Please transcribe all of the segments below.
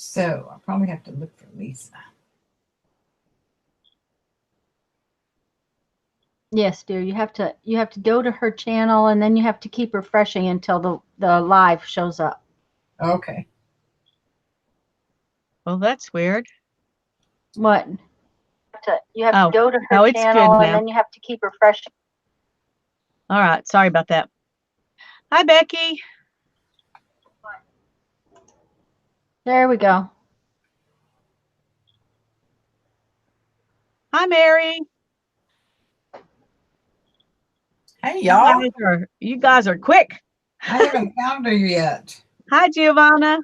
So I'll probably have to look for Lisa. Yes, dear. You have to go to her channel, and then you have to keep refreshing until the live shows up. Okay. Well, that's weird. What? You have to go to her channel, and then you have to keep refreshing. All right. Sorry about that. Hi, Becky. There we go. Hi, Mary. Hey, y'all. You guys are quick. I haven't found her yet. Hi, Giovanna.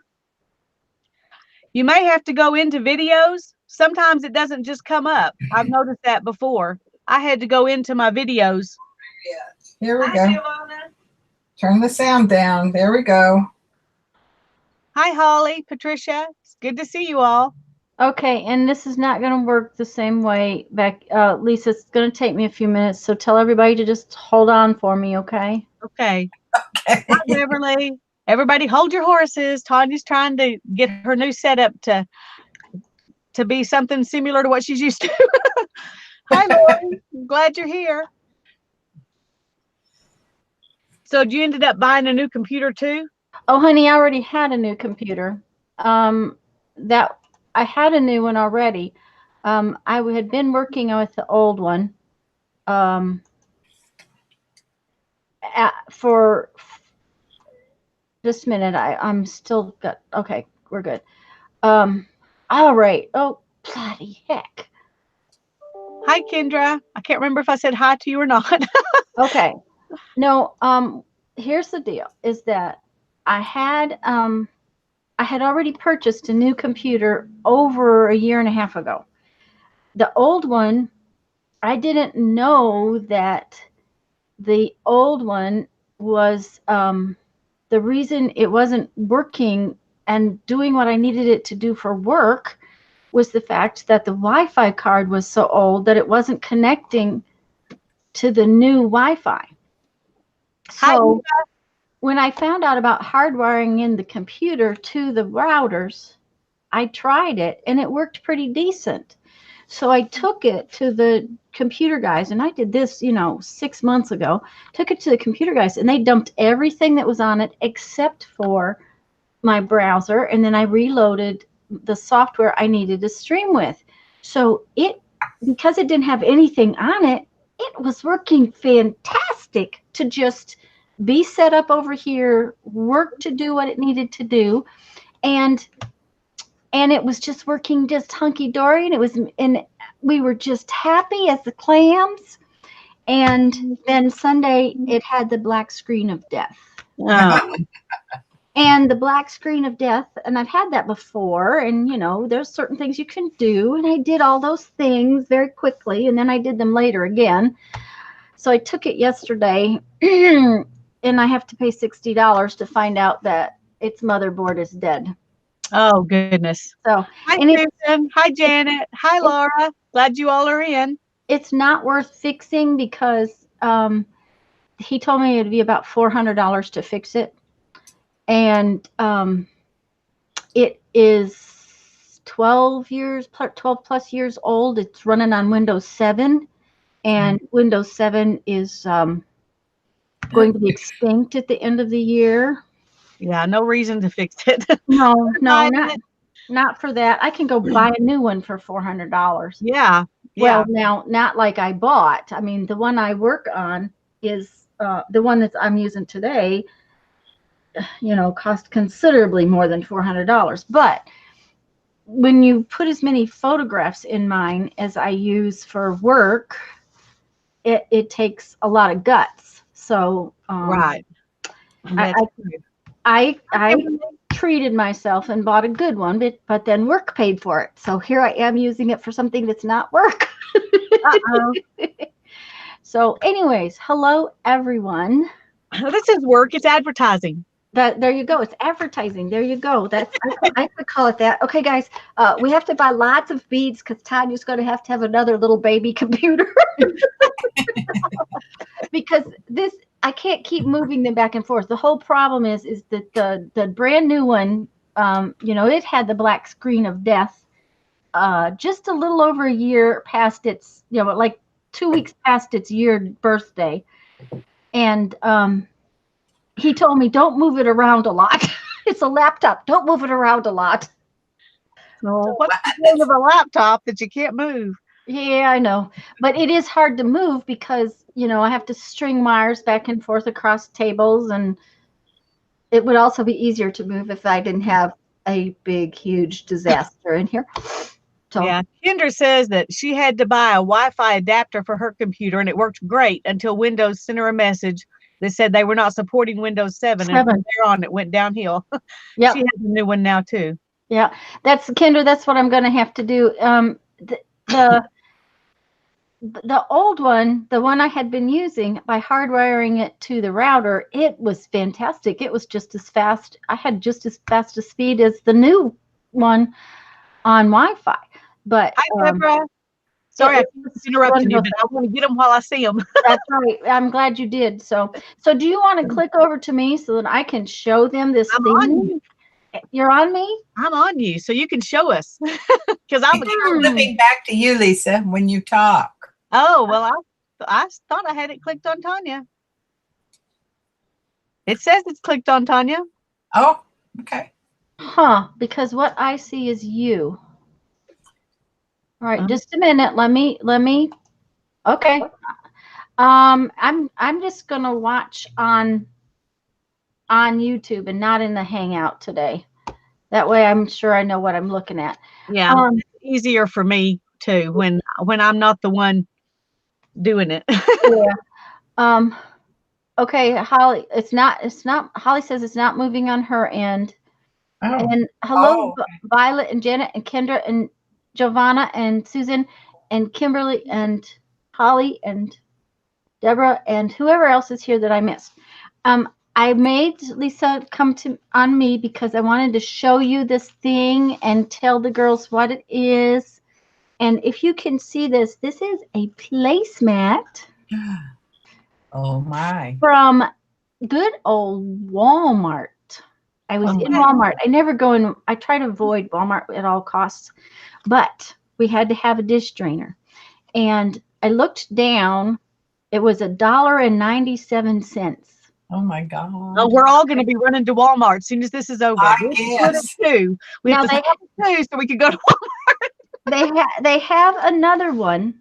You may have to go into videos. Sometimes it doesn't just come up. I've noticed that before. I had to go into my videos. Here we Hi, go. Giovanna. Turn the sound down. There we go. Hi, Holly, Patricia. It's good to see you all. Okay, and this is not going to work the same way, Lisa. It's going to take me a few minutes, so tell everybody to just hold on for me, okay? Okay. Hi, Beverly. Everybody hold your horses. Tanya's trying to get her new setup to be something similar to what she's used to. Hi, Lori. I'm glad you're here. So you ended up buying a new computer too? Oh, honey, I already had a new computer. That I had a new one already. I had been working with the old one for just a minute. I'm still got okay. We're good. All right. Oh, bloody heck. Hi, Kendra. I can't remember if I said hi to you or not. Okay. No. Here's the deal: is that I had already purchased a new computer over a year and a half ago. The old one, I didn't know that the old one was the reason it wasn't working and doing what I needed it to do for work was the fact that the Wi-Fi card was so old that it wasn't connecting to the new Wi-Fi. So when I found out about hardwiring in the computer to the routers, I tried it and it worked pretty decent. So I took it to the computer guys, and I did this, 6 months ago. Took it to the computer guys, and they dumped everything that was on it except for my browser, and then I reloaded the software I needed to stream with. So because it didn't have anything on it, it was working fantastic to just be set up over here, work to do what it needed to do, and it was just working just hunky-dory, and we were just happy as the clams. And then Sunday it had the black screen of death. And the black screen of death, and I've had that before, and there's certain things you can do, and I did all those things very quickly, and then I did them later again. So I took it yesterday and I have to pay $60 to find out that its motherboard is dead. Oh, goodness. So, hi, Susan. Hi, Janet. Hi, Laura. Glad you all are in. It's not worth fixing because he told me it'd be about $400 to fix it. And it is 12 plus years old. It's running on Windows 7. And Windows 7 is going to be extinct at the end of the year. Yeah, no reason to fix it. No, not for that. I can go buy a new one for $400. Yeah. Well, now, not like I bought. I mean, the one I work on is the one that I'm using today, cost considerably more than $400. But when you put as many photographs in mine as I use for work, it takes a lot of guts. So right. I treated myself and bought a good one, but then work paid for it. So here I am using it for something that's not work. So anyways, hello everyone. This is work. It's advertising. There you go. It's advertising. There you go. I could call it that. Okay, guys, we have to buy lots of beads because Tanya's going to have another little baby computer. Because I can't keep moving them back and forth. The whole problem is that the brand new one it had the black screen of death just a little over a year past its, like 2 weeks past its year birthday. And he told me, don't move it around a lot. It's a laptop. Don't move it around a lot. So what's the point of a laptop that you can't move? Yeah, I know. But it is hard to move because, I have to string wires back and forth across tables. And it would also be easier to move if I didn't have a big, huge disaster in here. So, yeah. Kendra says that she had to buy a Wi-Fi adapter for her computer, and it worked great until Windows sent her a message that said they were not supporting Windows 7. And from there on, it went downhill. Yep. She has a new one now, too. Yeah, Kendra, that's what I'm going to have to do. The old one, the one I had been using, by hardwiring it to the router, it was fantastic. It was just as fast. I had just as fast a speed as the new one on Wi-Fi. But hi, Deborah. Sorry, I interrupted you, but I want to get them while I see them. That's right. I'm glad you did. So do you want to click over to me so that I can show them this I'm thing? on you. You're on me? I'm on you, so you can show us. Because I'm flipping back to you, Lisa, when you talk. Oh, well, I thought I had it clicked on Tanya. It says it's clicked on Tanya. Oh, okay. Huh, because what I see is you. All right, just a minute. Let me okay. I'm just gonna watch on YouTube and not in the Hangout today. That way I'm sure I know what I'm looking at. Yeah, it's easier for me too when I'm not the one doing it. Yeah. Okay, Holly, it's not Holly says it's not moving on her end. Oh. And hello, Violet and Janet and Kendra and Giovanna and Susan and Kimberly and Holly and Deborah and whoever else is here that I missed. I made Lisa come on me because I wanted to show you this thing and tell the girls what it is. And if you can see this is a placemat. Oh my. From good old Walmart. I was in Walmart. I never go in. I try to avoid Walmart at all costs. But we had to have a dish drainer. And I looked down. It was $1.97. Oh my God. Oh, we're all going to be running to Walmart as soon as this is over. I guess. We have to split two so we can go to Walmart. They have another one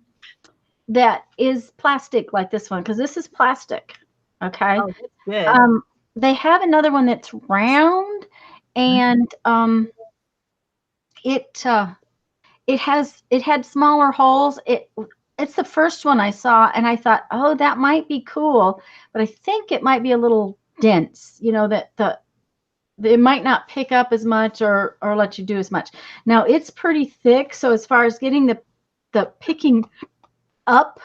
that is plastic like this one, because this is plastic. Okay. Oh, that's good. They have another one that's round, and it had smaller holes. It's the first one I saw, and I thought, oh, that might be cool, but I think it might be a little dense. That it might not pick up as much or let you do as much. Now it's pretty thick, so as far as getting the picking up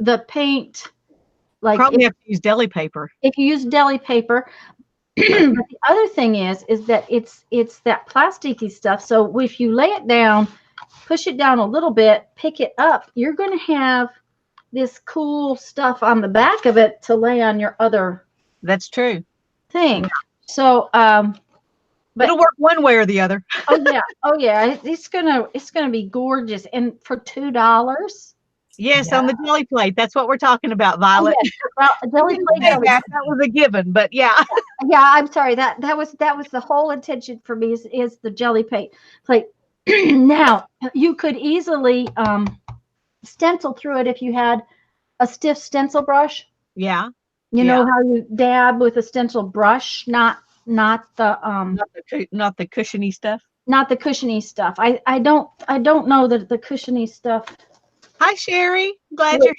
the paint, like probably have to use deli paper. If you use deli paper. But the other thing is that it's that plasticky stuff. So if you lay it down, push it down a little bit, pick it up, you're going to have this cool stuff on the back of it to lay on your other. That's true. Thing. So, but it'll work one way or the other. Oh yeah. It's gonna be gorgeous, and for $2. Yes, on the deli plate. That's what we're talking about, Violet. Oh, yes. Well, a deli plate. That was a given, but yeah. Yeah, I'm sorry. That was the whole intention for me is the jelly plate. Now you could easily stencil through it if you had a stiff stencil brush. Yeah. You know how you dab with a stencil brush, not the cushiony stuff. Not the cushiony stuff. I don't know that the cushiony stuff. Hi, Sherry. Glad you're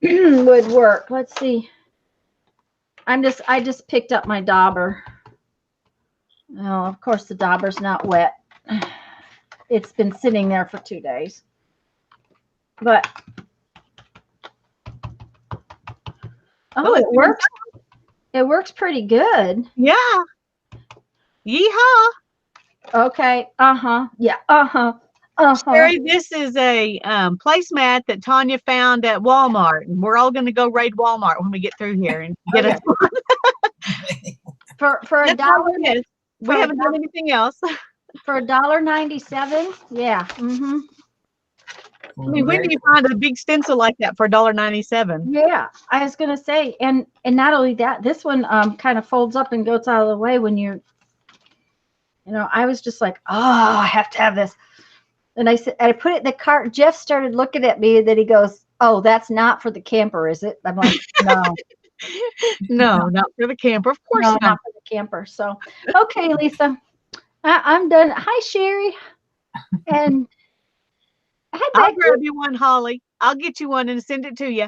here. Would work. Let's see. I just picked up my dauber. Oh, of course the dauber's not wet. It's been sitting there for 2 days. But it works. It works pretty good. Yeah. Yeehaw. Okay. Yeah. Sherry, this is a placemat that Tanya found at Walmart, and we're all going to go raid Walmart when we get through here and get it. For $1. We haven't done anything else. For $1.97. Yeah. Mm-hmm. I mean, when do you find a big stencil like that for $1.97? Yeah, I was gonna say, and not only that, this one kind of folds up and goes out of the way when you're, I was just like, oh, I have to have this. And I said, I put it in the cart. Jeff started looking at me, and then he goes, "Oh, that's not for the camper, is it?" I'm like, "No, No, not for the camper. Of course no, not. not for the camper." So, okay, Lisa, I'm done. Hi, Sherry, and hi, I'll Becky. grab you one, Holly. I'll get you one and send it to you.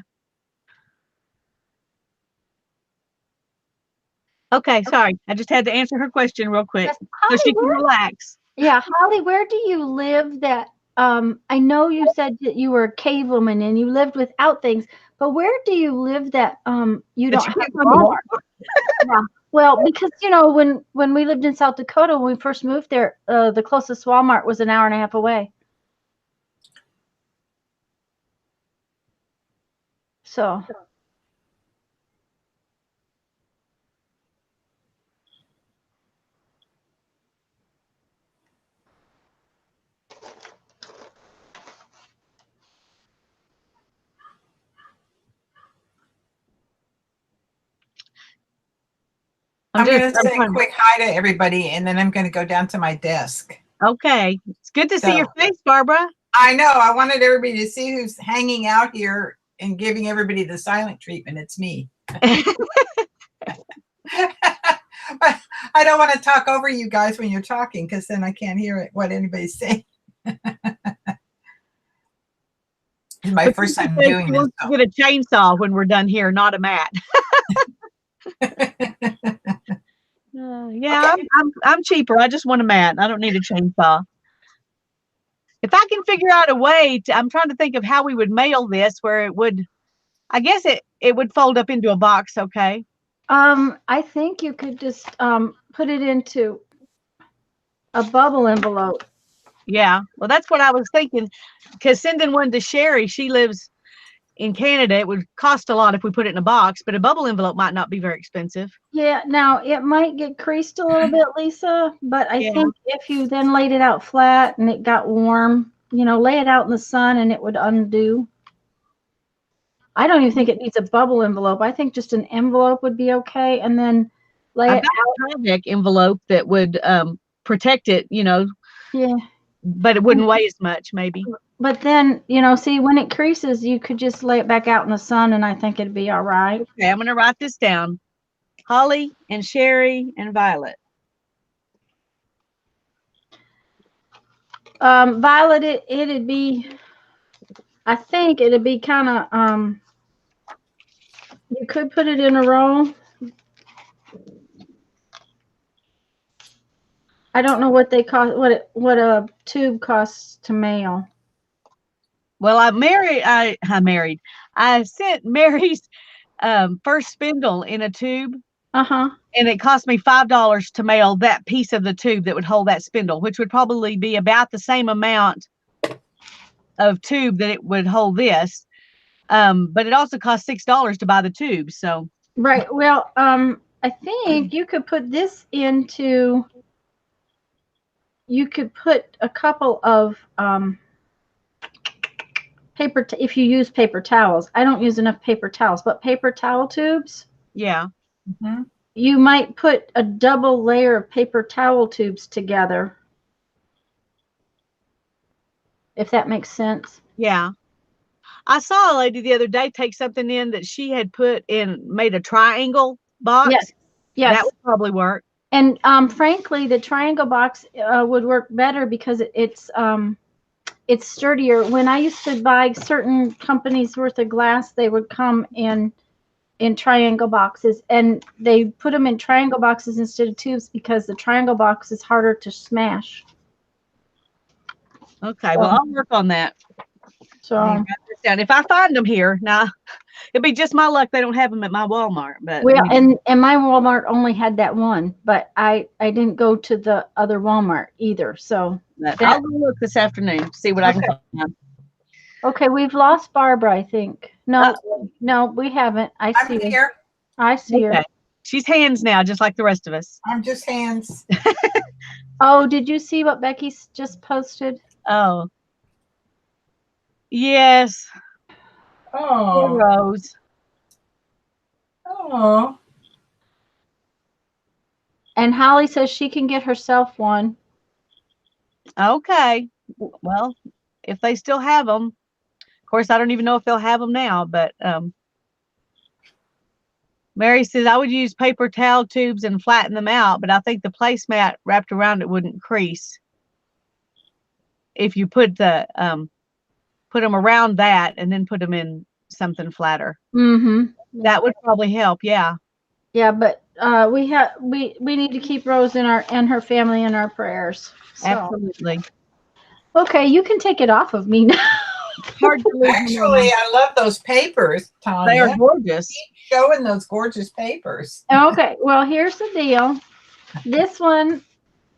Okay, sorry. I just had to answer her question real quick so she can relax. Yeah, Holly, where do you live that I know you said that you were a cave woman and you lived without things, but where do you live that you don't have Walmart? Yeah. Well, because when we lived in South Dakota, when we first moved there, the closest Walmart was an hour and a half away. So I'm going to say a quick hi to everybody, and then I'm going to go down to my desk. Okay. It's good to see your face, Barbara. I know. I wanted everybody to see who's hanging out here and giving everybody the silent treatment. It's me. But I don't want to talk over you guys when you're talking, because then I can't hear what anybody's saying. It's my first time doing this. Get a chainsaw when we're done here, not a mat. Yeah, okay. I'm cheaper. I just want a mat. I don't need a chainsaw. If I can figure out a way to, I'm trying to think of how we would mail this where it would, I guess it would fold up into a box. Okay. I think you could just put it into a bubble envelope. Yeah. Well, that's what I was thinking, because sending one to Sherry, she lives in Canada, it would cost a lot if we put it in a box, but a bubble envelope might not be very expensive. Yeah, now it might get creased a little bit, Lisa, but I think if you then laid it out flat and it got warm, lay it out in the sun and it would undo. I don't even think it needs a bubble envelope. I think just an envelope would be okay, and then lay it out. A Tyvek envelope that would protect it, Yeah. But it wouldn't weigh as much, maybe. But then, see, when it creases, you could just lay it back out in the sun, and I think it'd be all right. Okay, I'm going to write this down. Holly and Sherry and Violet. Violet, it'd be, I think it'd be kind of, you could put it in a roll. I don't know what they cost, what a tube costs to mail. Well, I sent Mary's first spindle in a tube. Uh-huh. And it cost me $5 to mail that piece of the tube that would hold that spindle, which would probably be about the same amount of tube that it would hold this. But it also cost $6 to buy the tube. So right. Well, I think you could put this into, you could put a couple of paper, if you use paper towels. I don't use enough paper towels, but paper towel tubes. Yeah. Mm-hmm. You might put a double layer of paper towel tubes together, if that makes sense. Yeah. I saw a lady the other day take something in that she had put in, made a triangle box. Yes. Yes. That would probably work. And frankly, the triangle box would work better because it's sturdier. When I used to buy certain companies worth of glass, they would come in triangle boxes, and they put them in triangle boxes instead of tubes because the triangle box is harder to smash. Okay, well, I'll work on that. So if I find them here, now it'd be just my luck they don't have them at my Walmart. But well, and my Walmart only had that one, but I didn't go to the other Walmart either. So I'll go look this afternoon, see what I can find. Okay, we've lost Barbara, I think. No, no, we haven't. I see her. Here. I see her. She's hands now, just like the rest of us. I'm just hands. Oh, did you see what Becky's just posted? Oh. Yes. Oh, Rose. oh. And Holly says she can get herself one. Okay. Well, if they still have them, of course, I don't even know if they'll have them now, but Mary says I would use paper towel tubes and flatten them out, but I think the placemat wrapped around it wouldn't crease. If you put them around that and then put them in something flatter. Mm-hmm. That would probably help. Yeah. Yeah, but we need to keep Rose and her family in our prayers. So. Absolutely. Okay, you can take it off of me now. Hard to lose Actually, I love those papers, Tanya. They are gorgeous. Keep showing those gorgeous papers. Okay, well, here's the deal. This one,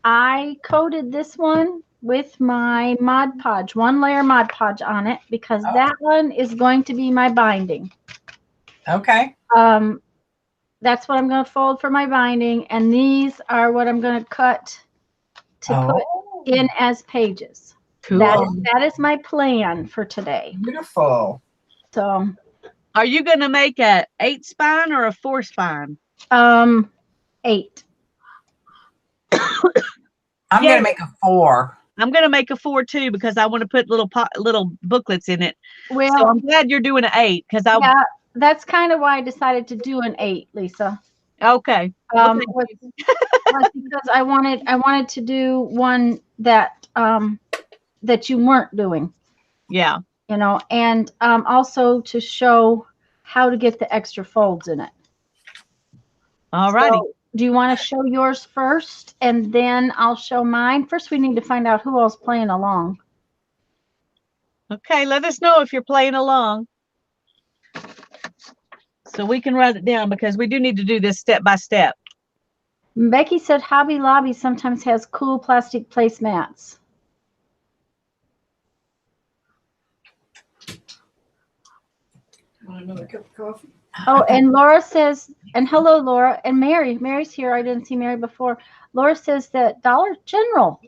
I coated this one with my Mod Podge, 1-layer Mod Podge on it, because that one is going to be my binding. Okay. That's what I'm going to fold for my binding, and these are what I'm going to cut to put in as pages. Cool. That is my plan for today. Beautiful. So, are you going to make a 8 spine or a 4 spine? 8. I'm going to make a 4. I'm going to make a 4 too, because I want to put little booklets in it. Well, so I'm glad you're doing an 8, because that's kind of why I decided to do an 8, Lisa. Okay. Was because I wanted to do one that that you weren't doing. Yeah. You know, and also to show how to get the extra folds in it. All righty. So, do you want to show yours first, and then I'll show mine? First, we need to find out who else playing along. Okay, let us know if you're playing along, so we can write it down, because we do need to do this step by step. Becky said Hobby Lobby sometimes has cool plastic placemats. Want another cup of coffee? Oh, and Laura says, and hello, Laura, and Mary. Mary's here. I didn't see Mary before. Laura says that Dollar General,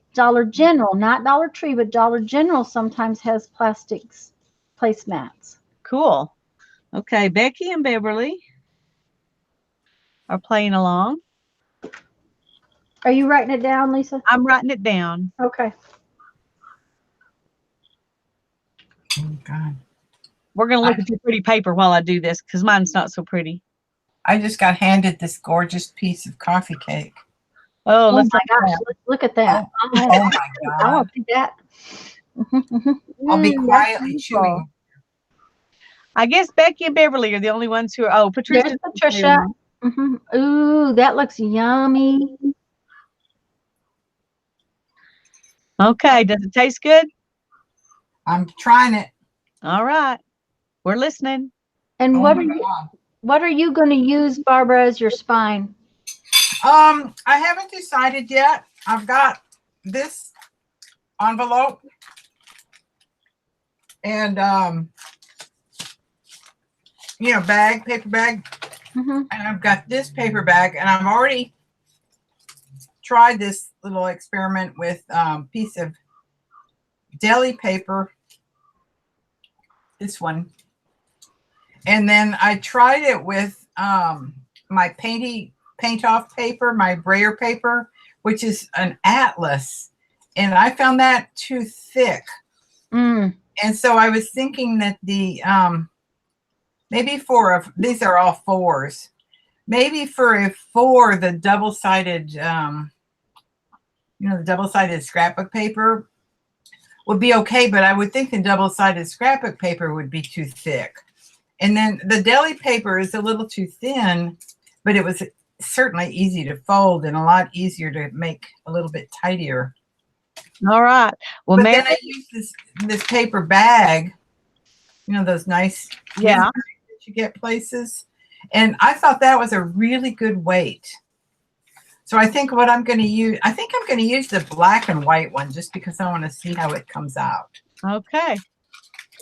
not Dollar Tree, but Dollar General sometimes has plastics placemats. Cool. Okay, Becky and Beverly are playing along. Are you writing it down, Lisa? I'm writing it down. Okay. Oh, God. We're going to look at your pretty paper while I do this, because mine's not so pretty. I just got handed this gorgeous piece of coffee cake. Oh, Oh let's my gosh, look at that. Oh my I God. want to see that. I'll be quietly chewing. I guess Becky and Beverly are the only ones who are. Oh, Patricia. There's Patricia. Ooh, that looks yummy. Okay, does it taste good? I'm trying it. All right, we're listening. And Oh what my are you? God. What are you going to use, Barbara, as your spine? I haven't decided yet. I've got this envelope and paper bag, and I've got this paper bag, and I've already tried this little experiment with piece of deli paper, this one, and then I tried it with my paint off paper, my brayer paper, which is an atlas, and I found that too thick. And so I was thinking that the maybe these are all 4s, maybe for a 4, the double-sided the double-sided scrapbook paper would be okay, but I would think the double-sided scrapbook paper would be too thick. And then the deli paper is a little too thin, but it was certainly easy to fold and a lot easier to make a little bit tidier. All right. Well, but then I used this paper bag, those nice that you get places, and I thought that was a really good weight. So I think what I'm going to use, I'm going to use the black and white one just because I want to see how it comes out. Okay,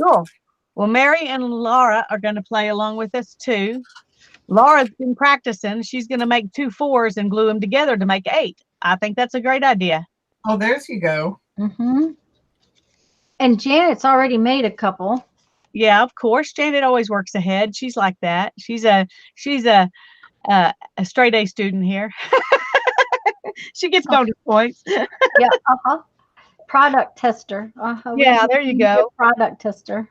cool. Well, Mary and Laura are going to play along with us too. Laura's been practicing. She's going to make 2 4s and glue them together to make 8. I think that's a great idea. Oh, there's you go. Mm-hmm. And Janet's already made a couple. Yeah, of course. Janet always works ahead. She's like that. She's a straight A student here. She gets bonus points. Yeah. Uh-huh. Product tester. Uh-huh. Yeah, there you go. Product tester.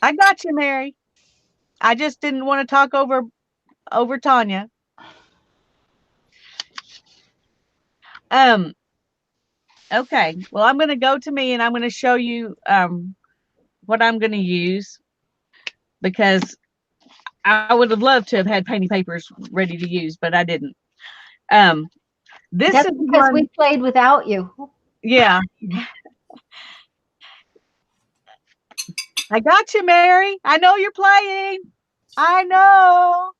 I got you, Mary. I just didn't want to talk over Tanya. Okay. Well, I'm going to go to me and I'm going to show you what I'm going to use, because I would have loved to have had painting papers ready to use, but I didn't. This That's is because one, we played without you. yeah. I got you, Mary. I know you're playing. I know.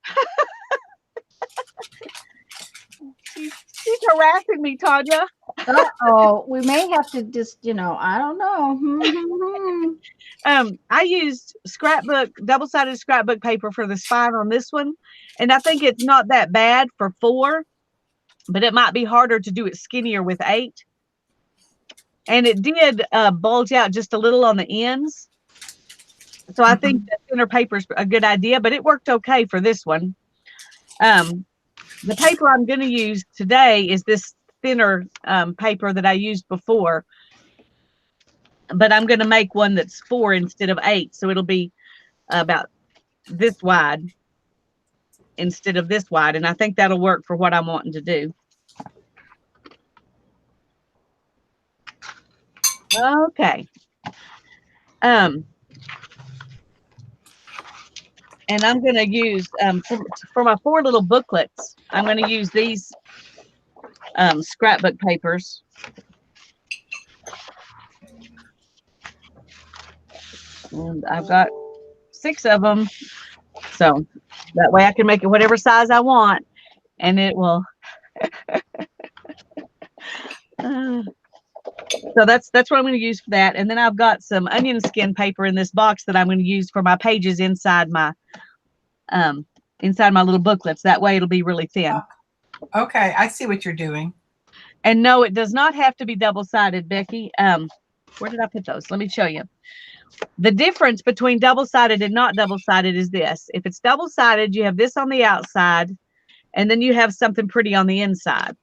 She's harassing me, Tanya. Uh-oh. We may have to just, I don't know. I used double-sided scrapbook paper for the spine on this one, and I think it's not that bad for 4, but it might be harder to do it skinnier with 8. And it did bulge out just a little on the ends. So I think the thinner paper is a good idea, but it worked okay for this one. The paper I'm going to use today is this thinner paper that I used before, but I'm going to make one that's 4 instead of 8. So it'll be about this wide instead of this wide. And I think that'll work for what I'm wanting to do. Okay. And I'm going to use, for my 4 little booklets, I'm going to use these scrapbook papers. And I've got 6 of them. So that way I can make it whatever size I want. And it will. So that's what I'm going to use for that. And then I've got some onion skin paper in this box that I'm going to use for my pages inside my little booklets. That way it'll be really thin. Okay, I see what you're doing. And no, it does not have to be double-sided, Becky. Where did I put those? Let me show you. The difference between double-sided and not double-sided is this. If it's double-sided, you have this on the outside, and then you have something pretty on the inside.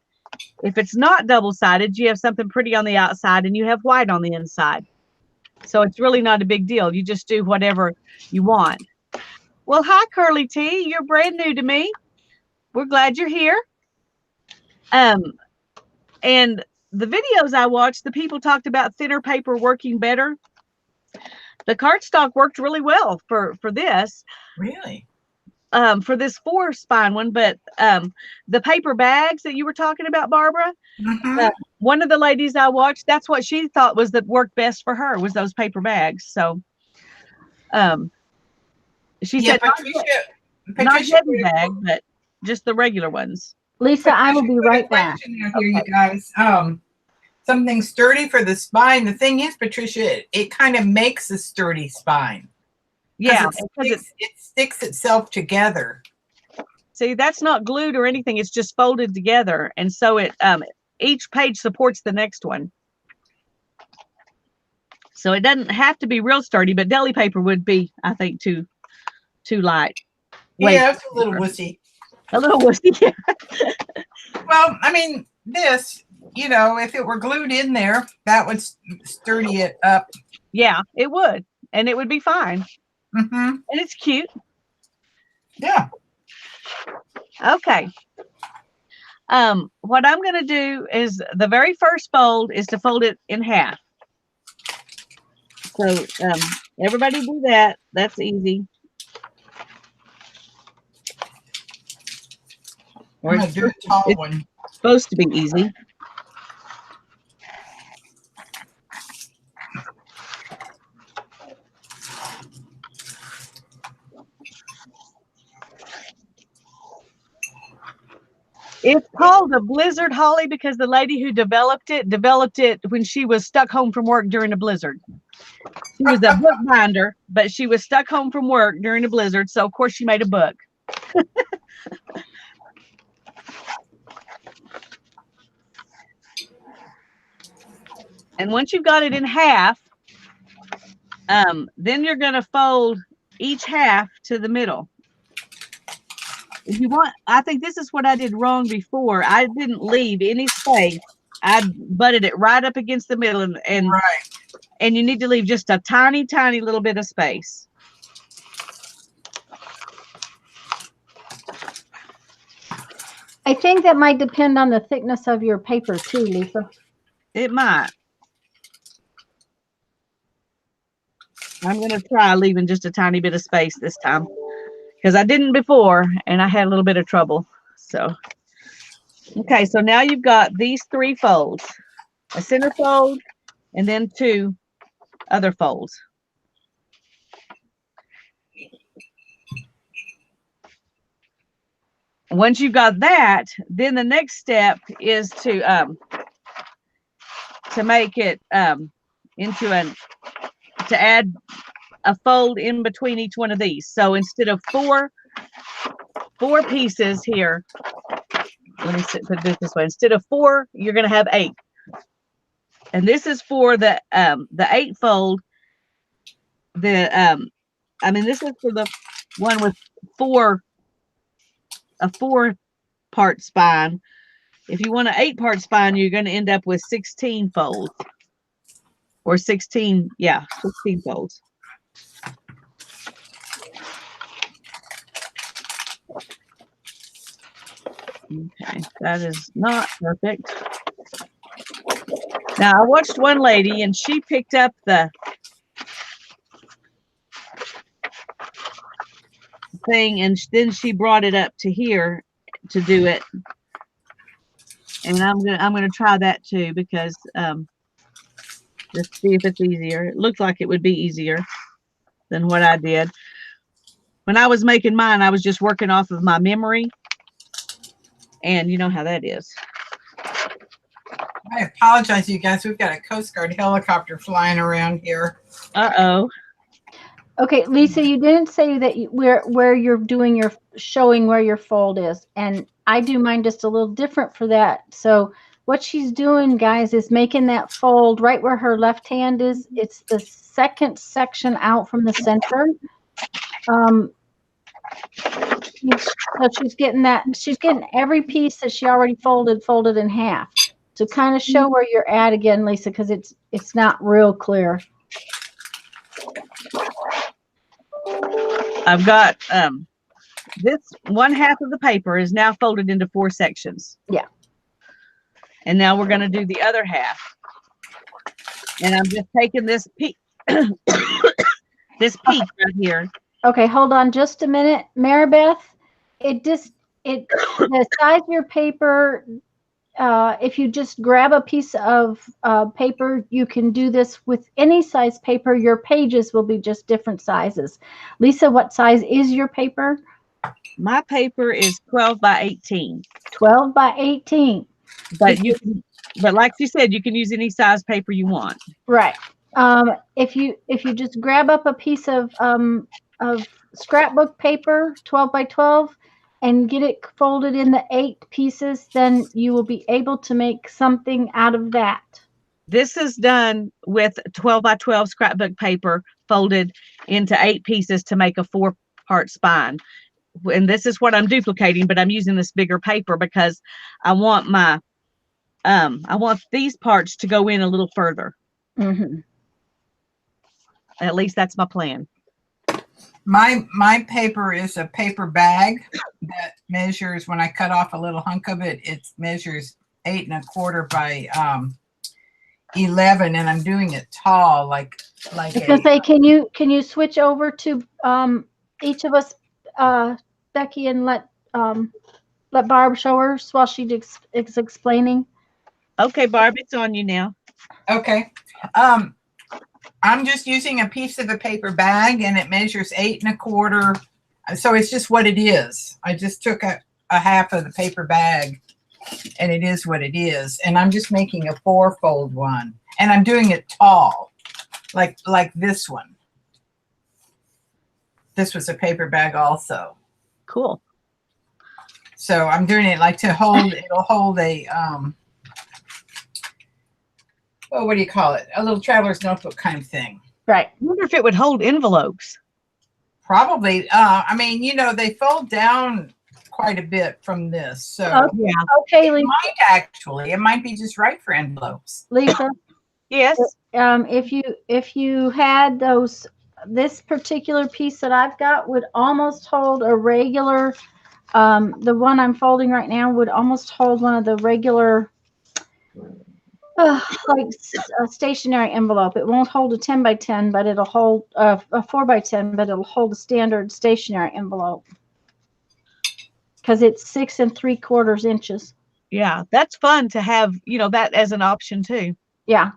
If it's not double-sided, you have something pretty on the outside, and you have white on the inside. So it's really not a big deal. You just do whatever you want. Well, hi, Curly T. You're brand new to me. We're glad you're here. And the videos I watched, the people talked about thinner paper working better. The cardstock worked really well for this. Really? For this 4 spine one, but the paper bags that you were talking about, Barbara, one of the ladies I watched, that's what she thought was that worked best for her, was those paper bags. So she said not heavy bag, but just the regular ones. Lisa, I will be right back. Here, you guys. Something sturdy for the spine. The thing is, Patricia, it kind of makes a sturdy spine. Yeah, it sticks itself together. See, that's not glued or anything. It's just folded together, and so it each page supports the next one. So it doesn't have to be real sturdy, but deli paper would be, I think, too light. Yeah, it's a little wussy. A little wussy. Well, I mean, this, if it were glued in there, that would sturdy it up. Yeah, it would, and it would be fine. And it's cute. Yeah. Okay. What I'm going to do is the very first fold is to fold it in half. So everybody do that. That's easy. I'm going to do a tall one. It's supposed to be easy. It's called a blizzard holly because the lady who developed it when she was stuck home from work during a blizzard. She was a bookbinder, but she was stuck home from work during the blizzard, so of course she made a book. And once you've got it in half, then you're going to fold each half to the middle. If you want, I think this is what I did wrong before. I didn't leave any space. I butted it right up against the middle, and you need to leave just a tiny, tiny little bit of space. I think that might depend on the thickness of your paper too, Lisa. It might. I'm going to try leaving just a tiny bit of space this time, because I didn't before and I had a little bit of trouble. So, okay, so now you've got these 3 folds, a center fold and then 2 other folds. Once you've got that, then the next step is to make it to add a fold in between each one of these. So instead of four pieces here, let me put it this way. Instead of 4, you're going to have 8. And this is for the 8 fold. I mean, this is for the one with a 4-part spine. If you want an 8-part spine, you're going to end up with 16 folds. Or 16 folds. Okay, that is not perfect. Now, I watched one lady and she picked up the thing and then she brought it up to here to do it. And I'm gonna try that too, because just see if it's easier. It looked like it would be easier than what I did. When I was making mine, I was just working off of my memory. And you know how that is. I apologize, you guys. We've got a Coast Guard helicopter flying around here. Uh-oh. Okay, Lisa, you didn't say that where you're doing your showing where your fold is, and I do mine just a little different for that. So what she's doing, guys, is making that fold right where her left hand is. It's the second section out from the center. So she's getting every piece that she already folded in half to kind of show where you're at again, Lisa, because it's not real clear. I've got this one half of the paper is now folded into 4 sections. Yeah. And now we're going to do the other half. And I'm just taking this piece this piece right here. Okay, hold on just a minute, Maribeth. The size of your paper. If you just grab a piece of paper, you can do this with any size paper. Your pages will be just different sizes. Lisa, what size is your paper? My paper is 12 by 18. 12 by 18. But but like you said, you can use any size paper you want. Right. If you just grab up a piece of scrapbook paper, 12 by 12, and get it folded in the 8 pieces, then you will be able to make something out of that. This is done with 12 by 12 scrapbook paper folded into 8 pieces to make a 4-part spine. And this is what I'm duplicating, but I'm using this bigger paper because I want I want these parts to go in a little further. Mm-hmm. At least that's my plan. My paper is a paper bag that measures, when I cut off a little hunk of it, it measures 8 1/4 by 11, and I'm doing it tall, like. I was gonna say, can you switch over to each of us, Becky, and let Barb show her while she is explaining. Okay, Barb, it's on you now. Okay. I'm just using a piece of a paper bag, and it measures 8 1/4. So it's just what it is. I just took a half of the paper bag, and it is what it is. And I'm just making a 4-fold one, and I'm doing it tall. like this one. This was a paper bag also. Cool. So I'm doing it like to hold, it'll hold a, well, what do you call it? A little traveler's notebook kind of thing. Right. I wonder if it would hold envelopes. Probably. I mean, you know, they fold down quite a bit from this. So Yeah. Okay, it Lisa. might actually, it might be just right for envelopes. Lisa, Yes. if you had those, this particular piece that I've got would almost hold a regular, the one I'm folding right now would almost hold one of the regular, like a stationary envelope. It won't hold a 10 by 10, but it'll hold a 4 by 10, but it'll hold a standard stationary envelope because it's 6 3/4 inches. Yeah. That's fun to have, you know, that as an option too. Yeah.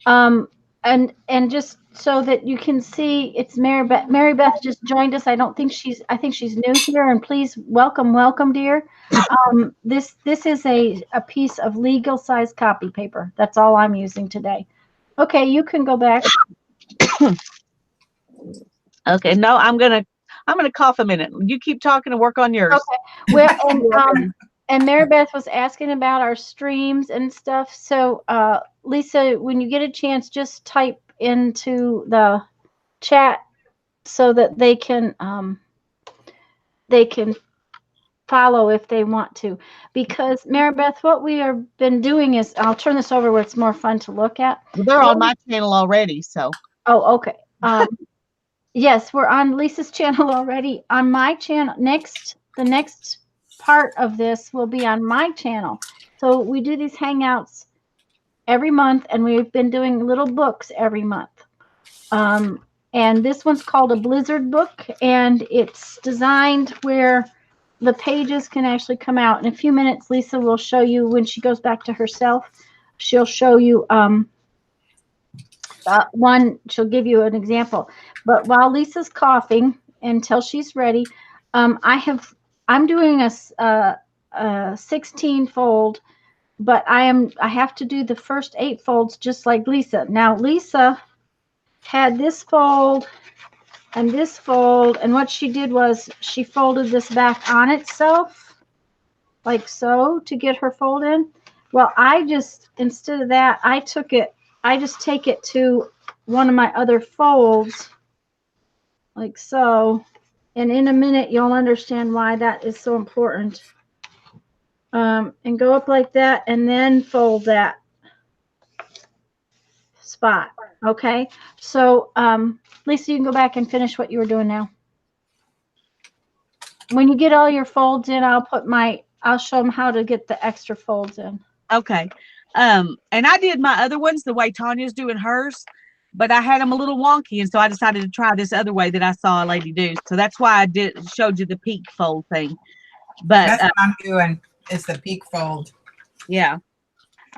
And just so that you can see, it's Mary Beth. Mary Beth just joined us. I think she's new here, and please welcome, dear. This is a piece of legal size copy paper. That's all I'm using today. Okay, you can go back. Okay. No, I'm gonna cough a minute. You keep talking and work on yours. Okay. Well, and Mary Beth was asking about our streams and stuff. So, Lisa, when you get a chance, just type into the chat so that they can follow if they want to. Because Mary Beth, what we have been doing is, I'll turn this over where it's more fun to look at. Well, they're on my channel already, so. Oh, okay. Yes, we're on Lisa's channel already. On my channel, the next part of this will be on my channel. So we do these hangouts every month, and we've been doing little books every month. And this one's called a Blizzard book, and it's designed where the pages can actually come out. In a few minutes, Lisa will show you, when she goes back to herself, she'll show you she'll give you an example. But while Lisa's coughing until she's ready, I'm doing a 16 fold, but I have to do the first 8 folds just like Lisa. Now Lisa had this fold and this fold, and what she did was she folded this back on itself like so to get her fold in. Well, instead of that, I just take it to one of my other folds like so, and in a minute you'll understand why that is so important. And go up like that and then fold that spot. Okay, so Lisa, you can go back and finish what you were doing now. When you get all your folds in, I'll show them how to get the extra folds in. Okay. And I did my other ones the way Tanya's doing hers, but I had them a little wonky, and so I decided to try this other way that I saw a lady do. So that's why I showed you the peak fold thing. But that's what I'm doing, is the peak fold. Yeah.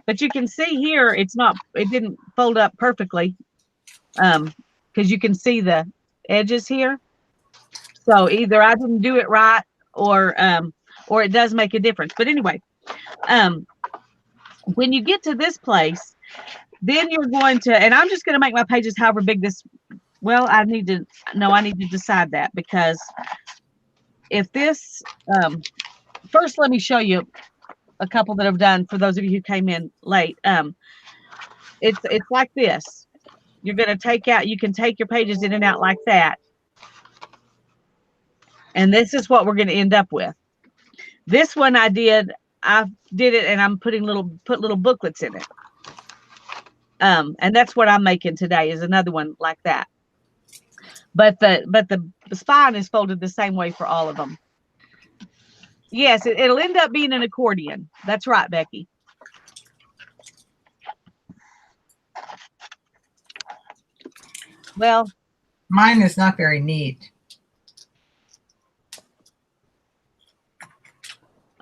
But you can see here, it didn't fold up perfectly. Because you can see the edges here. So either I didn't do it right, or it does make a difference. But anyway, when you get to this place, then you're going to, and I'm just going to make my pages however big this, well, I need to decide that, because if this, first let me show you a couple that I've done for those of you who came in late. It's like this. You're going to you can take your pages in and out like that. And this is what we're going to end up with. This one I did it, and I'm put little booklets in it. And that's what I'm making today, is another one like that. But the spine is folded the same way for all of them. Yes, it'll end up being an accordion. That's right, Becky. Well, mine is not very neat.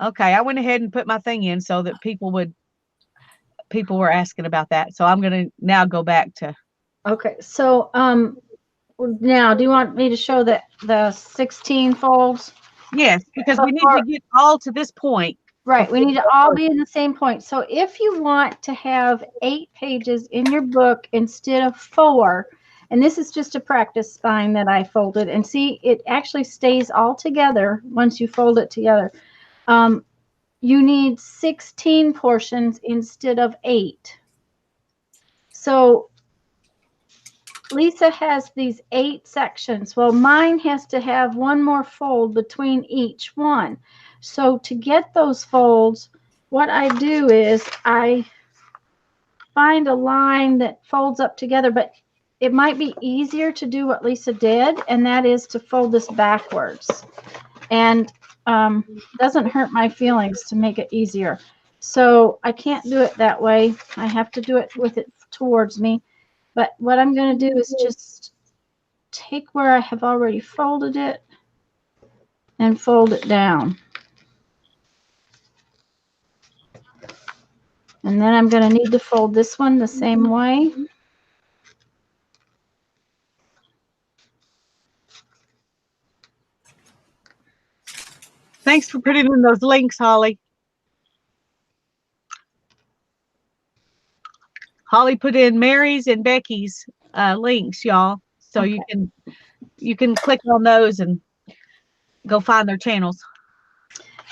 Okay, I went ahead and put my thing in so that people were asking about that. So I'm going to now go back to. Okay, so now do you want me to show the 16 folds? Yes, because we need to get all to this point. Right. We need to all be in the same point. So if you want to have 8 pages in your book instead of 4, and this is just a practice spine that I folded, and see, it actually stays all together once you fold it together. You need 16 portions instead of 8. So Lisa has these 8 sections. Well, mine has to have one more fold between each one. So to get those folds, what I do is I find a line that folds up together, but it might be easier to do what Lisa did, and that is to fold this backwards. And doesn't hurt my feelings to make it easier. So I can't do it that way. I have to do it with it towards me. But what I'm going to do is just take where I have already folded it and fold it down. And then I'm going to need to fold this one the same way. Thanks for putting in those links, Holly. Holly put in Mary's and Becky's links, y'all. So Okay. you can click on those and go find their channels.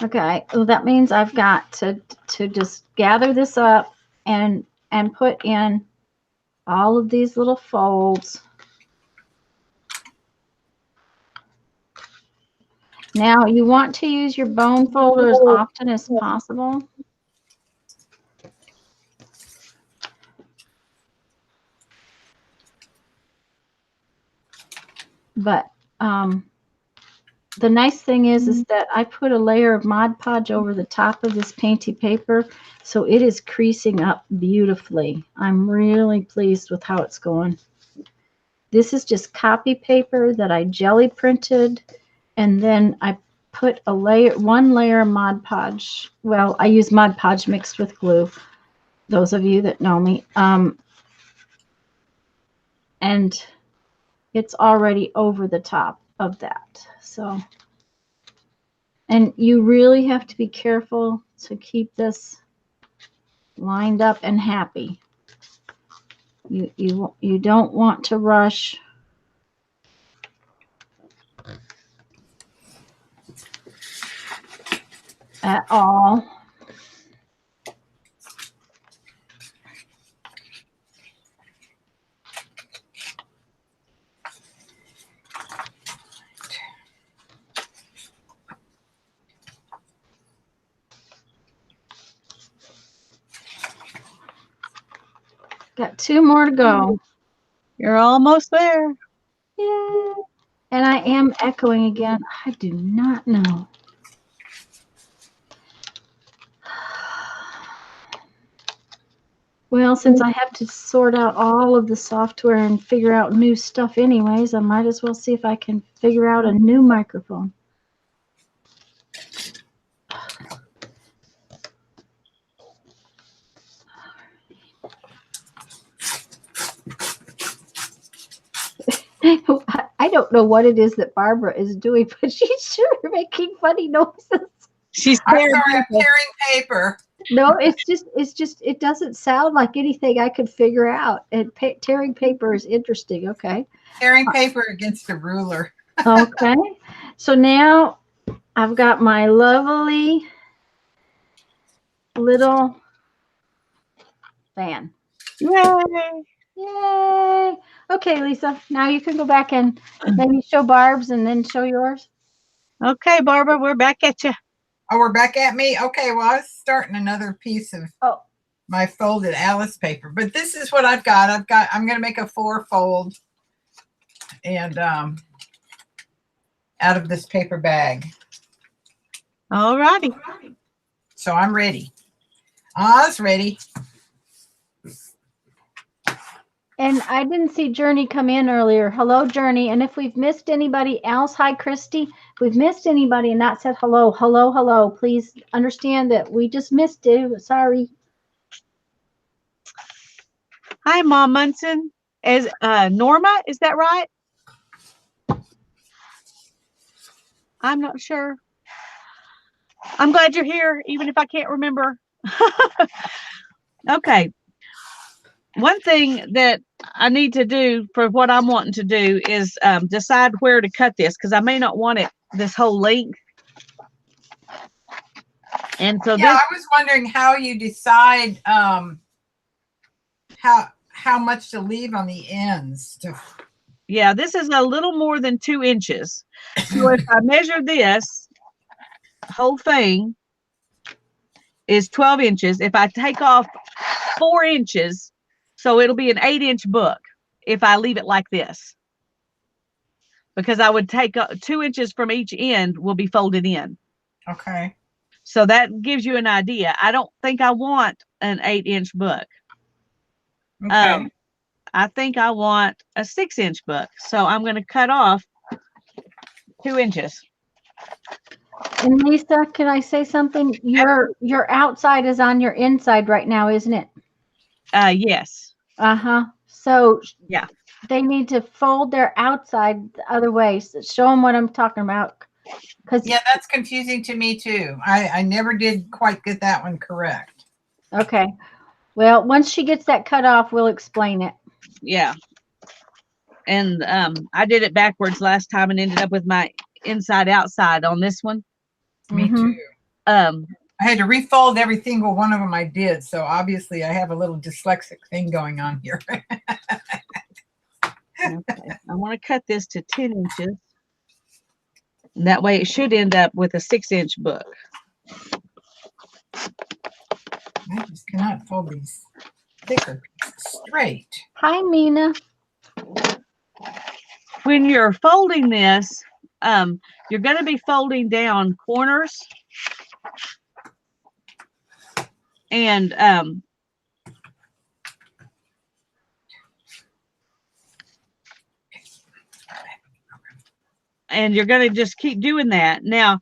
Okay, well, that means I've got to just gather this up and put in all of these little folds. Now you want to use your bone folder as often as possible. But the nice thing is that I put a layer of Mod Podge over the top of this painty paper, so it is creasing up beautifully. I'm really pleased with how it's going. This is just copy paper that I jelly printed, and then I put one layer of Mod Podge. Well, I use Mod Podge mixed with glue, those of you that know me. And it's already over the top of that. So, and you really have to be careful to keep this lined up and happy. You don't want to rush. At all. Got 2 more to go. You're almost there. Yeah. And I am echoing again. I do not know. Well, since I have to sort out all of the software and figure out new stuff anyways, I might as well see if I can figure out a new microphone. I don't know what it is that Barbara is doing, but she's sure making funny noises. She's I'm tearing sorry, I'm paper. tearing paper. No, it's just, it doesn't sound like anything I could figure out. And tearing paper is interesting. Okay. Tearing paper against a ruler. Okay. So now I've got my lovely little fan. Yay. Yay. Okay, Lisa, now you can go back and maybe show Barb's and then show yours. Okay, Barbara, we're back at you. Oh, we're back at me? Okay, well, I was starting another piece of my folded Alice paper, but this is what I've got. I'm going to make a 4-fold and out of this paper bag. All righty. So I'm ready. I was ready. And I didn't see Journey come in earlier. Hello, Journey. And if we've missed anybody else, hi, Christy. If we've missed anybody and not said hello, hello, please understand that we just missed it. Sorry. Hi, Mom Munson. Is Norma, is that right? I'm not sure. I'm glad you're here, even if I can't remember. Okay. One thing that I need to do for what I'm wanting to do is decide where to cut this, because I may not want it this whole length. And so Yeah, I was wondering how you decide how much to leave on the ends. Yeah, this is a little more than 2 inches. So if I measure this whole thing is 12 inches. If I take off 4 inches, so it'll be an 8-inch book if I leave it like this. Because I would take 2 inches from each end will be folded in. Okay. So that gives you an idea. I don't think I want an 8-inch book. Okay. I think I want a 6-inch book. So I'm going to cut off 2 inches. And Lisa, can I say something? Your outside is on your inside right now, isn't it? Yes. So yeah, they need to fold their outside the other way. So show them what I'm talking about. Yeah, that's confusing to me too. I never did quite get that one correct. Okay. Well, once she gets that cut off, we'll explain it. Yeah. And I did it backwards last time and ended up with my inside outside on this one. Me too. I had to refold every single one of them I did. So obviously I have a little dyslexic thing going on here. Okay. I want to cut this to 10 inches. And that way it should end up with a 6-inch book. I just cannot fold these thicker pieces straight. Hi, Mina. When you're folding this, you're going to be folding down corners. And you're going to just keep doing that. Now,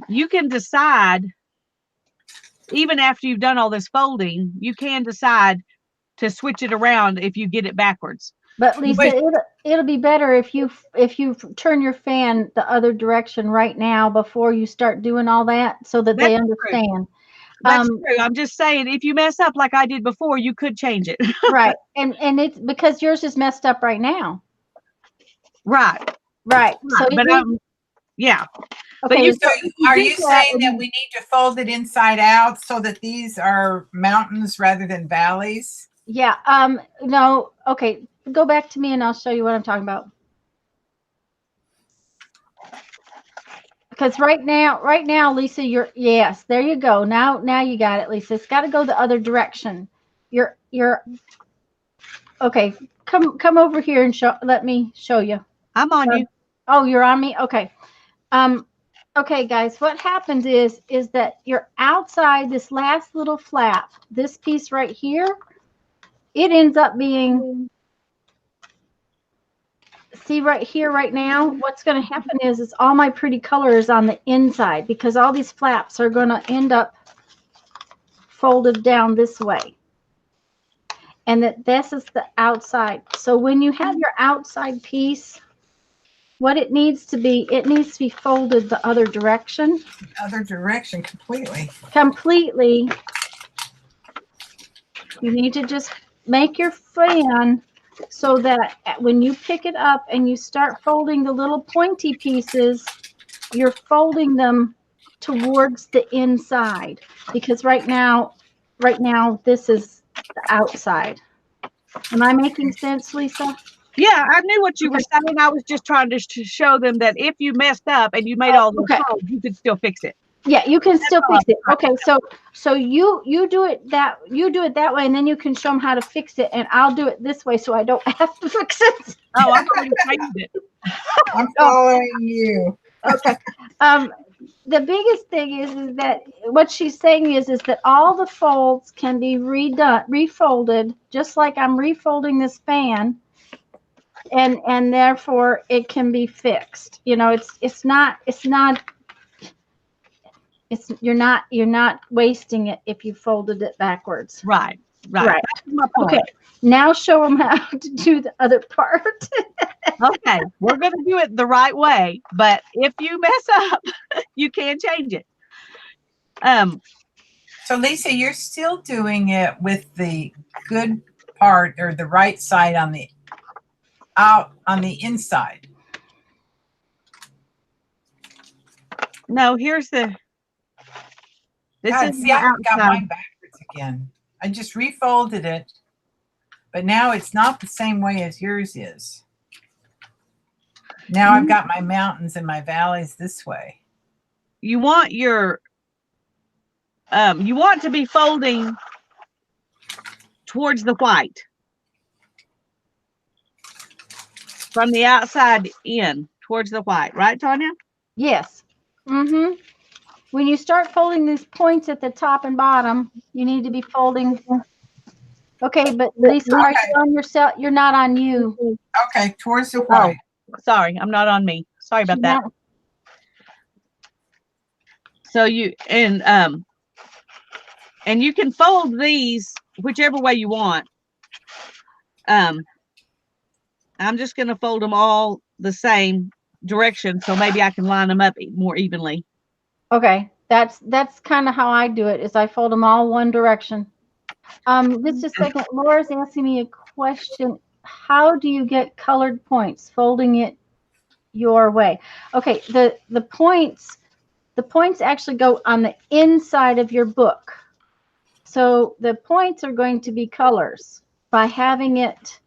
you can decide, even after you've done all this folding, you can decide to switch it around if you get it backwards. But Lisa, it'll be better if you turn your fan the other direction right now before you start doing all that, so that they understand. That's true. I'm just saying, if you mess up like I did before, you could change it. Right. And it's because yours is messed up right now. Right. So but yeah. Okay. So are you saying that we need to fold it inside out so that these are mountains rather than valleys? Yeah. No. Okay. Go back to me and I'll show you what I'm talking about. Because right now, Lisa, yes, there you go. Now you got it, Lisa. It's got to go the other direction. You're okay. Come over here and let me show you. I'm on you. Oh, you're on me? Okay. Okay, guys, what happens is that your outside, this last little flap, this piece right here, it ends up being, see right here, right now, what's going to happen is all my pretty colors on the inside, because all these flaps are going to end up folded down this way. And this is the outside. So when you have your outside piece, what it needs to be folded the other direction. The other direction completely. Completely. You need to just make your fan so that when you pick it up and you start folding the little pointy pieces, you're folding them towards the inside. Because right now, this is the outside. Am I making sense, Lisa? Yeah, I knew what you were saying. I was just trying to show them that if you messed up and you made all those folds, you could still fix it. Yeah, you can still fix it. Okay, so you do it that way, and then you can show them how to fix it, and I'll do it this way so I don't have to fix it. Oh, I'm going to change it. I'm following you. Okay. The biggest thing is that what she's saying is that all the folds can be refolded, just like I'm refolding this fan. And therefore it can be fixed. You know, you're not wasting it if you folded it backwards. Right. Right. That's my point. Okay. Now show them how to do the other part. Okay, we're going to do it the right way, but if you mess up, you can change it. So Lisa, you're still doing it with the good part or the right side on the inside. No, here's the. This God, is see, the I got outside. mine backwards again. I just refolded it, but now it's not the same way as yours is. Now I've got my mountains and my valleys this way. You want your. You want to be folding towards the white from the outside in towards the white, right, Tanya? Yes. Mm-hmm. When you start folding these points at the top and bottom, you need to be folding. Okay, but Lisa, are you on yourself? You're not on you. Okay, towards the white. Sorry, I'm not on me. Sorry about that. So you and you can fold these whichever way you want. I'm just going to fold them all the same direction, so maybe I can line them up more evenly. Okay, that's kind of how I do it. Is I fold them all one direction. Just a second. Laura's asking me a question. How do you get colored points? Folding it your way. Okay, the points actually go on the inside of your book. So the points are going to be colors by having it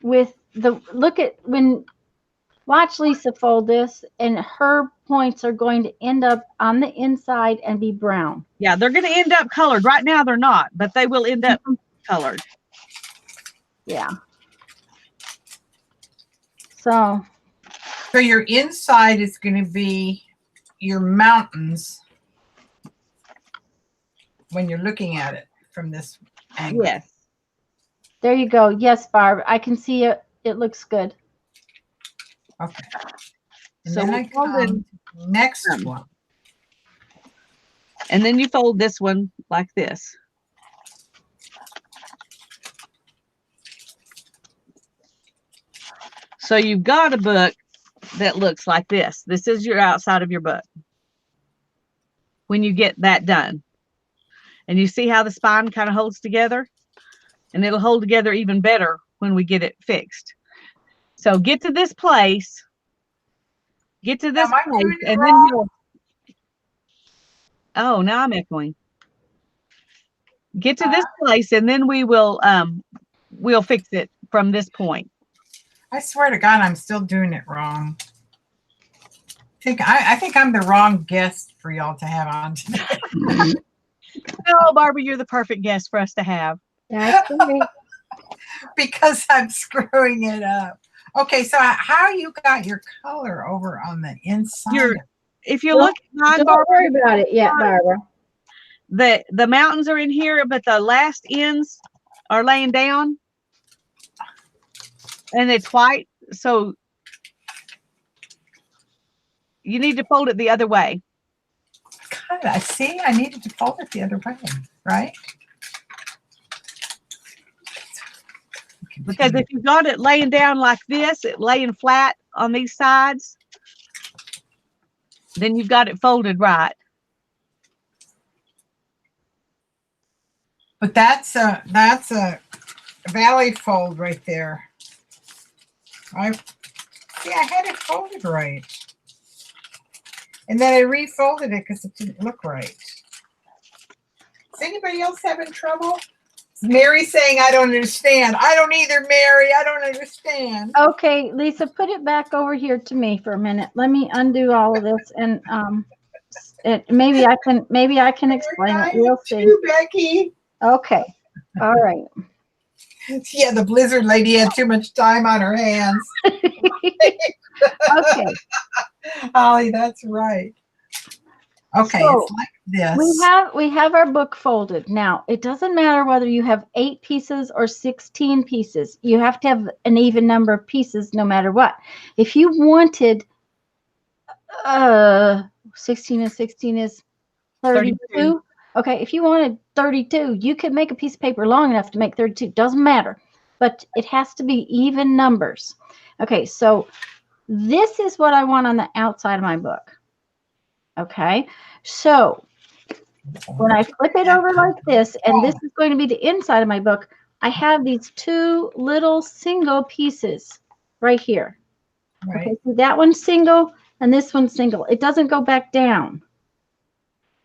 with the watch Lisa fold this, and her points are going to end up on the inside and be brown. Yeah, they're going to end up colored. Right now they're not, but they will end up colored. Yeah. So your inside is going to be your mountains when you're looking at it from this angle. Yes. There you go. Yes, Barb. I can see it. It looks good. Okay. And So then we'll I come to the next one. And then you fold this one like this. So you've got a book that looks like this. This is your outside of your book. When you get that done. And you see how the spine kind of holds together? And it'll hold together even better when we get it fixed. So get to this place. Get to this place. And then you'll. Oh, now I'm echoing. Get to this place and then we'll fix it from this point. I swear to God, I'm still doing it wrong. I think I'm the wrong guest for y'all to have on today. No, Barbara, you're the perfect guest for us to have. That's great. Because I'm screwing it up. Okay, so how you got your color over on the inside? If you look at mine, don't worry about it yet, Barbara. The mountains are in here, but the last ends are laying down. And it's white, so you need to fold it the other way. God, I see. I needed to fold it the other way, right? Because if you got it laying down like this, it laying flat on these sides, then you've got it folded right. But that's a valley fold right there. I had it folded right. And then I refolded it because it didn't look right. Is anybody else having trouble? Mary saying, I don't understand. I don't either, Mary. I don't understand. Okay, Lisa, put it back over here to me for a minute. Let me undo all of this, and maybe I can explain it. We'll see. Too, Becky. Okay. All right. Yeah, the blizzard lady had too much time on her hands. Okay. Holly, that's right. Okay, So, it's like this. We have our book folded. Now, it doesn't matter whether you have 8 pieces or 16 pieces. You have to have an even number of pieces no matter what. If you wanted 16 and 16 is 32. Okay, if you wanted 32. You can make a piece of paper long enough to make 32. Doesn't matter. But it has to be even numbers. Okay, so this is what I want on the outside of my book. Okay, so when I flip it over like this, and this is going to be the inside of my book, I have these two little single pieces right here. Right. Okay, so that one's single and this one's single. It doesn't go back down.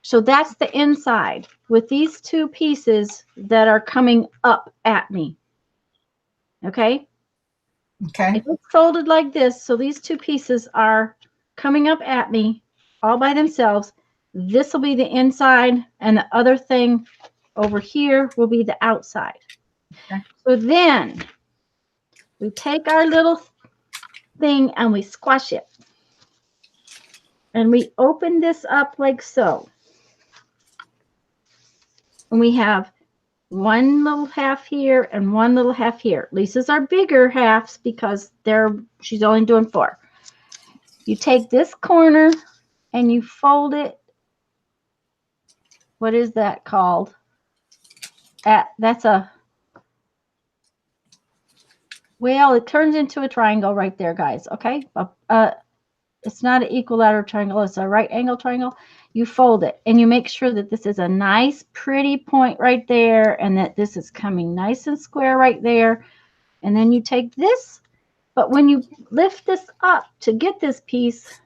So that's the inside with these two pieces that are coming up at me. Okay? Okay. If it's folded like this, so these two pieces are coming up at me all by themselves. This will be the inside, and the other thing over here will be the outside. Okay. So then we take our little thing and we squash it. And we open this up like so. And we have one little half here and one little half here. Lisa's are bigger halves because she's only doing 4. You take this corner and you fold it. What is that called? That's a, well, it turns into a triangle right there, guys. Okay. It's not an equilateral triangle. It's a right angle triangle. You fold it and you make sure that this is a nice, pretty point right there, and that this is coming nice and square right there. And then you take this, but when you lift this up to get this piece,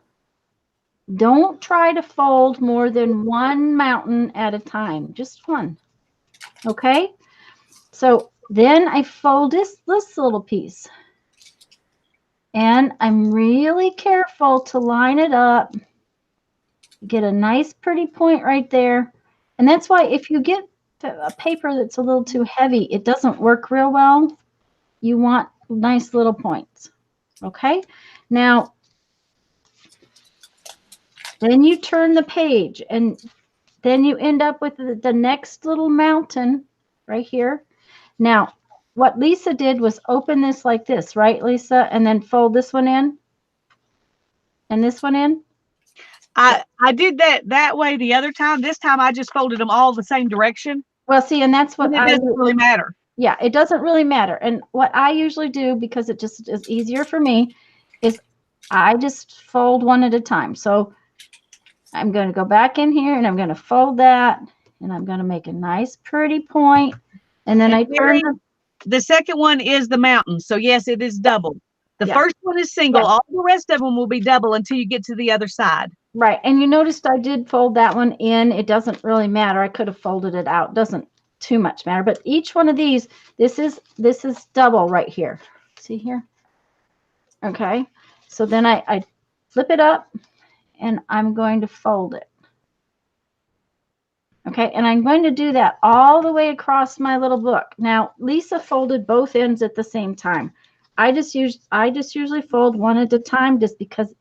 don't try to fold more than one mountain at a time, just one. Okay? So then I fold this little piece. And I'm really careful to line it up. Get a nice pretty point right there. And that's why if you get a paper that's a little too heavy, it doesn't work real well. You want nice little points. Okay? Now, then you turn the page and then you end up with the next little mountain right here. Now, what Lisa did was open this like this, right, Lisa? And then fold this one in and this one in. I did that way the other time. This time I just folded them all the same direction. Well, see, and that's what it doesn't really matter. Yeah, it doesn't really matter. And what I usually do, because it just is easier for me, is I just fold one at a time. So I'm going to go back in here and I'm going to fold that, and I'm going to make a nice pretty point. And then I turn the second one is the mountain. So yes, it is double. The Yeah. first one is single. Yeah. All the rest of them will be double until you get to the other side. Right. And you noticed I did fold that one in. It doesn't really matter. I could have folded it out. Doesn't too much matter. But each one of these, this is double right here. See here? Okay. So then I flip it up and I'm going to fold it. Okay. And I'm going to do that all the way across my little book. Now, Lisa folded both ends at the same time. I just usually fold one at a time just because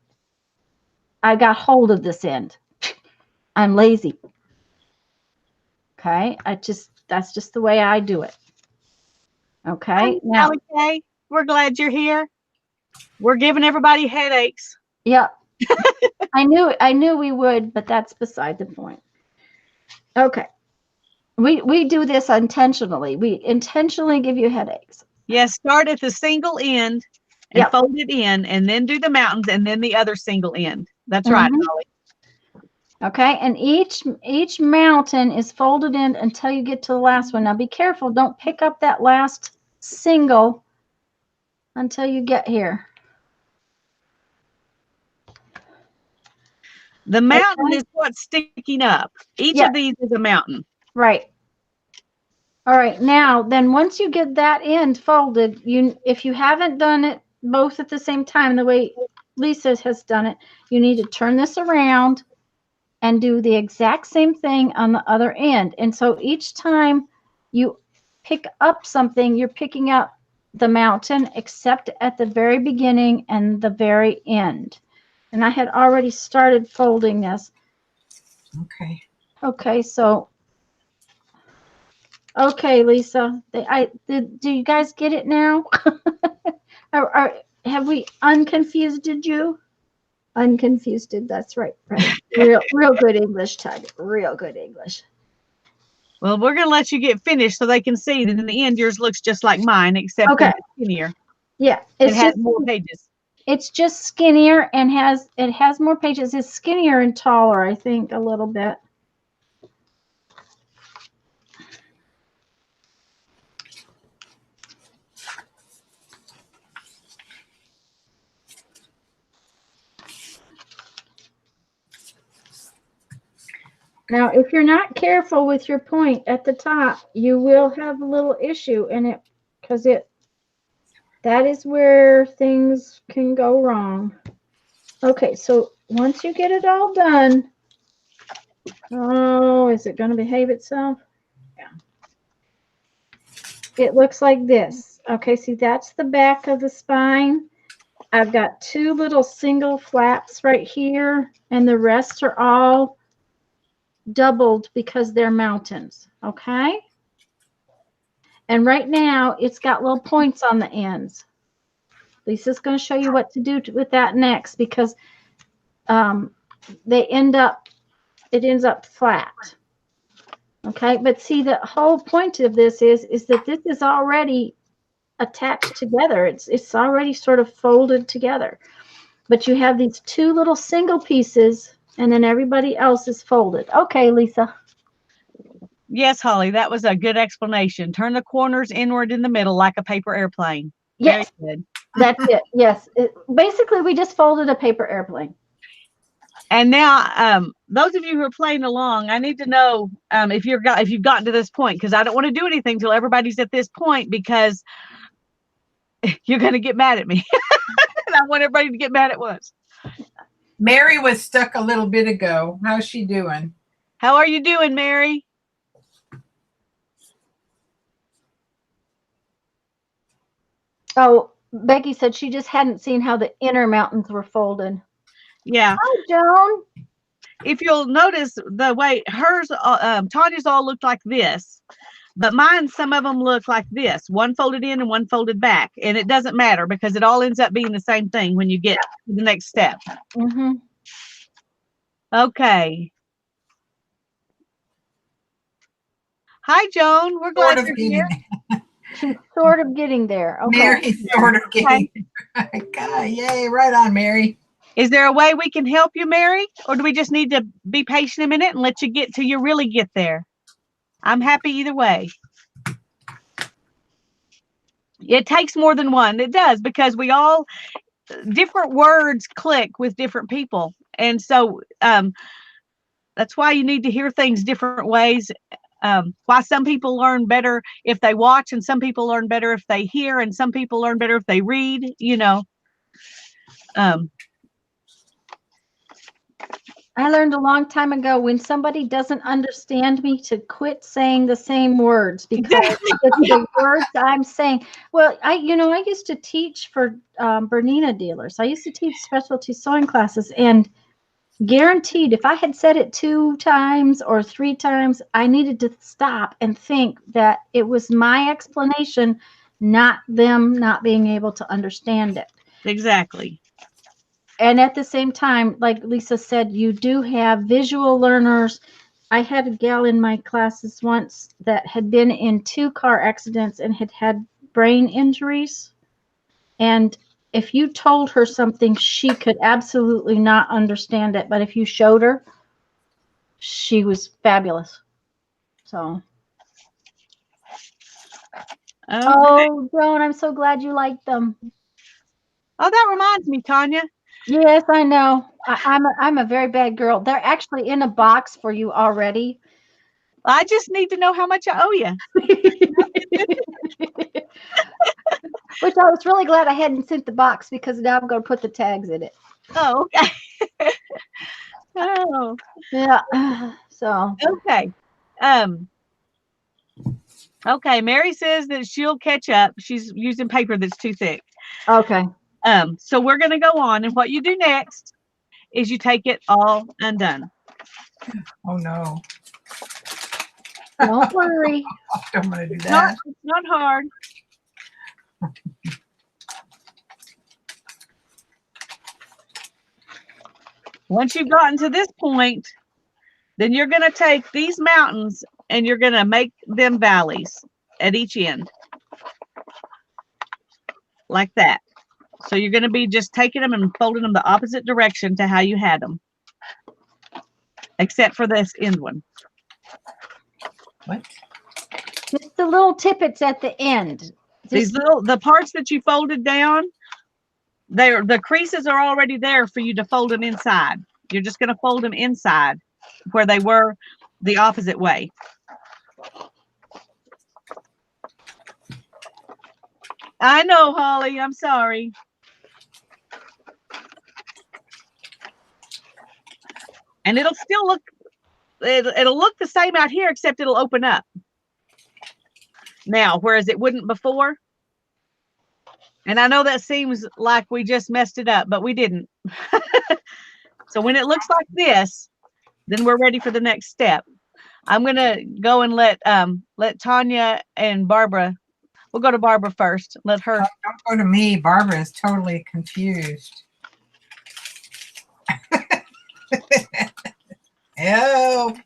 I got hold of this end. I'm lazy. Okay. That's just the way I do it. Okay. Now, okay. We're glad you're here. We're giving everybody headaches. yeah. I knew we would, but that's beside the point. Okay. We do this intentionally. We intentionally give you headaches. Yes, start at the single end and Yep. fold it in, and then do the mountains, and then the other single end. That's right, Holly. Okay, and each mountain is folded in until you get to the last one. Now be careful, don't pick up that last single until you get here. The mountain is what's sticking up. Each of these is a mountain. Right. All right, now then once you get that end folded, if you haven't done it both at the same time the way Lisa has done it, you need to turn this around and do the exact same thing on the other end. And so each time you pick up something, you're picking up the mountain, except at the very beginning and the very end. And I had already started folding this. Okay. Okay, so, okay, Lisa, do you guys get it now? Have we unconfused you? Unconfused, that's right. Real good English, Tanya. Real good English. Well, we're going to let you get finished so they can see that in the end yours looks just like mine, except Okay. it's skinnier. Yeah, It has more pages. it's just skinnier and it has more pages. It's skinnier and taller, I think, a little bit. Now, if you're not careful with your point at the top, you will have a little issue in it because that is where things can go wrong. Okay, so once you get it all done, oh, is it going to behave itself? Yeah. It looks like this. Okay, see, that's the back of the spine. I've got two little single flaps right here, and the rest are all doubled because they're mountains, okay? And right now, it's got little points on the ends. Lisa's going to show you what to do with that next because it ends up flat. Okay, but see, the whole point of this is that this is already attached together. It's already sort of folded together. But you have these two little single pieces, and then everybody else is folded. Okay, Lisa. Yes, Holly, that was a good explanation. Turn the corners inward in the middle like a paper airplane. Yes, very good. That's it. Yes, basically we just folded a paper airplane. And now, those of you who are playing along, I need to know if you've gotten to this point, because I don't want to do anything till everybody's at this point, because you're going to get mad at me. And I want everybody to get mad at once. Mary was stuck a little bit ago. How's she doing? How are you doing, Mary? Oh, Becky said she just hadn't seen how the inner mountains were folded. Yeah. Hi, Joan. If you'll notice the way hers, Tanya's all looked like this, but mine, some of them look like this, one folded in and one folded back. And it doesn't matter because it all ends up being the same thing when you get to the next step. Mm-hmm. Okay. Hi, Joan. We're glad you're here. She's sort of getting there. Okay. Mary's sort of getting there. God, yay, right on, Mary. Is there a way we can help you, Mary? Or do we just need to be patient a minute and let you get till you really get there? I'm happy either way. It takes more than one. It does, because we all, different words click with different people. And so that's why you need to hear things different ways. Why some people learn better if they watch, and some people learn better if they hear, and some people learn better if they read, you know. I learned a long time ago, when somebody doesn't understand me, to quit saying the same words, because the words I'm saying. Well, I used to teach for Bernina dealers. I used to teach specialty sewing classes, and guaranteed, if I had said it 2 times or 3 times, I needed to stop and think that it was my explanation, not them not being able to understand it. Exactly. And at the same time, like Lisa said, you do have visual learners. I had a gal in my classes once that had been in 2 car accidents and had brain injuries. And if you told her something, she could absolutely not understand it. But if you showed her, she was fabulous. So. Okay. Oh, Joan, I'm so glad you liked them. Oh, that reminds me, Tanya. Yes, I know. I'm a very bad girl. They're actually in a box for you already. I just need to know how much I owe you. Which I was really glad I hadn't sent the box, because now I'm going to put the tags in it. Oh, okay. Oh. Yeah. So. Okay. Okay. Mary says that she'll catch up. She's using paper that's too thick. Okay. So we're going to go on, and what you do next is you take it all undone. Oh no. Don't worry. I don't want to do that. It's not hard. Once you've gotten to this point, then you're going to take these mountains and you're going to make them valleys at each end. Like that. So you're going to be just taking them and folding them the opposite direction to how you had them. Except for this end one. What? Just the little tippets at the end. These little, the parts that you folded down, the creases are already there for you to fold them inside. You're just going to fold them inside where they were the opposite way. I know, Holly. I'm sorry. And it'll still look, it'll look the same out here, except it'll open up. Now, whereas it wouldn't before. And I know that seems like we just messed it up, but we didn't. So when it looks like this, then we're ready for the next step. I'm going to go and let Tanya and Barbara, we'll go to Barbara first. Let her. Don't go to me. Barbara is totally confused. Oh.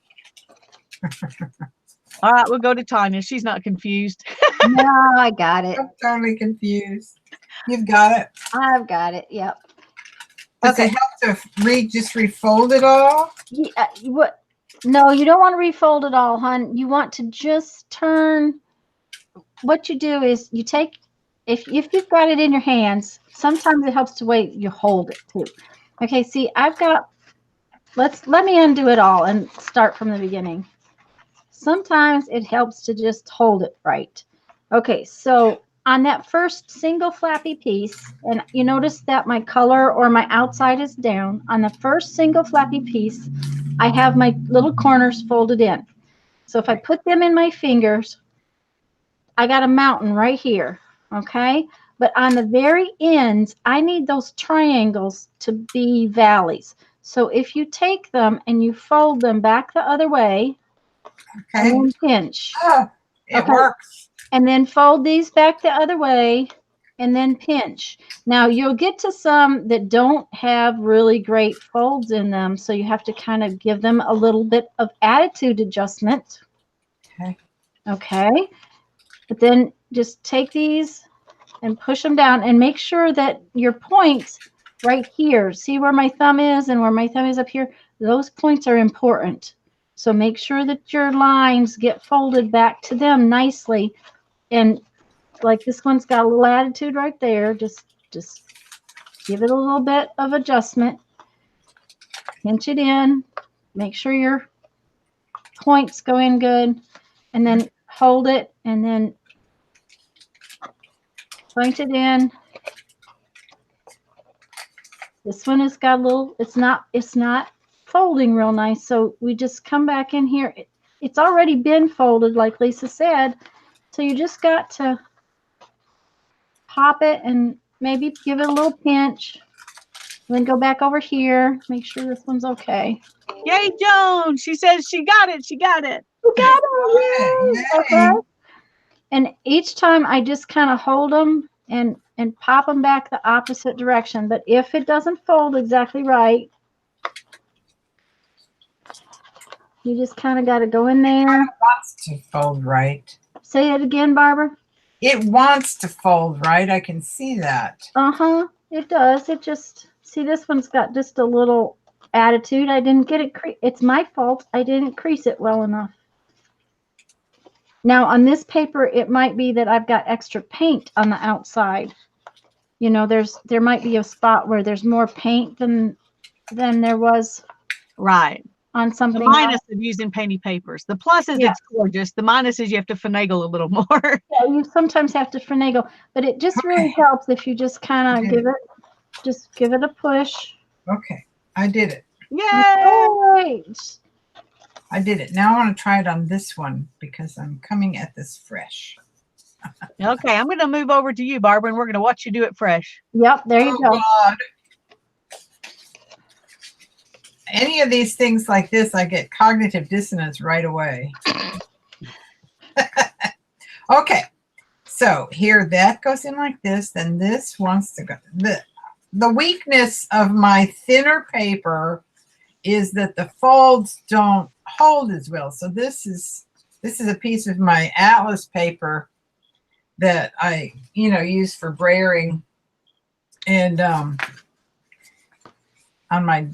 All right, we'll go to Tanya. She's not confused. No, I got it. I'm totally confused. You've got it. I've got it. Yep. Does it help to just refold it all? Yeah, what? No, you don't want to refold it all, hon. You want to just turn. What you do is you take, if you've got it in your hands, sometimes it helps to wait. You hold it too. Okay. See, I've got. Let me undo it all and start from the beginning. Sometimes it helps to just hold it right. Okay, so on that first single flappy piece, and you notice that my color or my outside is down. On the first single flappy piece, I have my little corners folded in. So if I put them in my fingers, I got a mountain right here, okay? But on the very ends, I need those triangles to be valleys. So if you take them and you fold them back the other way, okay, and then pinch. Oh, it works. And then fold these back the other way and then pinch. Now you'll get to some that don't have really great folds in them. So you have to kind of give them a little bit of attitude adjustment. Okay. Okay. But then just take these and push them down and make sure that your points right here, see where my thumb is and where my thumb is up here, those points are important. So make sure that your lines get folded back to them nicely. And like this one's got a little attitude right there. Just give it a little bit of adjustment. Pinch it in. Make sure your points go in good. And then hold it and then point it in. This one has got a little, it's not folding real nice. So we just come back in here. It's already been folded, like Lisa said. So you just got to pop it and maybe give it a little pinch. Then go back over here. Make sure this one's okay. Yay, Joan. She says she got it. She got it. You got it. Yay. Okay. And each time I just kind of hold them and pop them back the opposite direction. But if it doesn't fold exactly right, you just kind of got to go in there. It wants to fold right. Say it again, Barbara. It wants to fold right. I can see that. Uh-huh. It does. It just, see, this one's got just a little attitude. I didn't get it. It's my fault. I didn't crease it well enough. Now, on this paper, it might be that I've got extra paint on the outside. You know, there might be a spot where there's more paint than there was Right. on something The minus else. of using painty papers. The plus is Yeah. it's gorgeous. The minus is you have to finagle a little more. Yeah, you sometimes have to finagle, but it just really helps if you just kind of give it a push. Okay, I did it. Yay! Great. I did it. Now I want to try it on this one because I'm coming at this fresh. Okay, I'm going to move over to you, Barbara, and we're going to watch you do it fresh. Yep, there you go. God. Any of these things like this, I get cognitive dissonance right away. Okay, so here that goes in like this, then this wants to go. The weakness of my thinner paper is that the folds don't hold as well. So this is This is a piece of my atlas paper that I, use for brayering, and on my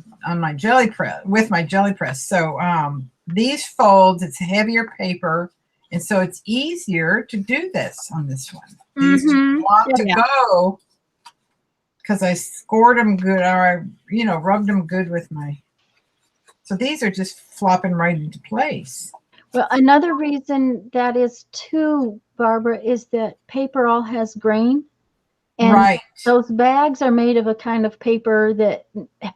jelly press, with my jelly press. So these folds, it's heavier paper, and so it's easier to do this on this one. These want to go because I scored them good, or I, rubbed them good with my. So these are just flopping right into place. Well, another reason that is too, Barbara, is that paper all has grain. And right. Those bags are made of a kind of paper that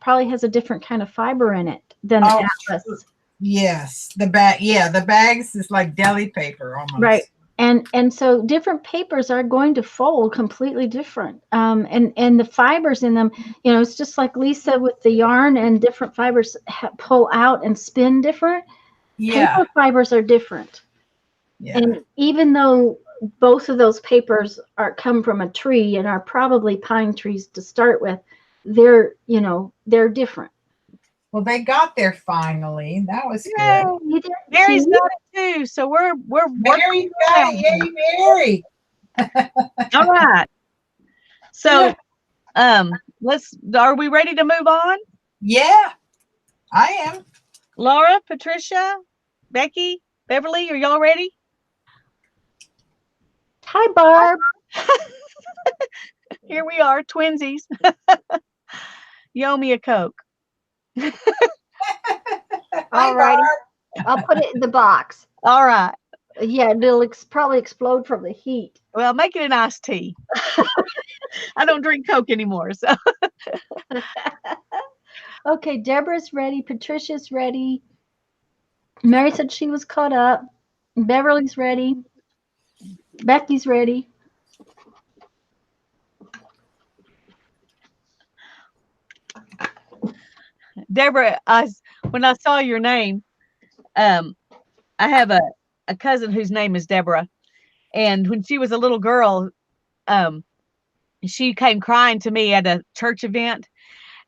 probably has a different kind of fiber in it than the Atlas. Yes, the bag. Yeah, the bags is like deli paper almost. Right, and so different papers are going to fold completely different. And the fibers in them, it's just like Lisa with the yarn, and different fibers pull out and spin different. Yeah. Paper fibers are different. Yeah. And even though both of those papers come from a tree and are probably pine trees to start with, they're different. Well, they got there finally. That was good. Mary's got it too. So we're Mary got it. Yay, Mary. All right. So are we ready to move on? Yeah, I am. Laura, Patricia, Becky, Beverly, are y'all ready? Hi, Barb. Here we are, twinsies. You owe me a Coke. All righty. I'll put it in the box. All right. Yeah, it'll probably explode from the heat. Well, make it an iced tea. I don't drink Coke anymore, so. Okay, Deborah's ready. Patricia's ready. Mary said she was caught up. Beverly's ready. Becky's ready. Deborah, when I saw your name, I have a cousin whose name is Deborah. And when she was a little girl, she came crying to me at a church event.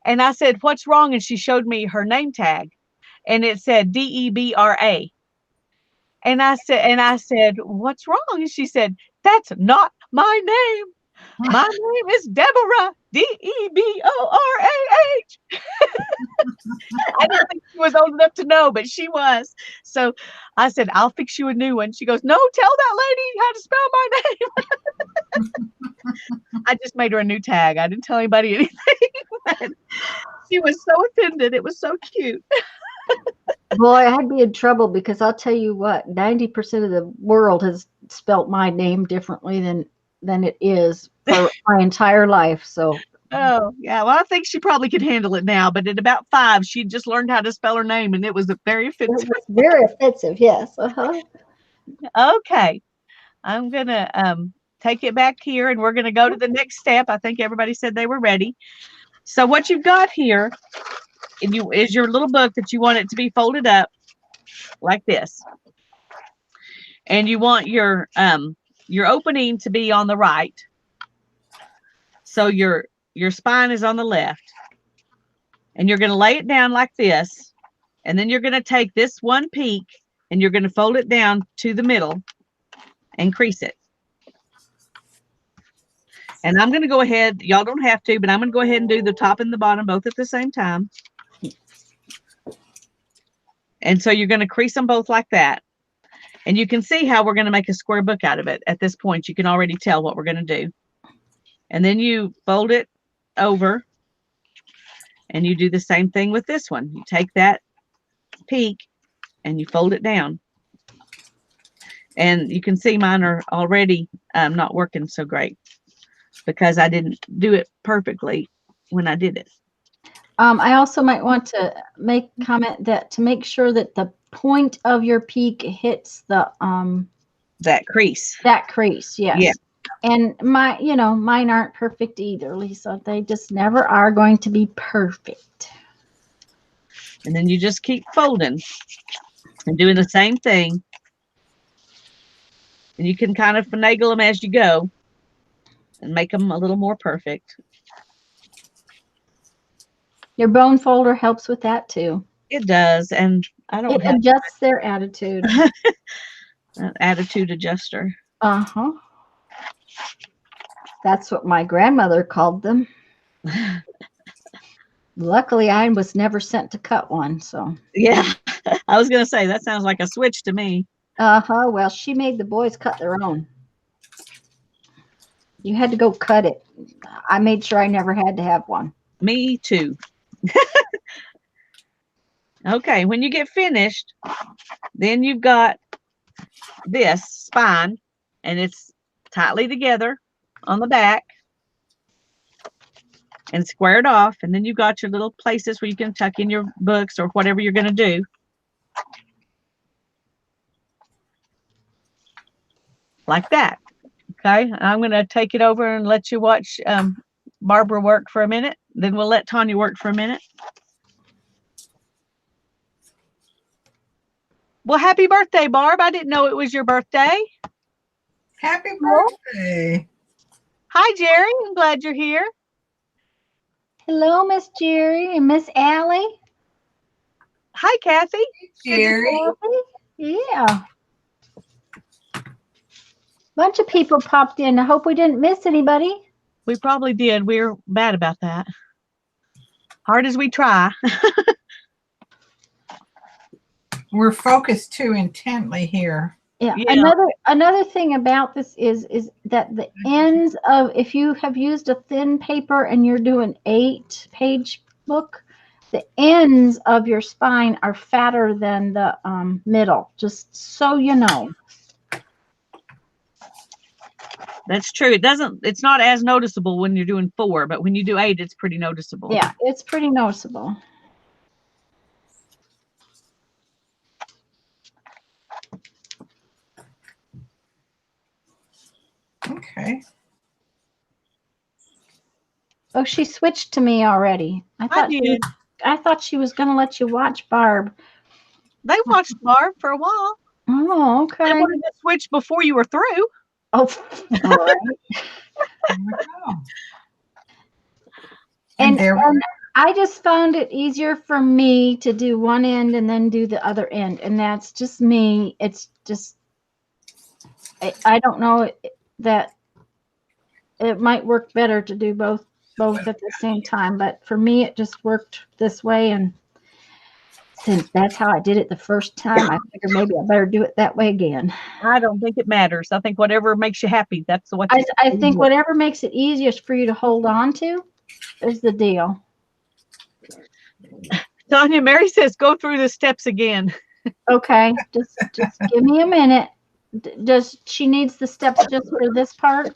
And I said, "What's wrong?" And she showed me her name tag. And it said Debra. And I said, "What's wrong?" And she said, "That's not my name. My name is Deborah, Deborah." I didn't think she was old enough to know, but she was. So I said, "I'll fix you a new one." She goes, "No, tell that lady how to spell my name." I just made her a new tag. I didn't tell anybody anything. She was so offended. It was so cute. Boy, I'd be in trouble, because I'll tell you what, 90% of the world has spelt my name differently than it is for my entire life. So. Oh, yeah. Well, I think she probably could handle it now, but at about 5, she just learned how to spell her name, and it was very offensive. It was very offensive, yes. Uh-huh. Okay. I'm going to take it back here, and we're going to go to the next step. I think everybody said they were ready. So what you've got here is your little book that you want it to be folded up like this. And you want your opening to be on the right. So your spine is on the left. And you're going to lay it down like this. And then you're going to take this one peak and you're going to fold it down to the middle and crease it. And I'm going to go ahead, y'all don't have to, but I'm going to go ahead and do the top and the bottom both at the same time. And so you're going to crease them both like that. And you can see how we're going to make a square book out of it. At this point, you can already tell what we're going to do. And then you fold it over. And you do the same thing with this one. You take that peak and you fold it down. And you can see mine are already not working so great because I didn't do it perfectly when I did it. I also might want to make comment that to make sure that the point of your peak hits the that crease. That crease, yes. Yeah. And mine aren't perfect either, Lisa. They just never are going to be perfect. And then you just keep folding and doing the same thing. And you can kind of finagle them as you go and make them a little more perfect. Your bone folder helps with that too. It does, and I don't. It adjusts their attitude. An attitude adjuster. Uh-huh. That's what my grandmother called them. Luckily, I was never sent to cut one, so. Yeah, I was going to say, that sounds like a switch to me. Uh-huh. Well, she made the boys cut their own. You had to go cut it. I made sure I never had to have one. Me too. Okay, when you get finished, then you've got this spine, and it's tightly together on the back and squared off, and then you've got your little places where you can tuck in your books or whatever you're going to do. Like that. Okay, I'm going to take it over and let you watch Barbara work for a minute. Then we'll let Tanya work for a minute. Well, happy birthday, Barb. I didn't know it was your birthday. Happy birthday. Hi, Jerry. I'm glad you're here. Hello, Miss Jerry and Miss Allie. Hi, Kathy. Jerry. Yeah. Bunch of people popped in. I hope we didn't miss anybody. We probably did. We're bad about that. Hard as we try. We're focused too intently here. Yeah. Yeah. Another thing about this is that the ends of, if you have used a thin paper and you're doing 8-page book, the ends of your spine are fatter than the middle, just so you know. That's true. It's not as noticeable when you're doing 4, but when you do 8, it's pretty noticeable. Yeah, it's pretty noticeable. Okay. Oh, she switched to me already. I thought she was going to let you watch Barb. They watched Barb for a while. Oh, okay. I wanted to switch before you were through. Oh, all right. There we go. And there we I just found it easier for me to do one end and then do the other end. And that's just me. It's just, I don't know that it might work better to do both at the same time. But for me, it just worked this way. And since that's how I did it the first time, I figured maybe I better do it that way again. I don't think it matters. I think whatever makes you happy, that's what I think whatever makes it easiest for you to hold on to is the deal. Tanya, Mary says, go through the steps again. Okay, just give me a minute. Does she needs the steps just for this part?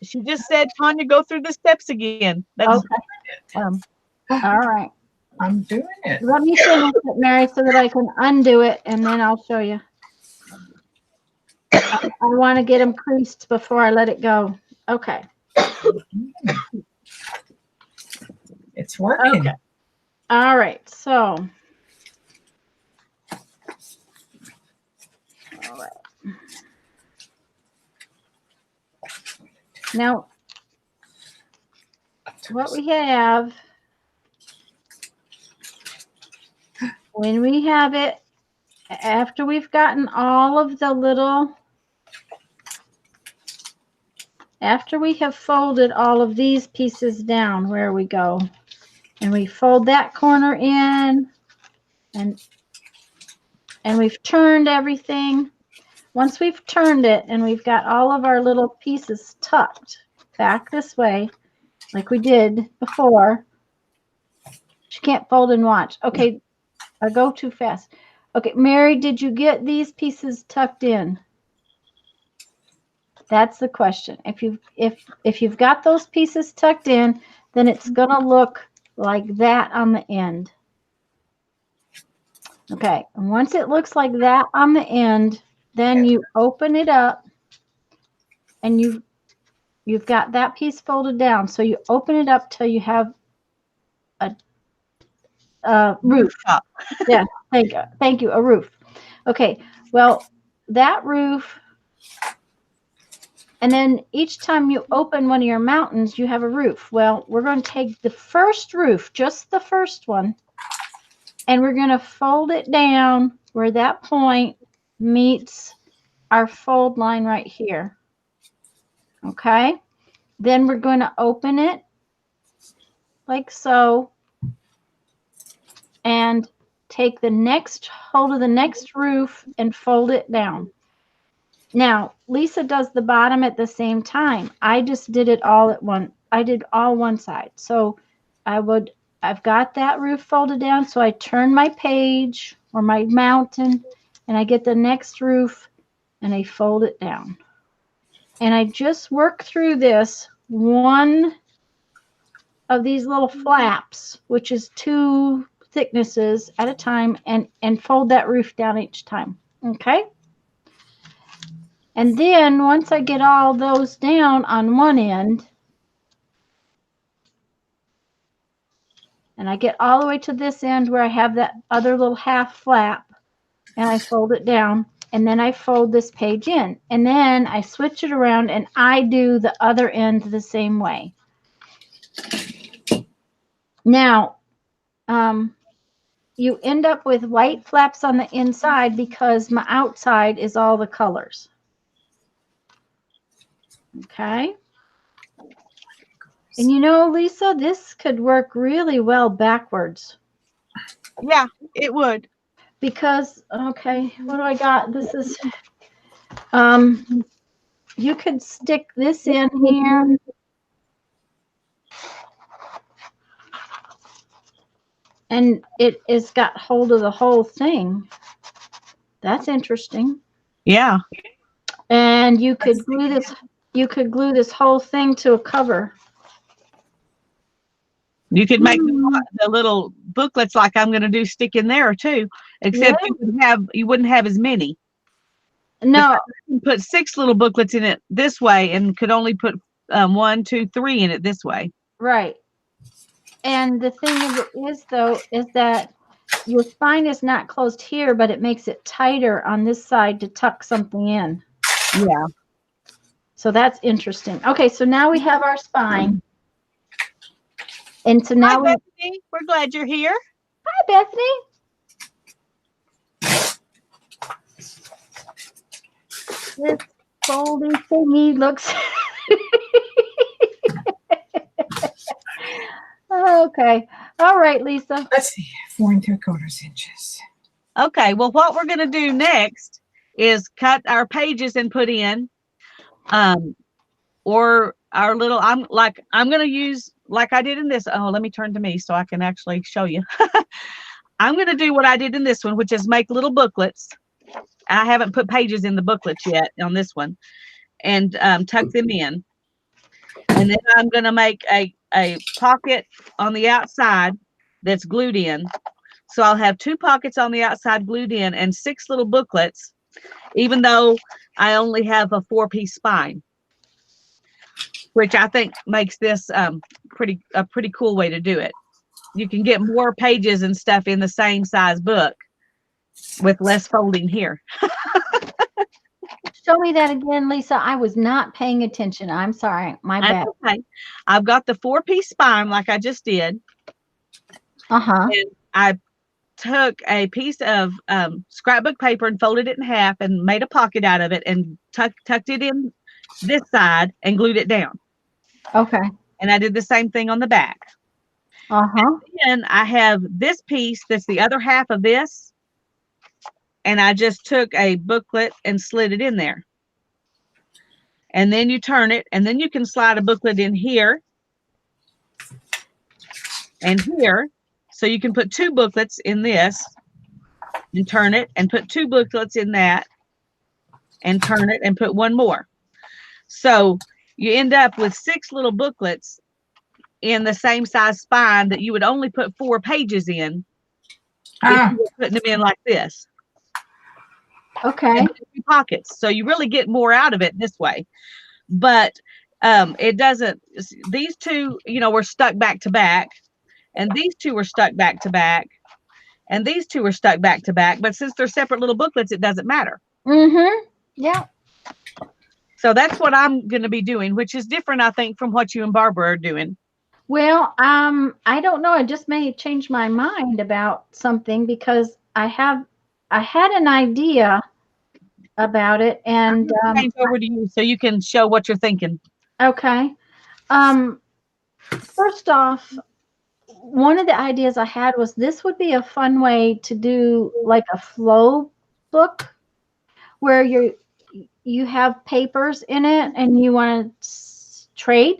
She just said, Tanya, go through the steps again. That's, Okay. All right. I'm doing it. Let me finish it, Mary, so that I can undo it, and then I'll show you. I want to get them creased before I let it go. Okay. It's working. Okay. All right. So. All right. Now, what we have, when we have it, after we've gotten all of the little, after we have folded all of these pieces down, where we go, and we fold that corner in, and we've turned everything. Once we've turned it and we've got all of our little pieces tucked back this way, like we did before. She can't fold and watch. Okay, I go too fast. Okay, Mary, did you get these pieces tucked in? That's the question. If you've got those pieces tucked in, then it's gonna look like that on the end. Okay, and once it looks like that on the end, then you open it up, and you've got that piece folded down. So you open it up till you have a roof. Yeah, thank you, a roof. Okay, well, that roof, and then each time you open one of your mountains, you have a roof. Well, we're going to take the first roof, just the first one, and we're going to fold it down where that point meets our fold line right here. Okay. Then we're going to open it like so and take the next hold of the next roof and fold it down. Now, Lisa does the bottom at the same time. I just did it all at one. I did all one side. So I've got that roof folded down. So I turn my page or my mountain and I get the next roof and I fold it down. And I just work through this one of these little flaps, which is 2 thicknesses at a time, and fold that roof down each time. Okay. And then once I get all those down on one end, and I get all the way to this end where I have that other little half flap, and I fold it down, and then I fold this page in, and then I switch it around and I do the other end the same way. Now, you end up with white flaps on the inside because my outside is all the colors. Okay. And you know, Lisa, this could work really well backwards. Yeah, it would. Because, okay, what do I got? This is, you could stick this in here. And it has got hold of the whole thing. That's interesting. Yeah. And you could glue this, whole thing to a cover. You could make the little booklets like I'm going to do stick in there too, except you wouldn't have as many. No, you can put 6 little booklets in it this way, and could only put 1, 2, 3 in it this way. Right. And the thing of it is, though, is that your spine is not closed here, but it makes it tighter on this side to tuck something in. Yeah. So that's interesting. Okay, so now we have our spine. And so now Hi, Bethany. We're glad you're here. Hi, Bethany. This folding thingy looks okay. All right, Lisa. Let's see, 4 3/4 inches. Okay, well, what we're going to do next is cut our pages and put in, or our little, I'm going to use, like I did in this. Oh, let me turn to me so I can actually show you. I'm going to do what I did in this one, which is make little booklets. I haven't put pages in the booklets yet on this one, and tuck them in. And then I'm going to make a pocket on the outside that's glued in. So I'll have 2 pockets on the outside glued in and 6 little booklets, even though I only have a 4-piece spine, which I think makes this a pretty cool way to do it. You can get more pages and stuff in the same size book with less folding here. Show me that again, Lisa. I was not paying attention. I'm sorry. My bad. Okay. I've got the 4-piece spine like I just did. Uh-huh. And I took a piece of scrapbook paper and folded it in half and made a pocket out of it and tucked it in this side and glued it down. Okay. And I did the same thing on the back. Uh-huh. And I have this piece that's the other half of this, and I just took a booklet and slid it in there. And then you turn it, and then you can slide a booklet in here and here. So you can put 2 booklets in this and turn it, and put 2 booklets in that and turn it and put 1 more. So you end up with 6 little booklets in the same size spine that you would only put 4 pages in if you were putting them in like this. Okay. Pockets. So you really get more out of it this way. But it doesn't, these 2, were stuck back to back, and these 2 were stuck back to back, and these 2 were stuck back to back. But since they're separate little booklets, it doesn't matter. Mm-hmm. Yeah. So that's what I'm going to be doing, which is different, I think, from what you and Barbara are doing. Well, I don't know. I just may change my mind about something because I had an idea about it. And Change over to you so you can show what you're thinking. okay. First off, one of the ideas I had was this would be a fun way to do like a flow book where you have papers in it and you want to trade.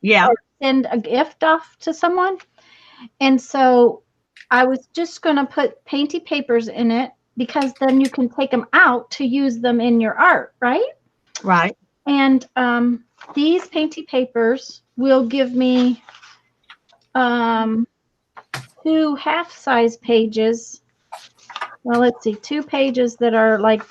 Yeah. Or send a gift off to someone. And so I was just going to put painty papers in it because then you can take them out to use them in your art, right? Right. And these painty papers will give me 2 half-size pages. Well, let's see, 2 pages that are like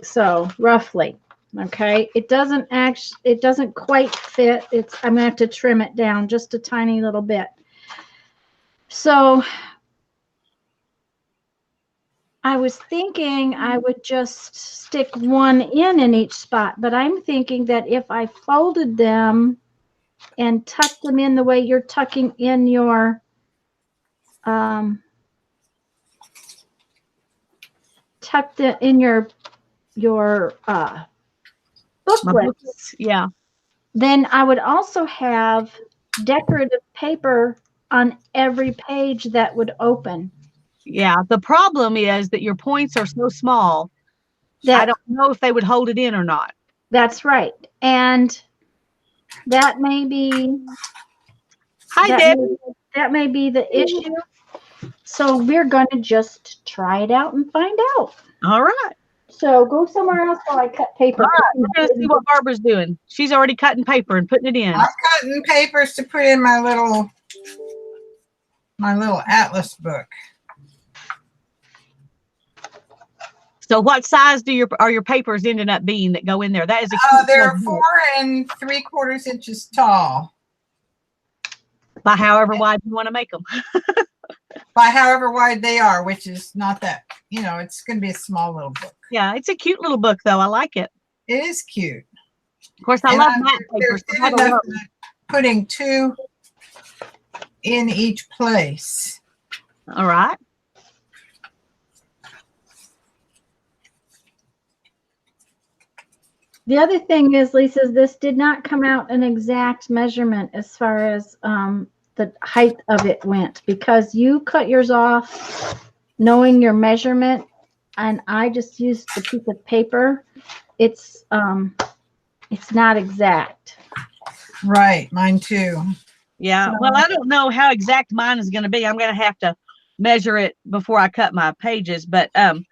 so, roughly. Okay, it doesn't quite fit. I'm gonna have to trim it down just a tiny little bit. So I was thinking I would just stick one in each spot, but I'm thinking that if I folded them and tucked them in the way you're tucking in your tucked it in your booklets, yeah, then I would also have decorative paper on every page that would open. Yeah, the problem is that your points are so small that I don't know if they would hold it in or not. That's right. And that may be that may be the issue. So we're going to just try it out and find out. All right. So go somewhere else while I cut paper. All right, we're going to see what Barbara's doing. She's already cutting paper and putting it in. I'm cutting papers to put in my little atlas book. So what size are your papers ending up being that go in there? That is they're 4 3/4 inches tall. By however wide you want to make them. By however wide they are, which is not that, it's going to be a small little book. Yeah, it's a cute little book, though. I like it. It is cute. Of course, I love matte papers. So putting 2 in each place. All right. The other thing is, Lisa, this did not come out an exact measurement as far as the height of it went, because you cut yours off knowing your measurement, and I just used the piece of paper. It's not exact. Right, mine too. Yeah, well, I don't know how exact mine is going to be. I'm going to have to measure it before I cut my pages, but I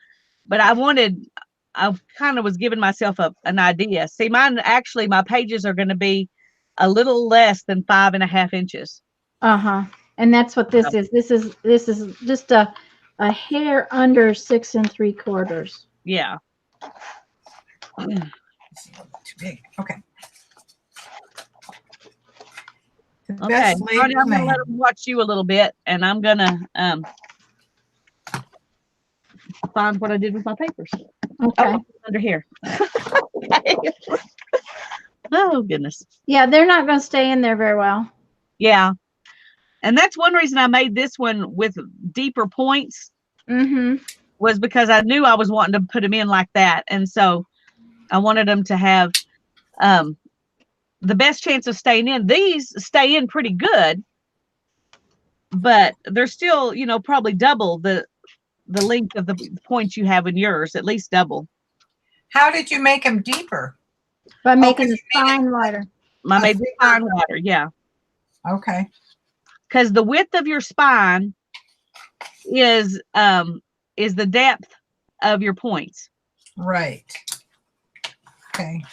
kind of was giving myself an idea. See, mine actually, my pages are going to be a little less than 5.5 inches. Uh-huh. And that's what this is. This is just a hair under 6 3/4. Yeah. Too big. Okay. Okay. Tanya, I'm gonna let them watch you a little bit, and I'm gonna find what I did with my papers. Okay. Under here. Okay. Oh goodness. Yeah, they're not going to stay in there very well. Yeah. And that's one reason I made this one with deeper points. Mm-hmm. Was because I knew I was wanting to put them in like that, and so I wanted them to have the best chance of staying in. These stay in pretty good, but they're still, probably double the length of the points you have in yours, at least double. How did you make them deeper? By making the spine wider. I made the spine wider, yeah. Okay. Because the width of your spine is the depth of your points. Right. Okay.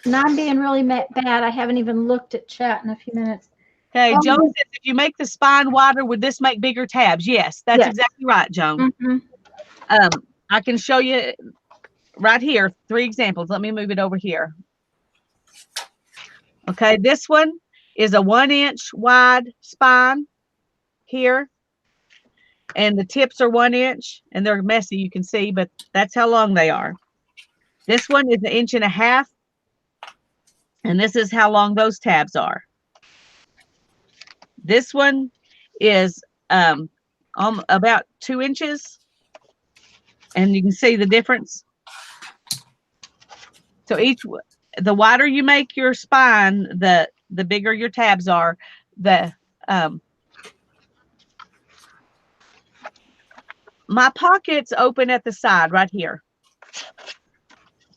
And I'm being really bad. I haven't even looked at chat in a few minutes. Okay, Joan says, if you make the spine wider, would this make bigger tabs? Yes, that's exactly right, Joan. Mm-hmm. I can show you right here 3 examples. Let me move it over here. Okay, this one is a 1-inch wide spine here, and the tips are 1 inch, and they're messy, you can see, but that's how long they are. This one is 1.5 inches, and this is how long those tabs are. This one is about 2 inches, and you can see the difference. So the wider you make your spine, the bigger your tabs are. My pockets open at the side right here.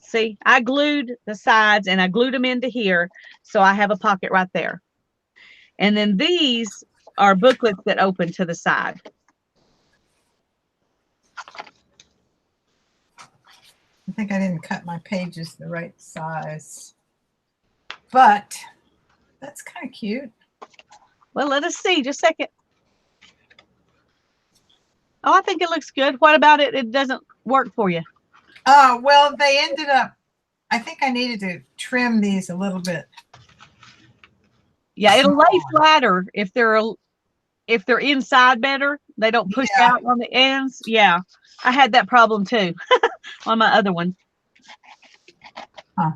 See, I glued the sides and I glued them into here, so I have a pocket right there. And then these are booklets that open to the side. I think I didn't cut my pages the right size, but that's kind of cute. Well, let us see. Just a second. Oh, I think it looks good. What about it? It doesn't work for you. Well, they ended up, I think I needed to trim these a little bit. Yeah, it'll lay flatter if they're inside better. They don't push out on the ends. Yeah, I had that problem too on my other one. Huh.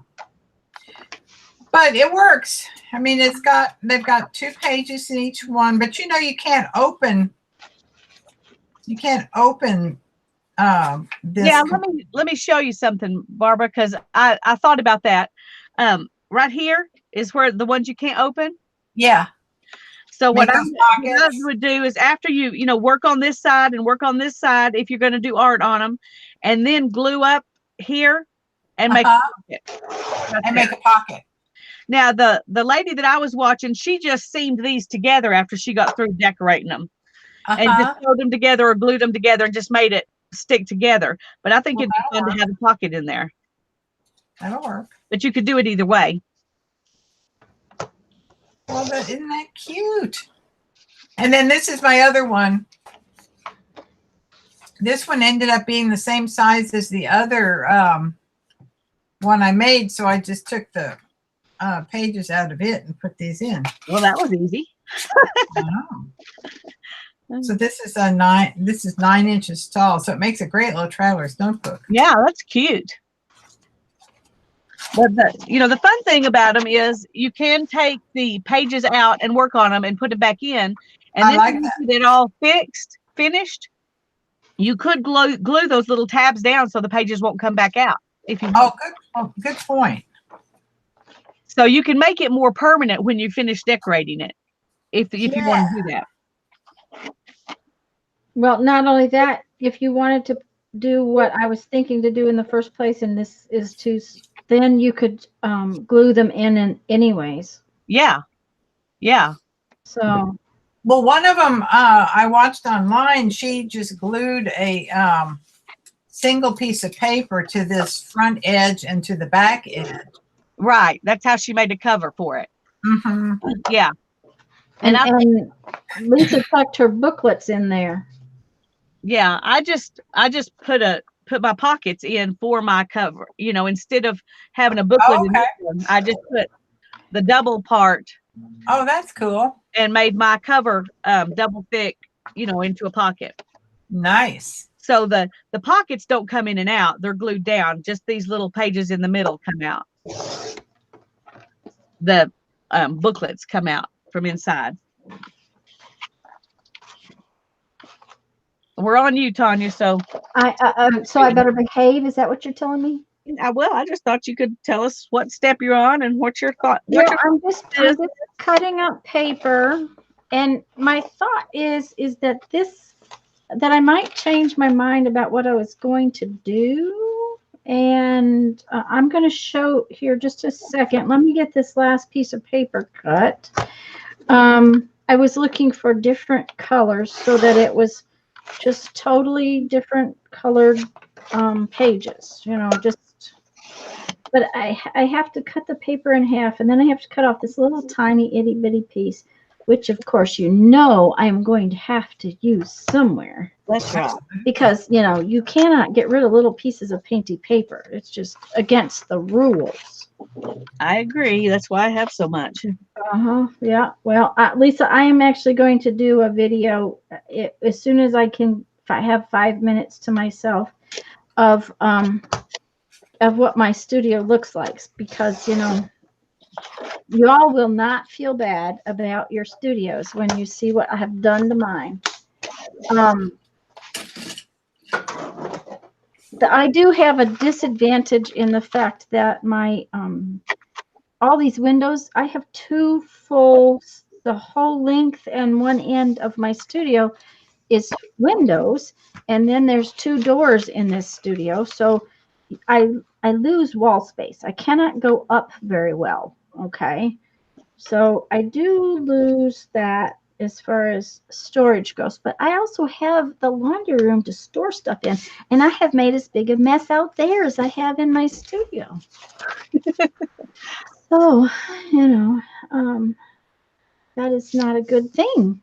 But it works. I mean, they've got 2 pages in each one, but you know, you can't open this. Yeah, let me show you something, Barbara, because I thought about that. Right here is where the ones you can't open. Yeah. So what I would do is after you work on this side and work on this side, if you're going to do art on them, and then glue up here and make a pocket. And make a pocket. Now the lady that I was watching, she just seamed these together after she got through decorating them, and just sewed them together or glued them together and just made it stick together. But I think it'd be fun to have a pocket in there. That'll work. But you could do it either way. Well, isn't that cute? And then this is my other one. This one ended up being the same size as the other one I made, so I just took the pages out of it and put these in. Well, that was easy. So this is 9 inches tall, so it makes a great little traveler's notebook. Yeah, that's cute. But the fun thing about them is you can take the pages out and work on them and put it back in, and then when you get it all finished, you could glue those little tabs down so the pages won't come back out. If you good point. So you can make it more permanent when you finish decorating it, if you want to do that. Well, not only that, if you wanted to do what I was thinking to do in the first place, and this is then you could glue them in anyways. Yeah. Yeah. So. Well, one of them I watched online, she just glued a single piece of paper to this front edge and to the back edge. Right. That's how she made a cover for it. Mm-hmm. Yeah. And Lisa tucked her booklets in there. Yeah, I just put my pockets in for my cover. Instead of having a booklet in this one, I just put the double part. Oh, that's cool. And made my cover double thick, into a pocket. Nice. So the pockets don't come in and out; they're glued down. Just these little pages in the middle come out. The booklets come out from inside. We're on you, Tanya. So I better behave. Is that what you're telling me? Well, I just thought you could tell us what step you're on and what's your thought. I'm just cutting up paper, and my thought is that I might change my mind about what I was going to do, and I'm going to show here just a second. Let me get this last piece of paper cut. I was looking for different colors so that it was just totally different colored pages, but I have to cut the paper in half, and then I have to cut off this little tiny itty bitty piece, which of course I'm going to have to use somewhere. That's right. Because you cannot get rid of little pieces of painty paper. It's just against the rules. I agree. That's why I have so much. Yeah. Well, Lisa, I am actually going to do a video as soon as I can. If I have 5 minutes to myself, of what my studio looks like, because You all will not feel bad about your studios when you see what I have done to mine. I do have a disadvantage in the fact that my all these windows, I have two full, the whole length and one end of my studio is windows, and then there's two doors in this studio, so I lose wall space. I cannot go up very well. Okay, so I do lose that as far as storage goes, but I also have the laundry room to store stuff in, and I have made as big a mess out there as I have in my studio. So, that is not a good thing.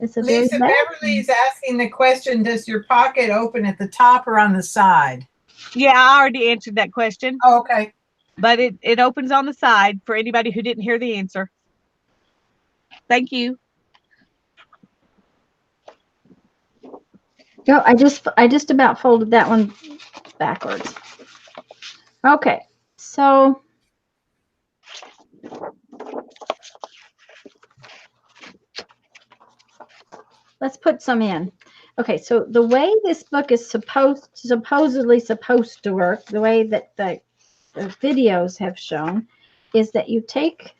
It's a very Lisa bad Beverly is asking the question, does your pocket open at the top or on the side? Yeah, I already answered that question. Oh, okay. But it opens on the side for anybody who didn't hear the answer. Thank you. No, I just about folded that one backwards. Okay, so let's put some in. Okay, so the way this book is supposedly supposed to work, the way that the videos have shown, is that you take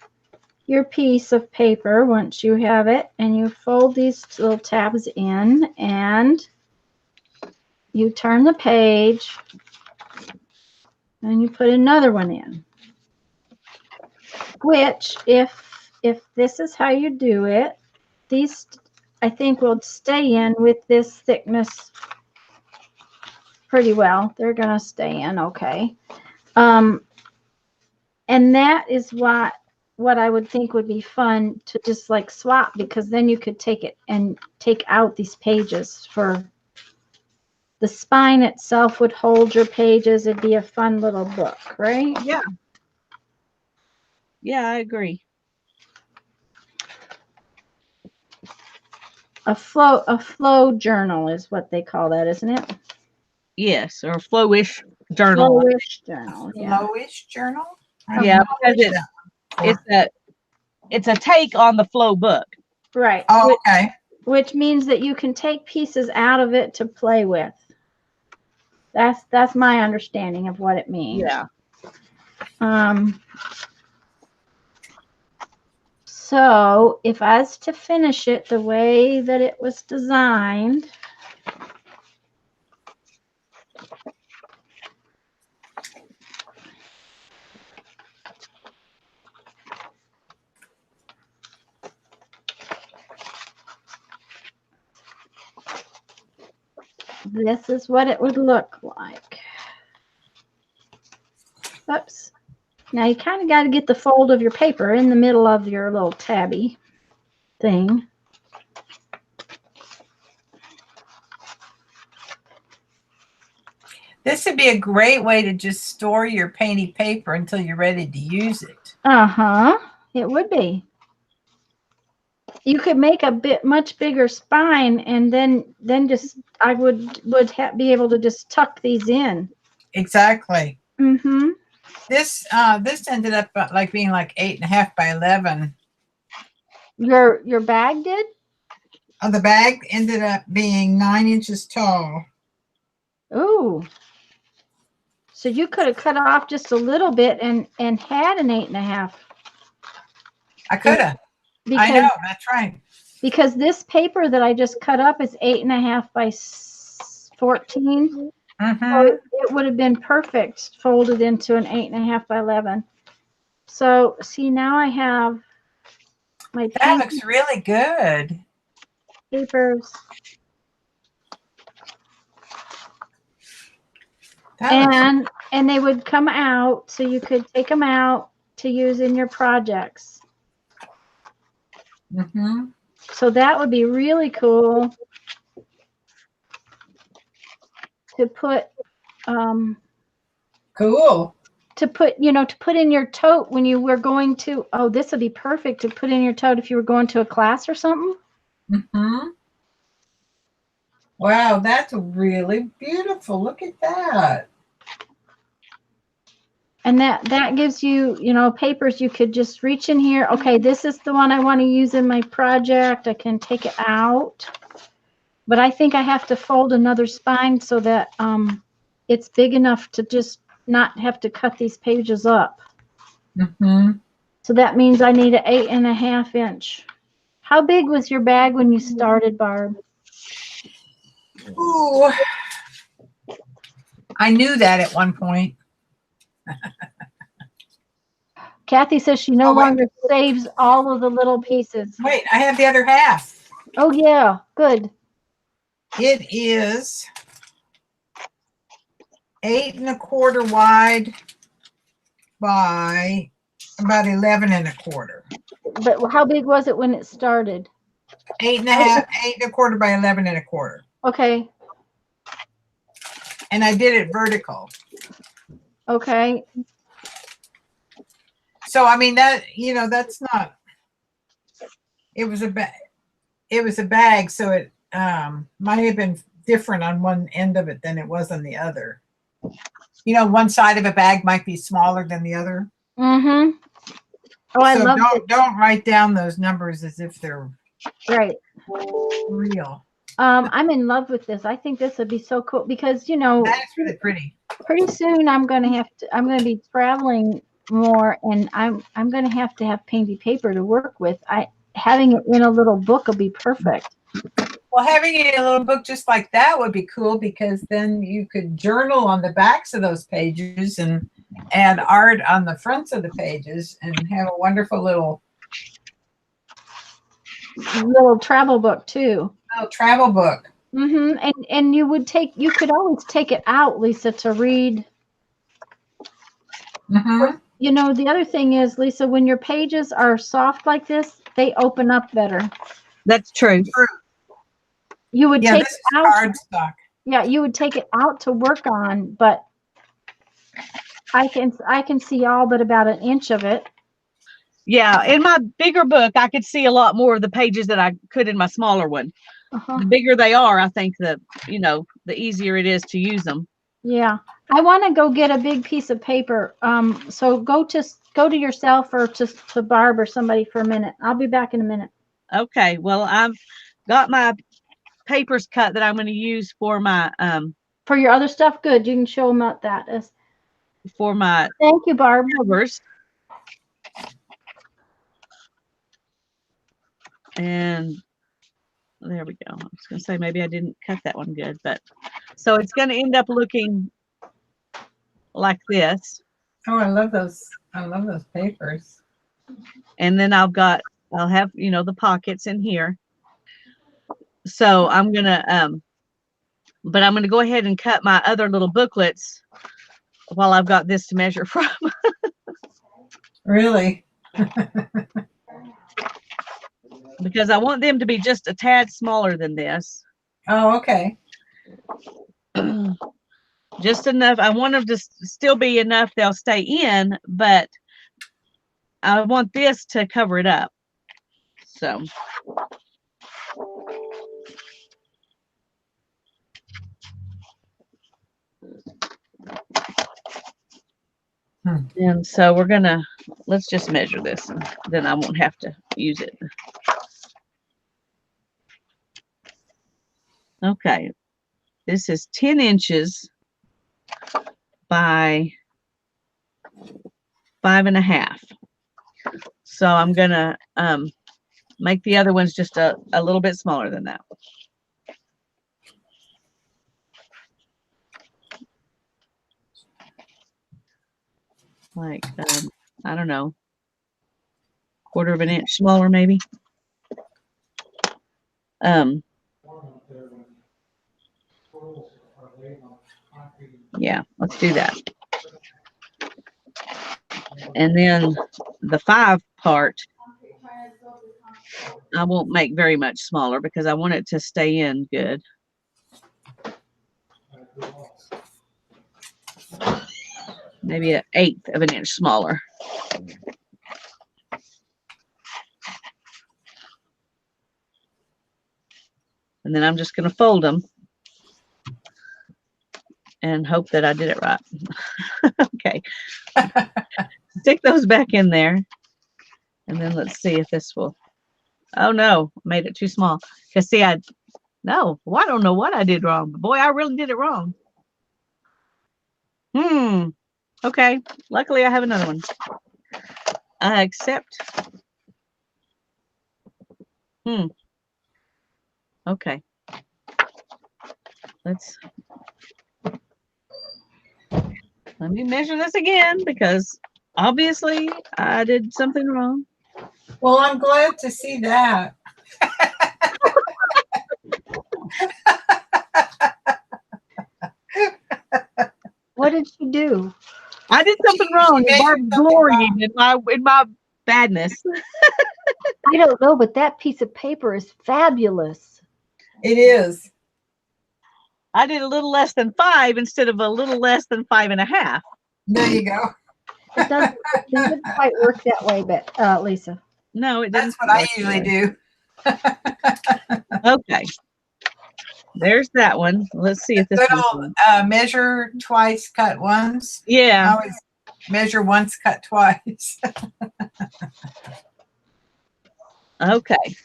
your piece of paper once you have it, and you fold these little tabs in, and you turn the page, and you put another one in. Which, if this is how you do it, these I think will stay in with this thickness pretty well. They're gonna stay in okay. And that is what I would think would be fun to just like swap, because then you could take it and take out these pages. For the spine itself would hold your pages. It'd be a fun little book, right? Yeah. Yeah, I agree. A flow journal is what they call that, isn't it? Yes, or flowish journal. Flowish journal. Yeah. Flowish journal? Yeah, because it's a take on the flow book. Right. Oh, okay. Which means that you can take pieces out of it to play with. That's my understanding of what it means. Yeah. So if I was to finish it the way that it was designed, this is what it would look like. Oops. Now you kind of got to get the fold of your paper in the middle of your little tabby thing. This would be a great way to just store your painted paper until you're ready to use it. Uh-huh. It would be. You could make a much bigger spine, and then just I would be able to just tuck these in. Exactly. Mm-hmm. This ended up like being like 8.5 by 11. Your bag did? Oh, the bag ended up being 9 inches tall. Ooh. So you could have cut off just a little bit and had an 8.5. I could have. I know, that's right. Because this paper that I just cut up is 8.5 by 14. Mm-hmm. So it would have been perfect folded into an 8.5 by 11. So see, now I have my That looks really good. papers. And they would come out, so you could take them out to use in your projects. Mm-hmm. So that would be really cool to put. Cool. To put in your tote when you were going to. Oh, this would be perfect to put in your tote if you were going to a class or something. Mm-hmm. Wow, that's really beautiful. Look at that. And that gives you, papers you could just reach in here. Okay, this is the one I want to use in my project. I can take it out. But I think I have to fold another spine so that it's big enough to just not have to cut these pages up. Mm-hmm. So that means I need an 8.5 inch. How big was your bag when you started, Barb? Ooh. I knew that at one point. Kathy says she no Oh, wait. longer saves all of the little pieces. Wait, I have the other half. Oh, yeah. Good. It is 8.25 wide by about 11.25. But how big was it when it started? 8.25 by 11.25. Okay. And I did it vertical. Okay. So I mean that, that's not. It was a bag. It was a bag, so it might have been different on one end of it than it was on the other. One side of a bag might be smaller than the other. Mm-hmm. Oh, I So love it. don't write down those numbers as if they're Right. real. I'm in love with this. I think this would be so cool because, That is really pretty. pretty soon I'm going to be traveling more, and I'm going to have painty paper to work with. Having it in a little book will be perfect. Well, having it in a little book just like that would be cool, because then you could journal on the backs of those pages and add art on the fronts of the pages and have a wonderful little travel book too. travel book. Mm-hmm. And you could always take it out, Lisa, to read. Mm-hmm. The other thing is, Lisa, when your pages are soft like this, they open up better. That's true. You would take This is it out. cardstock. Yeah, you would take it out to work on, but I can see all but about an inch of it. Yeah, in my bigger book, I could see a lot more of the pages that I could in my smaller one. Uh-huh. The bigger they are, I think the easier it is to use them. Yeah, I want to go get a big piece of paper. So go to yourself or to Barb or somebody for a minute. I'll be back in a minute. Okay, well, I've got my papers cut that I'm going to use for my For your other stuff. Good, you can show them out that as. for my Thank you, Barb. covers. And there we go. I was going to say maybe I didn't cut that one good, but so it's going to end up looking like this. Oh, I love those. I love those papers. And then I'll have, the pockets in here. So I'm going to, but I'm going to go ahead and cut my other little booklets while I've got this to measure from. Really? Because I want them to be just a tad smaller than this. Oh, okay. Just enough. I want them to still be enough they'll stay in, but I want this to cover it up. So. And so let's just measure this, and then I won't have to use it. Okay. This is 10 inches by 5.5. So I'm going to make the other ones just a little bit smaller than that. Like, I don't know, 1/4 inch smaller, maybe. Yeah, let's do that. And then the 5 part, I won't make very much smaller because I want it to stay in good. Maybe 1/8 of an inch smaller. And then I'm just going to fold them and hope that I did it right. Okay. Stick those back in there. And then let's see if this will. Oh no, made it too small. Because see, no, well, I don't know what I did wrong. But boy, I really did it wrong. Okay. Luckily, I have another one. Except. Okay. Let me measure this again because obviously I did something wrong. Well, I'm glad to see that. What did she do? I did something wrong. She And measured Barb's something glorying in my badness. I don't know, but that piece of paper is fabulous. It is. I did a little less than 5 instead of a little less than 5.5. There you go. It doesn't quite work that way, but Lisa. No, it didn't. That's what I usually do. Okay. There's that one. Let's see if this Good one. old measure twice, cut once. I Yeah. always measure once, cut twice. Okay.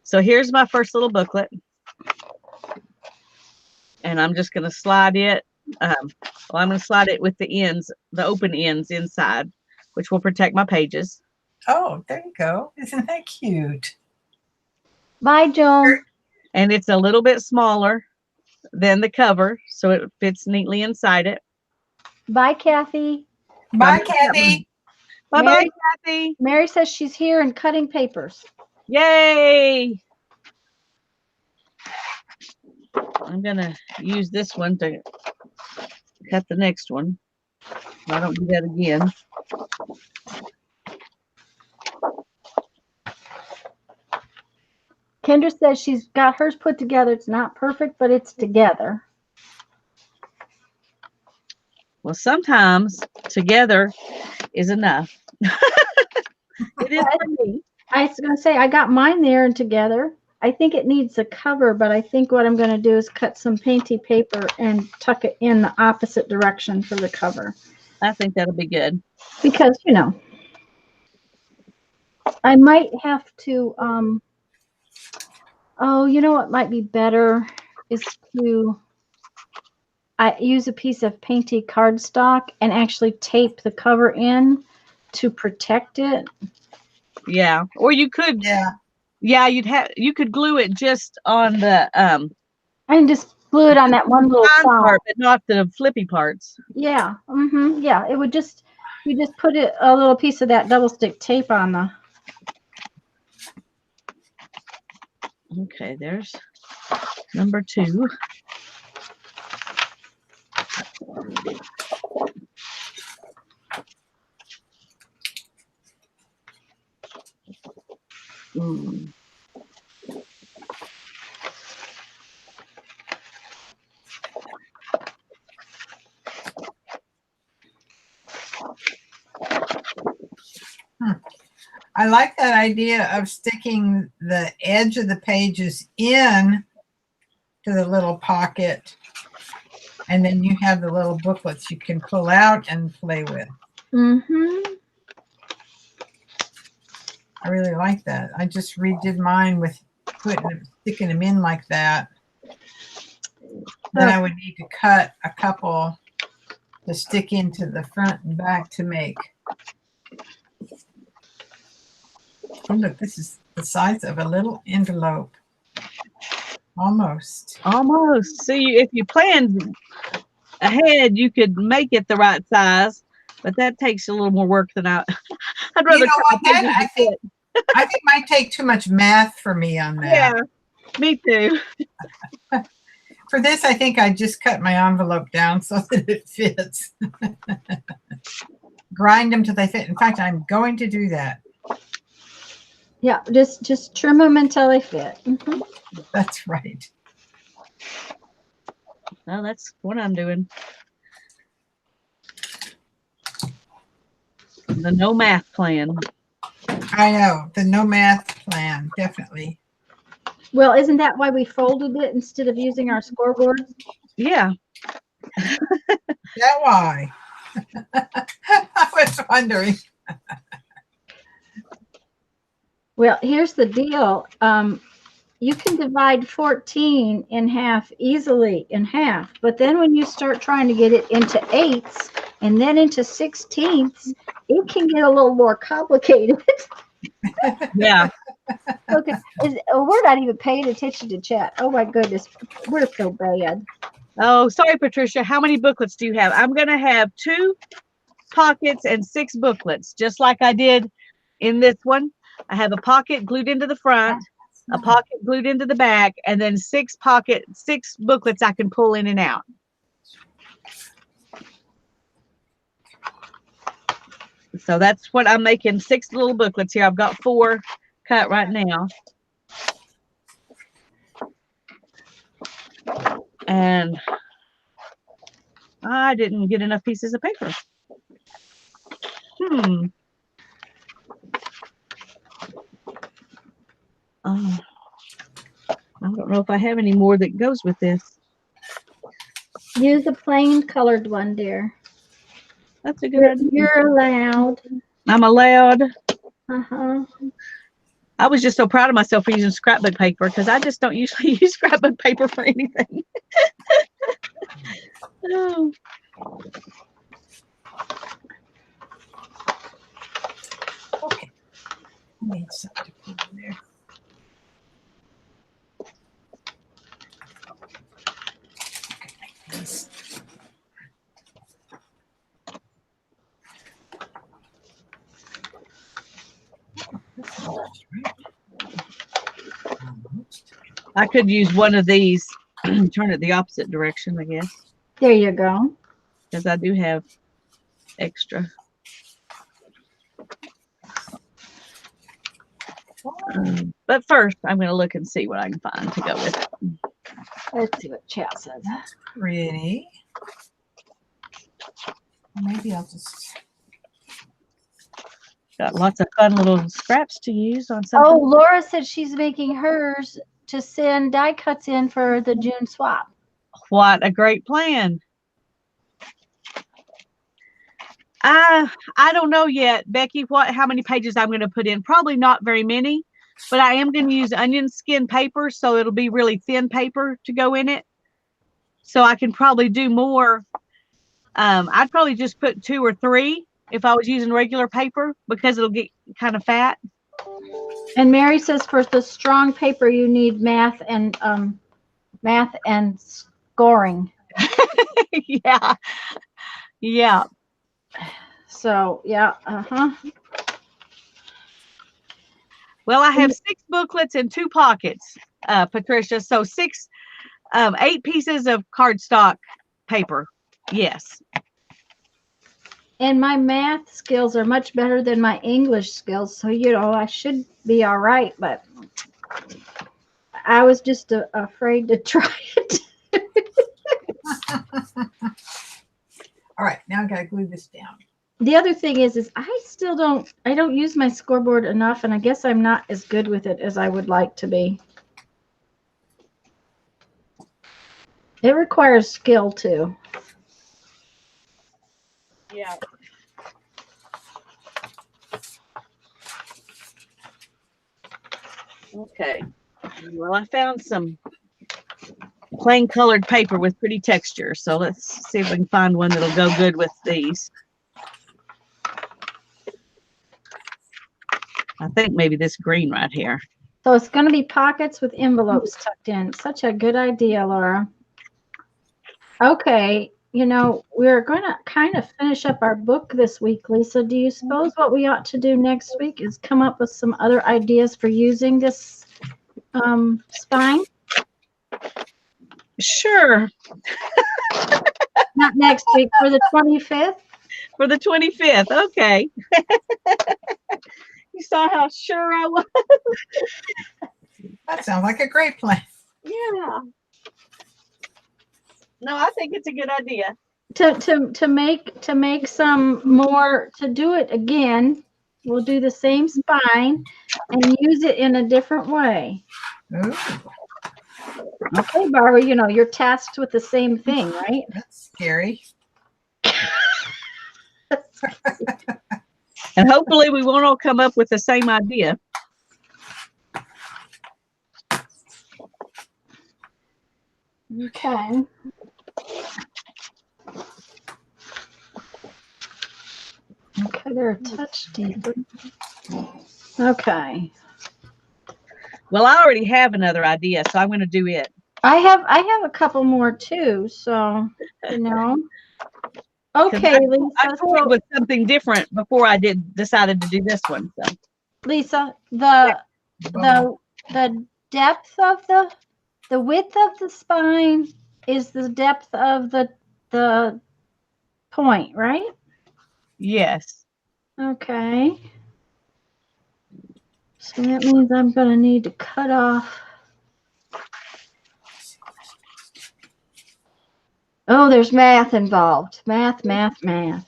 So here's my first little booklet. And I'm just going to slide it. I'm going to slide it with the ends, the open ends inside, which will protect my pages. Oh, there you go. Isn't that cute? Bye, Joan. And it's a little bit smaller than the cover, so it fits neatly inside it. Bye, Kathy. Bye, Kathy. Bye-bye, Kathy. Mary says she's here and cutting papers. Yay! I'm going to use this one to cut the next one. I don't do that again. Kendra says she's got hers put together. It's not perfect, but it's together. Well, sometimes together is enough. It is for me. I was going to say, I got mine there and together. I think it needs a cover, but I think what I'm going to do is cut some painty paper and tuck it in the opposite direction for the cover. I think that'll be good. Because, you know, I might have to, oh, you know what might be better is to use a piece of painty cardstock and actually tape the cover in to protect it. Yeah. Or you could. Yeah, you could glue it just on the And just glue it on that one little part, but not the flippy parts. Yeah. Yeah. It would just, you just put a little piece of that double stick tape on the. Okay, there's number 2. I like that idea of sticking the edge of the pages in to the little pocket, and then you have the little booklets you can pull out and play with. I really like that. I just redid mine with sticking them in like that. Then I would need to cut a couple to stick into the front and back to make. Oh, look, this is the size of a little envelope. Almost. See, if you planned ahead, you could make it the right size, but that takes a little more work than I'd rather. You know what? I think it might take too much math for me on that. Yeah, me too. For this, I think I just cut my envelope down so that it fits. Grind them till they fit. In fact, I'm going to do that. Yeah, just trim them until they fit. That's right. Well, that's what I'm doing. The no math plan. I know, the no math plan, definitely. Well, isn't that why we folded it instead of using our scoreboard? Yeah. That why? I was wondering. Well, here's the deal. You can divide 14 in half easily in half, but then when you start trying to get it into eighths and then into sixteenths, it can get a little more complicated. Yeah. Okay, we're not even paying attention to chat. Oh my goodness, we're so bad. Oh, sorry, Patricia. How many booklets do you have? I'm going to have 2 pockets and 6 booklets, just like I did in this one. I have a pocket glued into the front, a pocket glued into the back, and then 6 booklets I can pull in and out. So that's what I'm making, 6 little booklets here. I've got 4 cut right now. And I didn't get enough pieces of paper. I don't know if I have any more that goes with this. Use a plain colored one, dear. That's a good idea. You're allowed. I'm allowed. Uh-huh. I was just so proud of myself for using scrapbook paper because I just don't usually use scrapbook paper for anything. Oh. Okay. I need something to put in there. Okay. I could use one of these, turn it the opposite direction, I guess, There you go. because I do have extra. But first, I'm going to look and see what I can find to go with it. Let's see what chat says. Pretty. Maybe I'll just. Got lots of fun little scraps to use on something. Oh, Laura said she's making hers to send die cuts in for the June swap. What a great plan. I don't know yet, Becky, how many pages I'm going to put in. Probably not very many, but I am going to use onion skin paper, so it'll be really thin paper to go in it. So I can probably do more. I'd probably just put 2 or 3 if I was using regular paper because it'll get kind of fat. And Mary says for the strong paper you need math and scoring. Yeah. Yeah. So yeah, Well, I have 6 booklets and 2 pockets, Patricia. So 8 pieces of cardstock paper. Yes. And my math skills are much better than my English skills, so I should be all right. But I was just afraid to try it. All right, now I gotta glue this down. The other thing is I don't use my scoreboard enough, and I guess I'm not as good with it as I would like to be. It requires skill too. Yeah. Okay. Well, I found some plain colored paper with pretty texture. So let's see if we can find one that'll go good with these. I think maybe this green right here. So it's going to be pockets with envelopes tucked in. Such a good idea, Laura. Okay. We're going to kind of finish up our book this week, Lisa. Do you suppose what we ought to do next week is come up with some other ideas for using this spine? Sure. Not next week, for the 25th? For the 25th. Okay. You saw how sure I was. That sounds like a great plan. Yeah. No, I think it's a good idea. To make some more, to do it again, we'll do the same spine and use it in a different way. Ooh, Okay, Barbara, you're tasked with the same thing, right? that's scary. And hopefully we won't all come up with the same idea. Okay. Okay, they're a touch deeper. Okay. Well, I already have another idea, so I'm going to do it. I have a couple more too, so you know. Okay, I Lisa. toyed with something different before I decided to do this one. So Lisa, the depth of the width of the spine is the depth of the point, right? yes. Okay. So that means I'm going to need to cut off. Oh, there's math involved. Math. And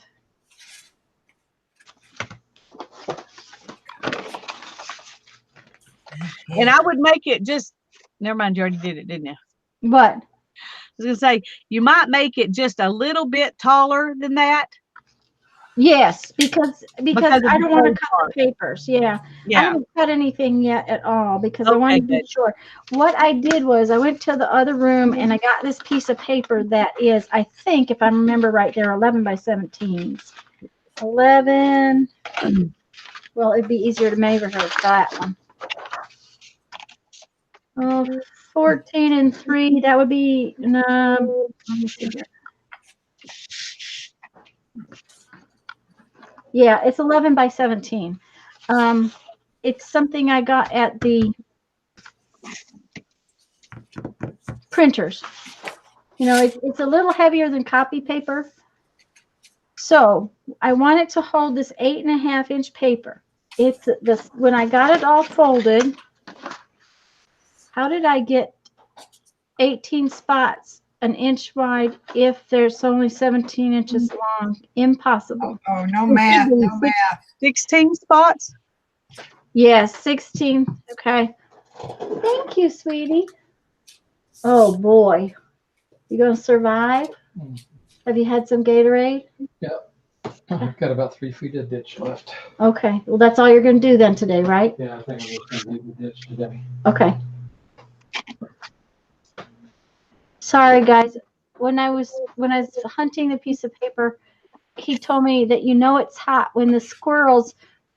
I would make it just, never mind, you already did it, didn't you? What? I was going to say, you might make it just a little bit taller than that. Yes, because I don't want to cut part. the papers. Yeah. I Yeah. haven't cut anything yet at all because I Okay, want to be good. sure. What I did was I went to the other room and I got this piece of paper that is, I think, if I remember right, they're 11 by 17s. 11. Well, it'd be easier to measure that one. Oh, 14 and 3. That would be, let me see here. Yeah, it's 11 by 17. It's something I got at the printers. You know, it's a little heavier than copy paper. So I want it to hold this 8.5-inch paper. It's this, when I got it all folded, how did I get 18 spots an inch wide if there's only 17 inches long? Impossible. Oh, no math, no math. 16 spots? Yes, 16. Okay. Thank you, sweetie. Oh, boy. You going to survive? Have you had some Gatorade? Yep. I've got about 3 feet of ditch left. Okay. Well, that's all you're going to do then today, right? Yeah, I think I'm just going to leave the ditch today. Okay. Sorry, guys. When I was hunting the piece of paper, he told me that it's hot when the squirrels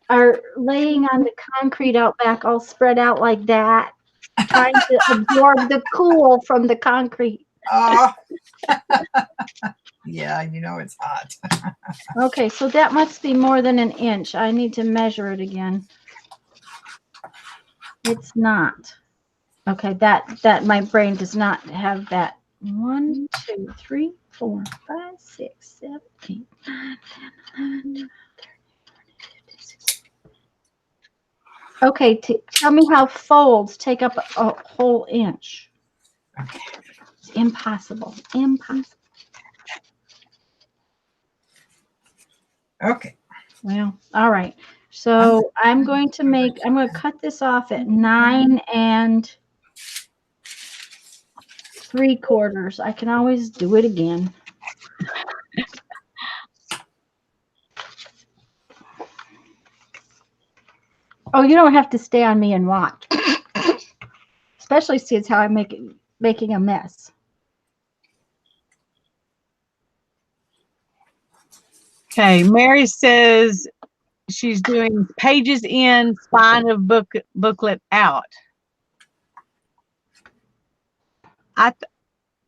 are laying on the concrete out back, all spread out like that, trying to absorb the cool from the concrete. Oh. Yeah, it's hot. Okay, so that must be more than an inch. I need to measure it again. It's not. Okay, that my brain does not have that. 1, 2, 3, 4, 5, 6, 7, 8, 9, 10, 11, 12, 13, 14, 15, 16. Okay, tell me how folds take up a whole inch. Okay. It's impossible. Impossible. Okay. Well, all right. So I'm going to cut this off at 9 3/4. I can always do it again. Oh, you don't have to stay on me and watch. Especially since how I'm making a mess. Okay, Mary says she's doing pages in, spine of booklet out.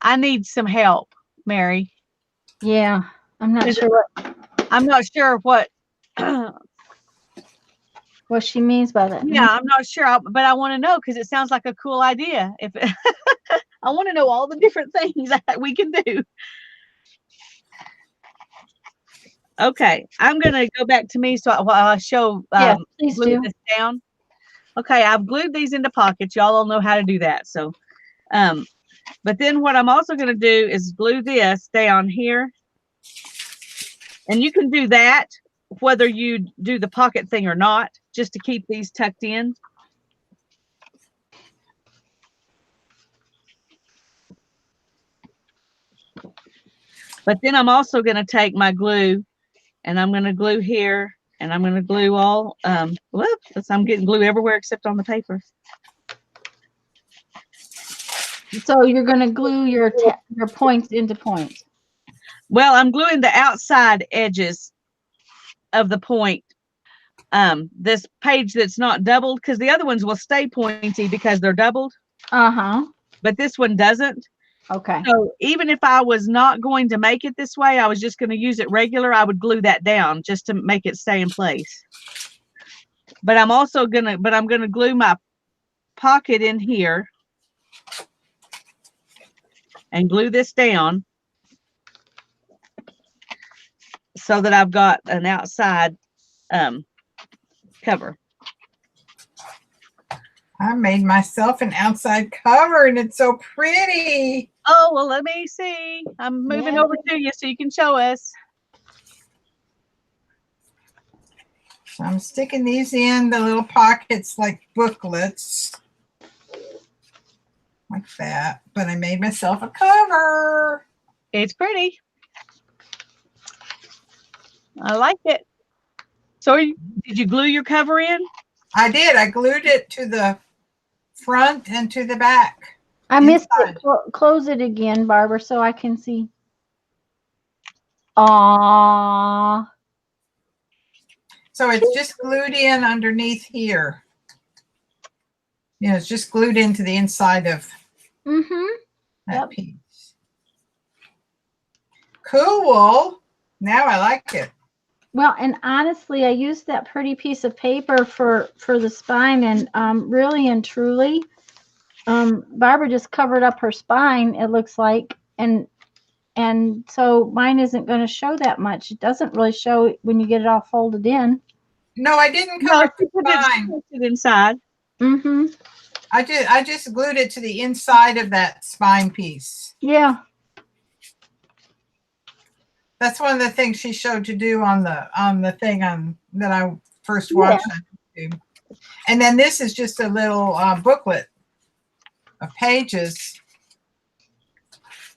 I need some help, Mary. Yeah, I'm not sure what what she means by that. Yeah, I'm not sure, but I want to know because it sounds like a cool idea. I want to know all the different things that we can do. Okay, I'm going to go back to me so I'll show please glue do. this down. Okay, I've glued these into pockets. Y'all all know how to do that. So, but then what I'm also going to do is glue this down here. And you can do that whether you do the pocket thing or not, just to keep these tucked in. But then I'm also going to take my glue And I'm going to glue here, and I'm going to glue all, whoops, I'm getting glue everywhere except on the paper. So you're going to glue your points into points. Well, I'm gluing the outside edges of the point. This page that's not doubled, because the other ones will stay pointy because they're doubled. Uh-huh. But this one doesn't. Okay. So even if I was not going to make it this way, I was just going to use it regular, I would glue that down just to make it stay in place. But I'm going to glue my pocket in here and glue this down so that I've got an outside cover. I made myself an outside cover and it's so pretty. Oh, well, let me see. I'm moving over to you so you can show us. So I'm sticking these in the little pockets like booklets. Like that. But I made myself a cover. It's pretty. I like it. So did you glue your cover in? I did. I glued it to the front and to the back. I missed it. Close it again, Barbara, so I can see. Aww. So it's just glued in underneath here. You know, it's just glued into the inside of that piece. Cool. Now I like it. Well, and honestly, I used that pretty piece of paper for the spine, and really and truly, Barbara just covered up her spine, it looks like, and so mine isn't going to show that much. It doesn't really show when you get it all folded in. No, I didn't cover the She spine. put it inside. I just glued it to the inside of that spine piece. Yeah. That's one of the things she showed to do on the thing that I first watched on YouTube. And then this is just a little booklet of pages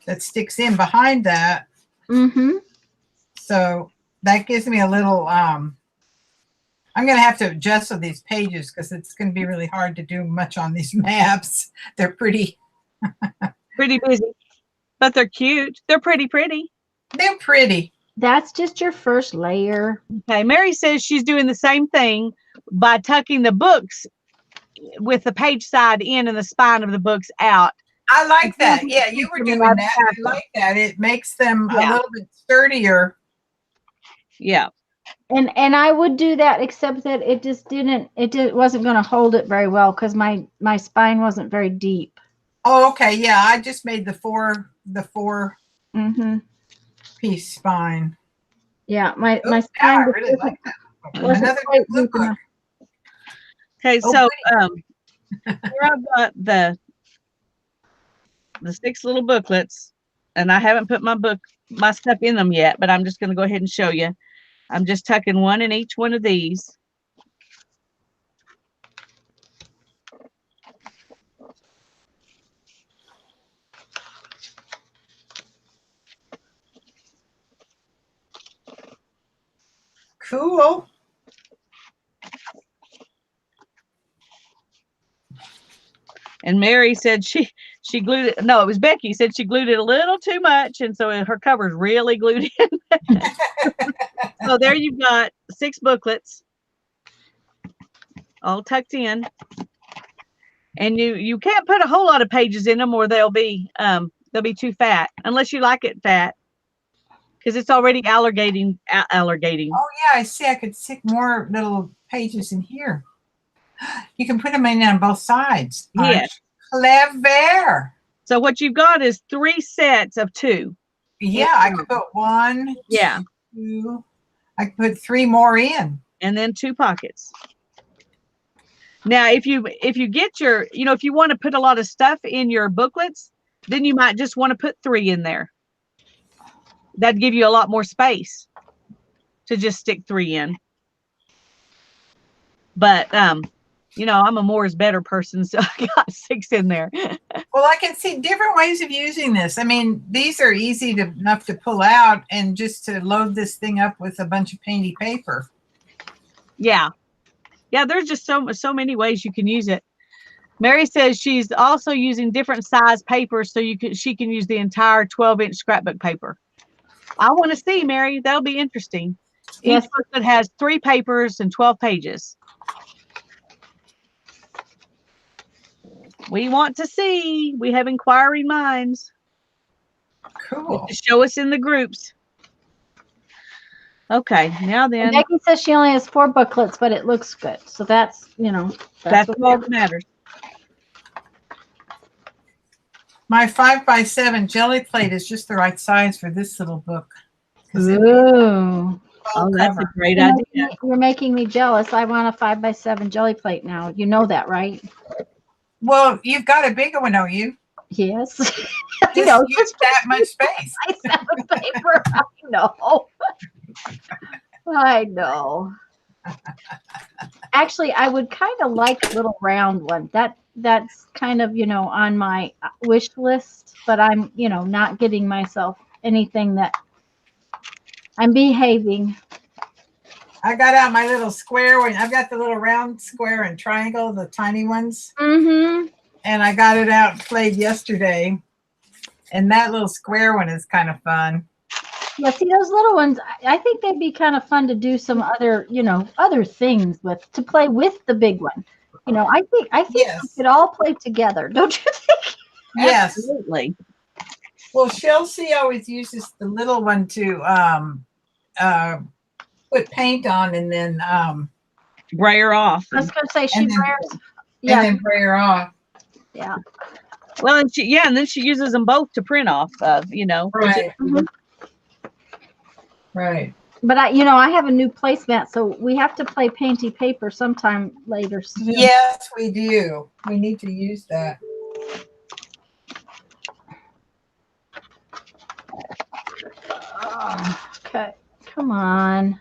that sticks in behind that. So that gives me a little. I'm going to have to adjust with these pages because it's going to be really hard to do much on these maps. They're pretty busy, but they're cute. They're pretty. They're pretty. That's just your first layer. Okay, Mary says she's doing the same thing by tucking the books with the page side in and the spine of the books out. I like that. Yeah, you were doing that. I like that. It makes them a little bit sturdier. Yeah. And I would do that, except that it wasn't going to hold it very well because my spine wasn't very deep. Oh, okay. Yeah, I just made the four piece spine. Yeah, my spine. I really like that. Another good book. Okay, so here I've got the 6 little booklets, and I haven't put my stuff in them yet, but I'm just going to go ahead and show you. I'm just tucking one in each one of these. Cool. And Mary said she glued it. No, it was Becky said she glued it a little too much, and so her cover's really glued in. So there you've got 6 booklets, all tucked in. And you can't put a whole lot of pages in them, or they'll be too fat, unless you like it fat, because it's already allargating. Oh yeah, I see. I could stick more little pages in here. You can put them in on both sides. Yes. Clever. So what you've got is 3 sets of 2. Yeah, I could put 1. Yeah. 2. I could put 3 more in. And then 2 pockets. Now, if you get your, if you want to put a lot of stuff in your booklets, then you might just want to put 3 in there. That'd give you a lot more space to just stick 3 in. But, I'm a more is better person, so I got 6 in there. Well, I can see different ways of using this. I mean, these are easy enough to pull out and just to load this thing up with a bunch of painty paper. Yeah. Yeah, there's just so many ways you can use it. Mary says she's also using different size papers so she can use the entire 12-inch scrapbook paper. I want to see, Mary. That'll be interesting. Yes. Each booklet has 3 papers and 12 pages. We want to see. We have inquiring minds. Cool. To show us in the groups. Okay, now And then, Becky says she only has 4 booklets, but it looks good. So that's, that's what all that matters. My 5x7 jelly plate is just the right size for this little book. 'Cause it Ooh. Oh, that's a cover. great You're idea. you're making me jealous. I want a 5x7 jelly plate now. You know that, right? Well, you've got a bigger one, don't you? Yes. Just You know, use that much space. I have paper. I know. I know. Actually, I would kind of like a little round one. That's kind of, on my wish list, but I'm, not getting myself anything that I'm behaving. I got out my little square one. I've got the little round, square, and triangle, the tiny ones. Mm-hmm. And I got it out and played yesterday. And that little square one is kind of fun. Yeah, see those little ones, I think they'd be kind of fun to do some other, other things with, to play with the big one. I think Yes. we could all play together, don't you think? Yes. Absolutely. Well, Chelsea always uses the little one to put paint on and then Brayer off. I was going to say she And then- wears, yeah, and then brayer off. yeah. Well, and then she uses them both to print off of, Right. Mhm. Right. But I have a new placemat, so we have to play painty paper sometime later soon. Yes, we do. We need to use that. Oh, okay, come on.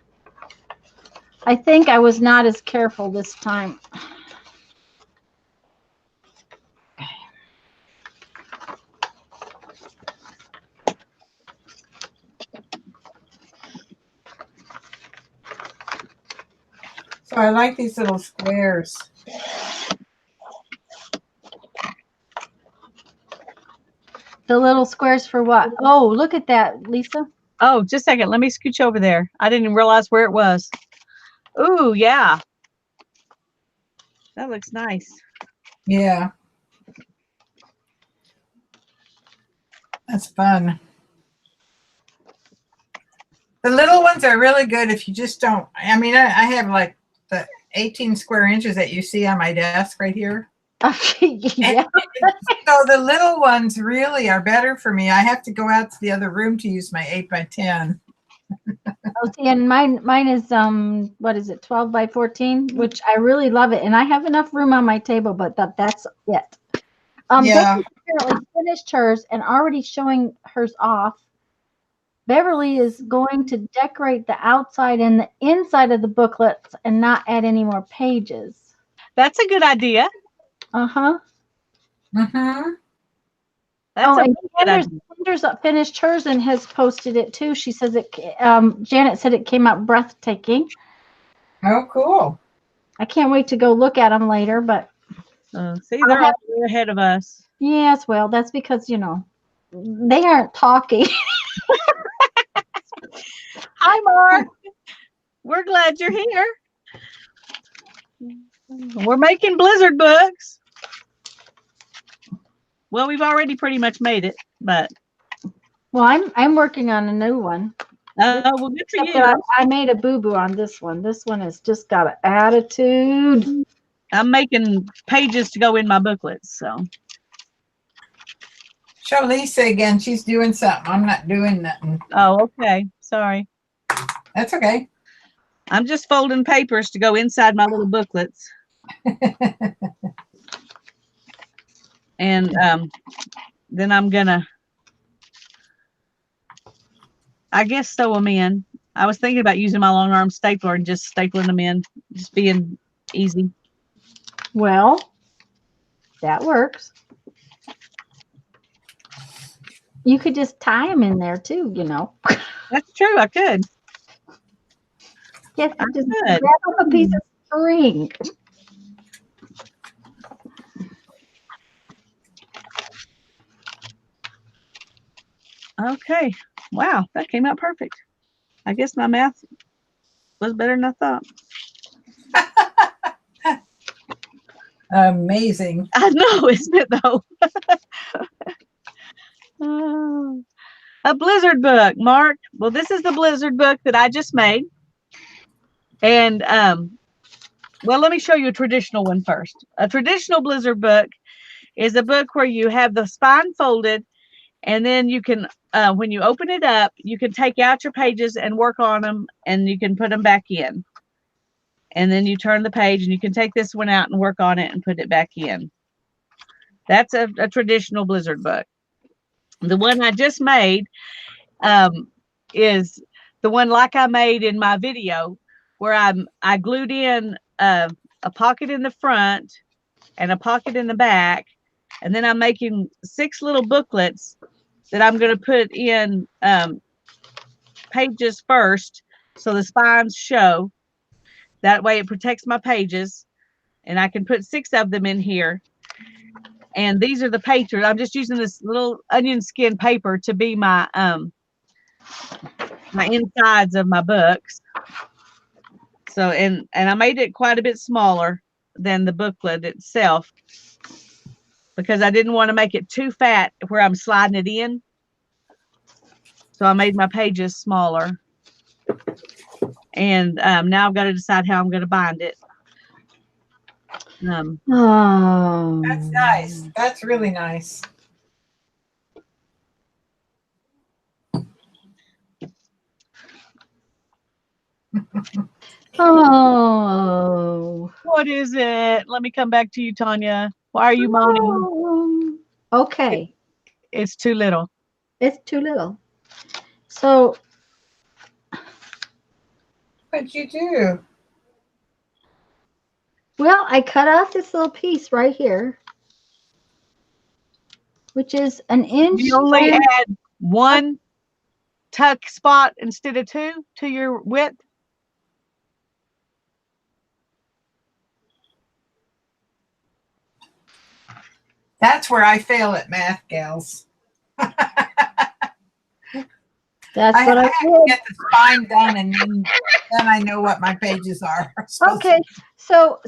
I think I was not as careful this time. So I like these little squares. The little squares for what? Oh, look at that, Lisa. Oh, just a second. Let me scooch over there. I didn't even realize where it was. Ooh, yeah. That looks nice. Yeah. That's fun. The little ones are really good if you just don't. I mean, I have like the 18 square inches that you see on my desk right here. Yeah. So the little ones really are better for me. I have to go out to the other room to use my 8x10. Oh, see, and mine is what is it, 12 by 14, which I really love it, and I have enough room on my table, but that's it. Yeah. Becky apparently finished hers and already showing hers off. Beverly is going to decorate the outside and the inside of the booklets and not add any more pages. That's a good idea. Uh-huh. Mm-hmm. That's a and good idea. Sanders finished hers and has posted it too. She says Janet said it came out breathtaking. Oh, cool. I can't wait to go look at them later, but See, they're all way ahead of us. yes, well, that's because, they aren't talking. Hi, Mark. We're glad you're here. We're making Blizzard books. Well, we've already pretty much made it, but Well, I'm working on a new one. well, good for Except that you. I made a boo-boo on this one. This one has just got an attitude. I'm making pages to go in my booklets, so. Show Lisa again. She's doing something. I'm not doing nothing. Oh, okay. Sorry. That's okay. I'm just folding papers to go inside my little booklets. And then I'm gonna, I guess, sew them in. I was thinking about using my long arm stapler and just stapling them in, just being easy. Well, that works. You could just tie them in there too, you know. That's true. I could. Yes, I just could. grab up a piece of string. Okay. Wow, that came out perfect. I guess my math was better than I thought. Amazing. I know, isn't it though? Oh, a blizzard book, Mark. Well, this is the blizzard book that I just made. And well, let me show you a traditional one first. A traditional blizzard book is a book where you have the spine folded, and then you can when you open it up, you can take out your pages and work on them, and you can put them back in. And then you turn the page and you can take this one out and work on it and put it back in. That's a traditional blizzard book. The one I just made is the one like I made in my video, where I glued in a pocket in the front and a pocket in the back, and then I'm making 6 little booklets that I'm going to put in pages first, so the spines show. That way it protects my pages, and I can put 6 of them in here. And these are the pages. I'm just using this little onion skin paper to be my my insides of my books. So and I made it quite a bit smaller than the booklet itself, because I didn't want to make it too fat where I'm sliding it in. So I made my pages smaller. And now I've got to decide how I'm going to bind it. Oh, That's nice. That's really nice. oh. What is it? Let me come back to you, Tanya. Why are you moaning? Okay, It's too little. it's too little. So What'd you do? well, I cut off this little piece right here, which is an inch. You only and- add 1 tuck spot instead of 2 to your width. That's where I fail at math, gals. That's I what I have to did. get the spine done, and then I know what my pages are. Okay, so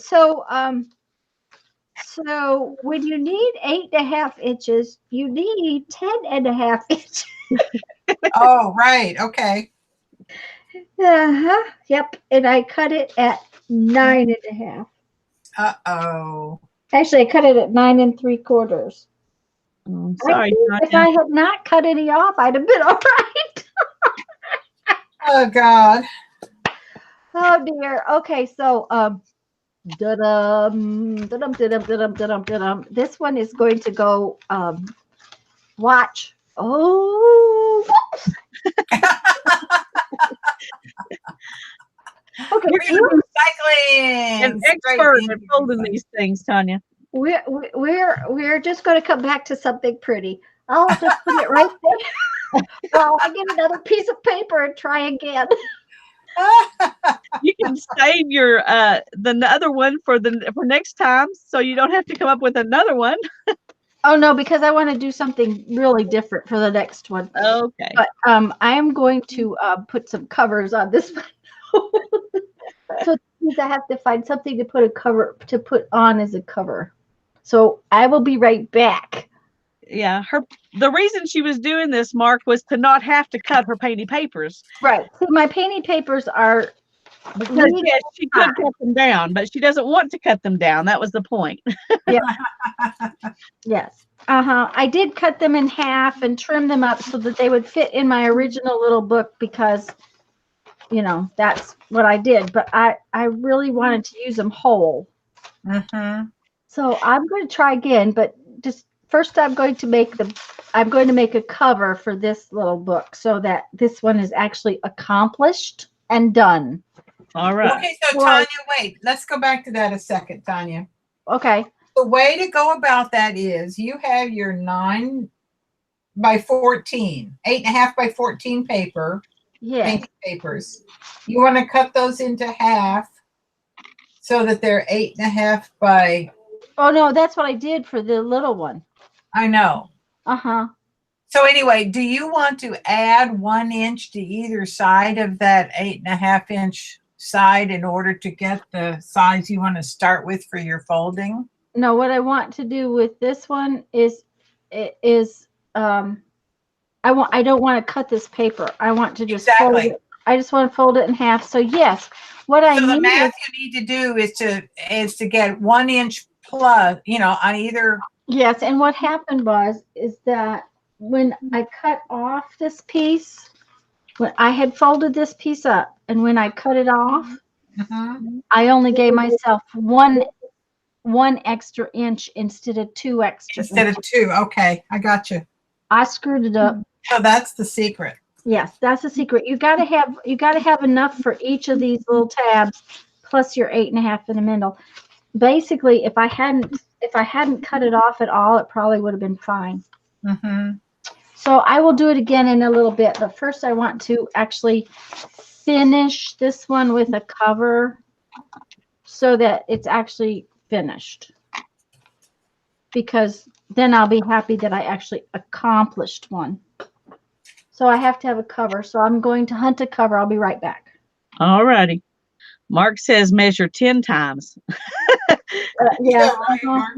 when you need 8.5 inches, you need 10.5 inches. Oh, right. Okay. Yep, and I cut it at 9.5. Uh-oh. Actually, I cut it at 9 3/4. Oh, I sorry, think if I Tanya. had not cut any off, I'd have been all right. Oh, God. Oh dear. Okay, so da-dum, da-dum, da-dum, da-dum, da-dum, da-dum. This one is going to go watch. Oh. Okay, We're going to be cycling. An straight expert into at folding the- these things, Tanya. we're just going to come back to something pretty. I'll just put it right there. Well, I get another piece of paper and try again. You can save your the other one for next time, so you don't have to come up with another one. Oh no, because I want to do something really different for the next one. Okay. But I am going to put some covers on this one. So it means I have to find something to put on as a cover. So I will be right back. Yeah, the reason she was doing this, Mark, was to not have to cut her painty papers. Right. So my painting papers are Because yes, she could cut them down, but she doesn't want to cut them down. That was the point. yes. I did cut them in half and trim them up so that they would fit in my original little book, because that's what I did. But I really wanted to use them whole. Mm-hmm. So I'm going to try again, but just first I'm going to make a cover for this little book so that this one is actually accomplished and done. All right. Okay, so Well- Tanya, wait. Let's go back to that a second, Tanya. Okay. The way to go about that is you have your 9 by 14, 8.5 by 14 paper, Yes. painting papers. You want to cut those into half so that they're 8.5 by, Oh no, that's what I did for the little one. I know. Uh-huh. So anyway, do you want to add 1 inch to either side of that 8.5 inch side in order to get the size you want to start with for your folding? No, what I want to do with this one is I don't want to cut this paper. I want to just fold Exactly. it. I just want to fold it in half. So yes, what I So the need math is, you need to do is to get 1 inch plus, on either. yes, and what happened is that when I cut off this piece, when I had folded this piece up, and when I cut it off, Mhm. I only gave myself one extra inch instead of 2 extra Instead inches. of 2. Okay, I got you. I screwed it up. So that's the secret. Yes, that's the secret. You gotta have enough for each of these little tabs, plus your 8.5 in the middle. Basically, if I hadn't cut it off at all, it probably would have been fine. Mm-hmm. So I will do it again in a little bit, but first I want to actually finish this one with a cover so that it's actually finished. Because then I'll be happy that I actually accomplished one. So I have to have a cover. So I'm going to hunt a cover. I'll be right back. All righty. Mark says measure 10 times. Yeah. Right, Mark.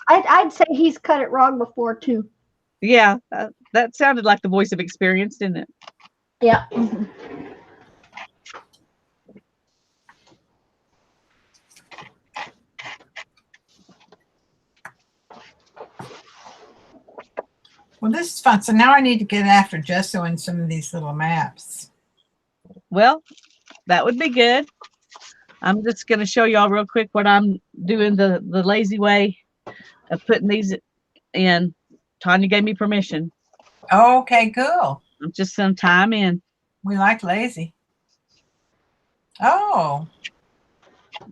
I'd say he's cut it wrong before too. Yeah, that sounded like the voice of experience, didn't it? Yeah. Well, this is fun. So now I need to get after Gesso and some of these little maps. Well, that would be good. I'm just going to show y'all real quick what I'm doing the lazy way of putting these in. Tanya gave me permission. Okay, cool. I'm just going to tie them in. We like lazy. Oh,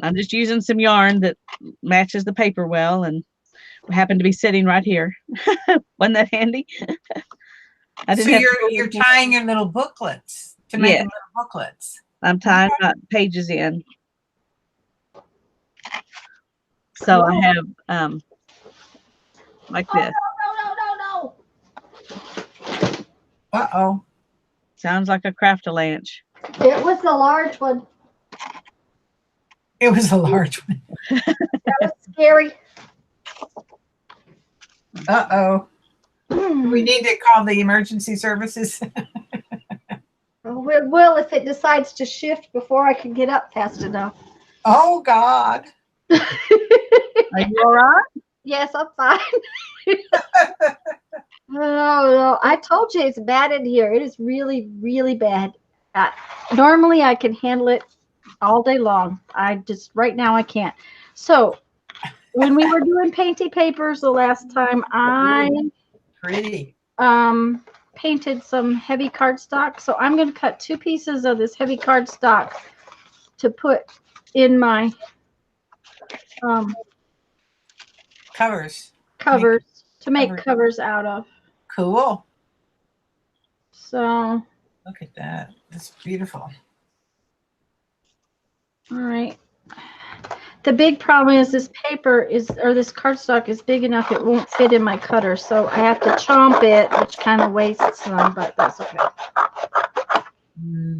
I'm just using some yarn that matches the paper well, and happened to be sitting right here. Wasn't that handy? I so didn't have you're tying your little booklets to make Yeah. them little booklets. I'm tying my pages in. So Cool. I have like this. No. Uh-oh. Sounds like a craft-a-lanch. It was the large one. It was a large one. That was scary. Uh-oh. We need to call the emergency services. We will if it decides to shift before I can get up fast enough. Oh, God. Are you all right? Yes, I'm fine. No, I told you it's bad in here. It is really, really bad. Normally, I can handle it all day long. Right now, I can't. So, when we were doing painty papers the last time, I Pretty. painted some heavy cardstock. So, I'm going to cut 2 pieces of this heavy cardstock to put in my Covers. covers to make covers. covers out of. Cool. So, Look at that. That's beautiful. all right. The big problem is this this cardstock is big enough it won't fit in my cutter, so I have to chomp it, which kind of wastes some, but that's okay.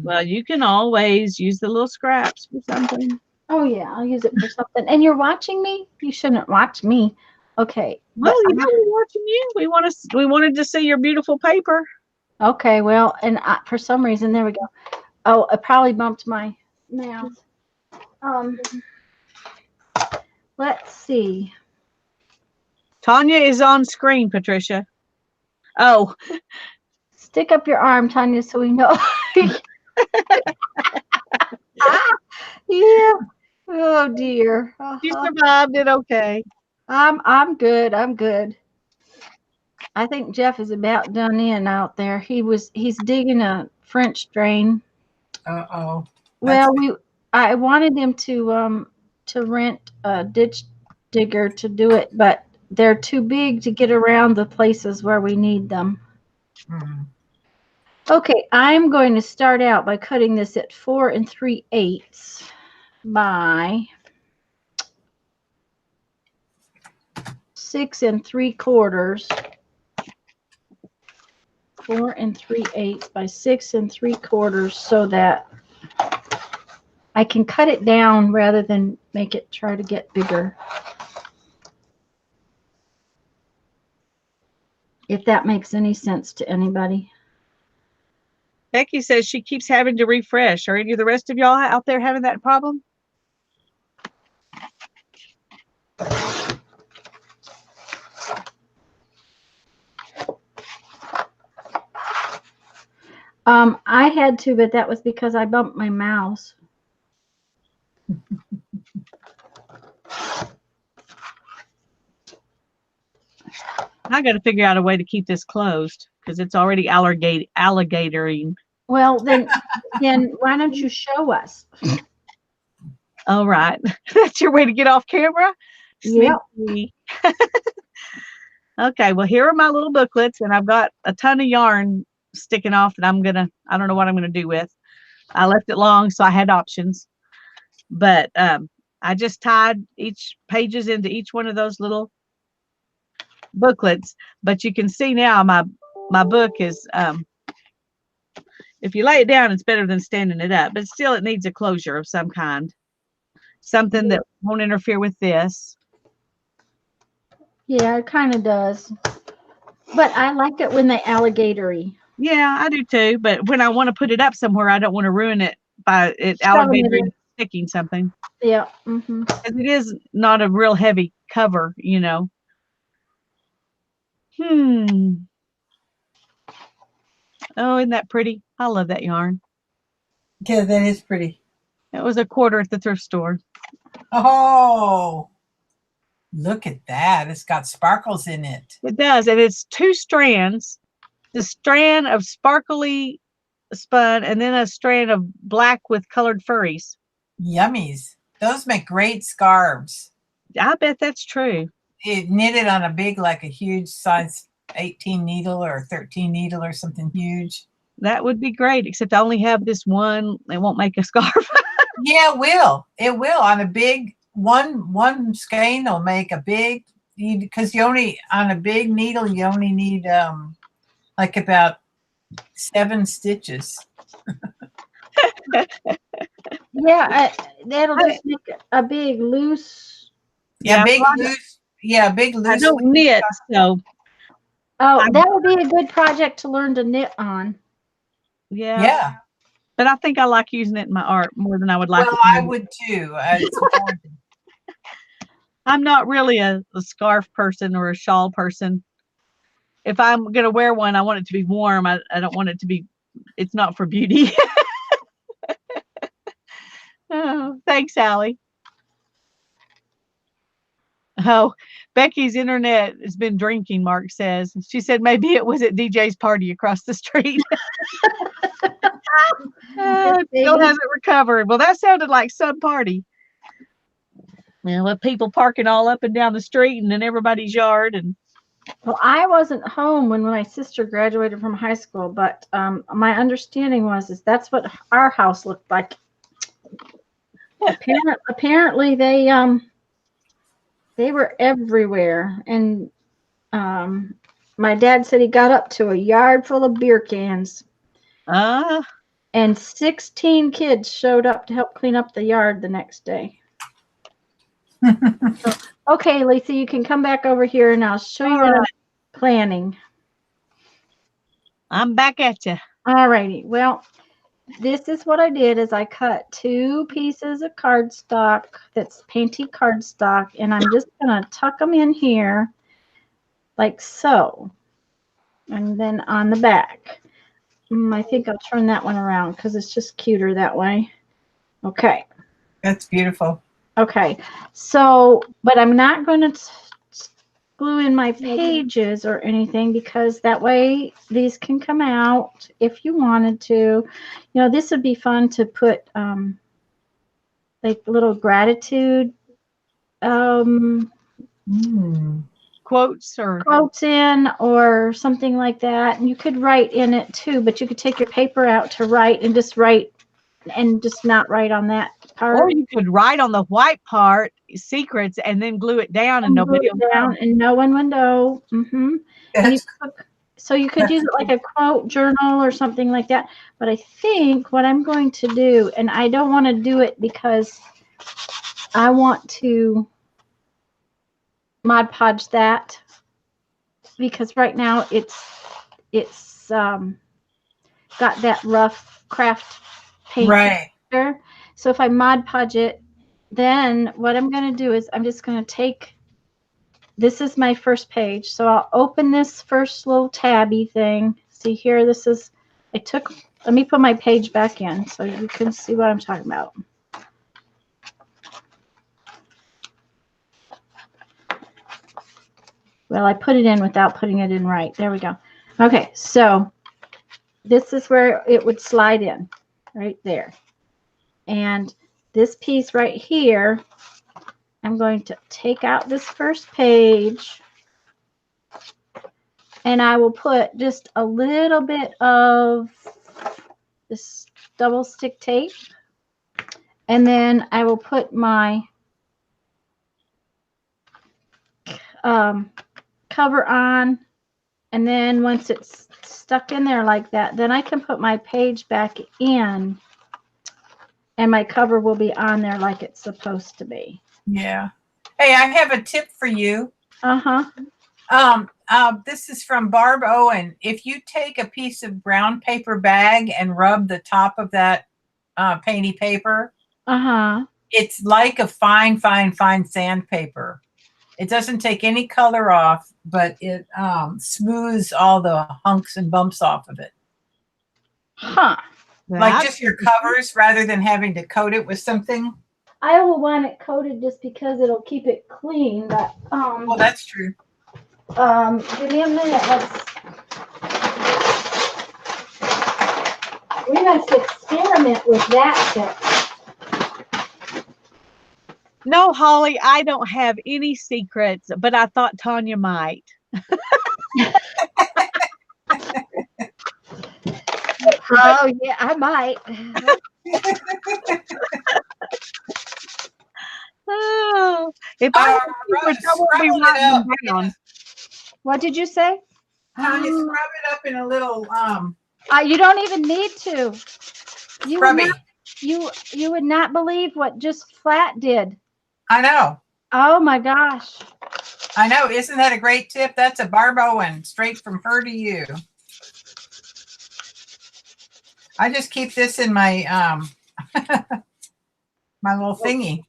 Well, you can always use the little scraps for something. Oh yeah, I'll use it for something. And you're watching me? You shouldn't watch me. Okay. Well, you know we're watching you. We wanted to see your beautiful paper. Okay, well, and for some reason, there we go. Oh, I probably bumped my mouse. Let's see. Tanya is on screen, Patricia. Oh, Stick up your arm, Tanya, so we know. Yeah. Oh dear. you survived it. Okay. I'm good. I'm good. I think Jeff is about done in out there. He's digging a French drain. Uh-oh. Well, I wanted him to rent a ditch digger to do it, but they're too big to get around the places where we need them. Mhm. Okay, I'm going to start out by cutting this at 4 3/8 by 6 3/4. 4 3/8 by 6 3/4, so that I can cut it down rather than make it try to get bigger. If that makes any sense to anybody. Becky says she keeps having to refresh. Are any of the rest of y'all out there having that problem? I had to, but that was because I bumped my mouse. I got to figure out a way to keep this closed because it's already alligatoring. Well, then why don't you show us? All right. That's your way to get off camera? Yep. Sneaky. Okay, well, here are my little booklets, and I've got a ton of yarn sticking off that I don't know what I'm going to do with. I left it long, so I had options. But I just tied each pages into each one of those little booklets. But you can see now my book is, if you lay it down, it's better than standing it up. But still, it needs a closure of some kind. Something that won't interfere with this. Yeah, it kind of does. But I like it when they alligatory. Yeah, I do too. But when I want to put it up somewhere, I don't want to ruin it by it Shoving it alligatoring in. sticking something. Yeah. Mm-hmm. 'Cause it is not a real heavy cover, you know. Oh, isn't that pretty? I love that yarn. Yeah, that is pretty. It was $1/4 at the thrift store. Oh, look at that. It's got sparkles in it. It does, and it's 2 strands. The strand of sparkly spun and then a strand of black with colored furries. Yummies. Those make great scarves. I bet that's true. It knitted on a big, like a huge size 18 needle or 13 needle or something huge. That would be great, except I only have this one. It won't make a scarf. Yeah, it will. It will on a big one skein. Will make a big, because you only on a big needle you only need like about 7 stitches. Yeah, that'll just make a big loose. Yeah, Yeah, big well, loose. Yeah, big loose. I don't knit, so Oh, that would be a good project to learn to knit on. yeah. Yeah. But I think I like using it in my art more than I would like. Well, I would too. It's important. I'm not really a scarf person or a shawl person. If I'm going to wear one, I want it to be warm. I don't want it to be, it's not for beauty. Oh, thanks, Allie. Oh, Becky's internet has been drinking, Mark says. She said maybe it was at DJ's party across the street. It still hasn't recovered. Well, that sounded like some party. Yeah, with people parking all up and down the street and in everybody's yard. And Well, I wasn't home when my sister graduated from high school, but my understanding is that's what our house looked like. Apparently they were everywhere, and my dad said he got up to a yard full of beer cans, and 16 kids showed up to help clean up the yard the next day. So, okay, Lisa, you can come back over here and I'll show you what I'm planning. I'm back at you. All righty. Well, this is what I did is I cut 2 pieces of cardstock that's painty cardstock, and I'm just going to tuck them in here like so. And then on the back. I think I'll turn that one around because it's just cuter that way. Okay. That's beautiful. Okay. So, but I'm not going to glue in my pages or anything because that way these can come out if you wanted to. You know, this would be fun to put like little gratitude quotes or quotes in or something like that. And you could write in it too, but you could take your paper out to write and just write and just not write on that part. or you could write on the white part secrets and then glue it down and And glue nobody it will know. down and no one would know. And you so you could use it like a quote journal or something like that. But I think what I'm going to do, and I don't want to do it because I want to Mod Podge that, because right now it's got that rough craft paint Right. texture. So if I Mod Podge it, then what I'm going to do is I'm just going to take, this is my first page, so I'll open this first little tabby thing. See here, this is, let me put my page back in so you can see what I'm talking about. Well, I put it in without putting it in right. There we go. Okay, so this is where it would slide in, right there. And this piece right here, I'm going to take out this first page, and I will put just a little bit of this double stick tape, and then I will put my cover on, and then once it's stuck in there like that, then I can put my page back in and my cover will be on there like it's supposed to be. Yeah. Hey, I have a tip for you. This is from Barb Owen. If you take a piece of brown paper bag and rub the top of that painty paper, it's like a fine sandpaper. It doesn't take any color off, but it smooths all the hunks and bumps off of it. Like just your covers rather than having to coat it with something. I will want it coated just because it'll keep it clean, but well, that's true. Give me a minute. We must experiment with that tip. No, Holly, I don't have any secrets, but I thought Tanya might. Oh, yeah, I might. Oh, if I had secrets, I wouldn't be writing them down. What did you say? Tanya, scrub it up in a little you don't even need to. Scrubby. You would not believe what just flat did. I know. Oh my gosh. I know. Isn't that a great tip? That's a Barb Owen, straight from her to you. I just keep this in my my little thingy.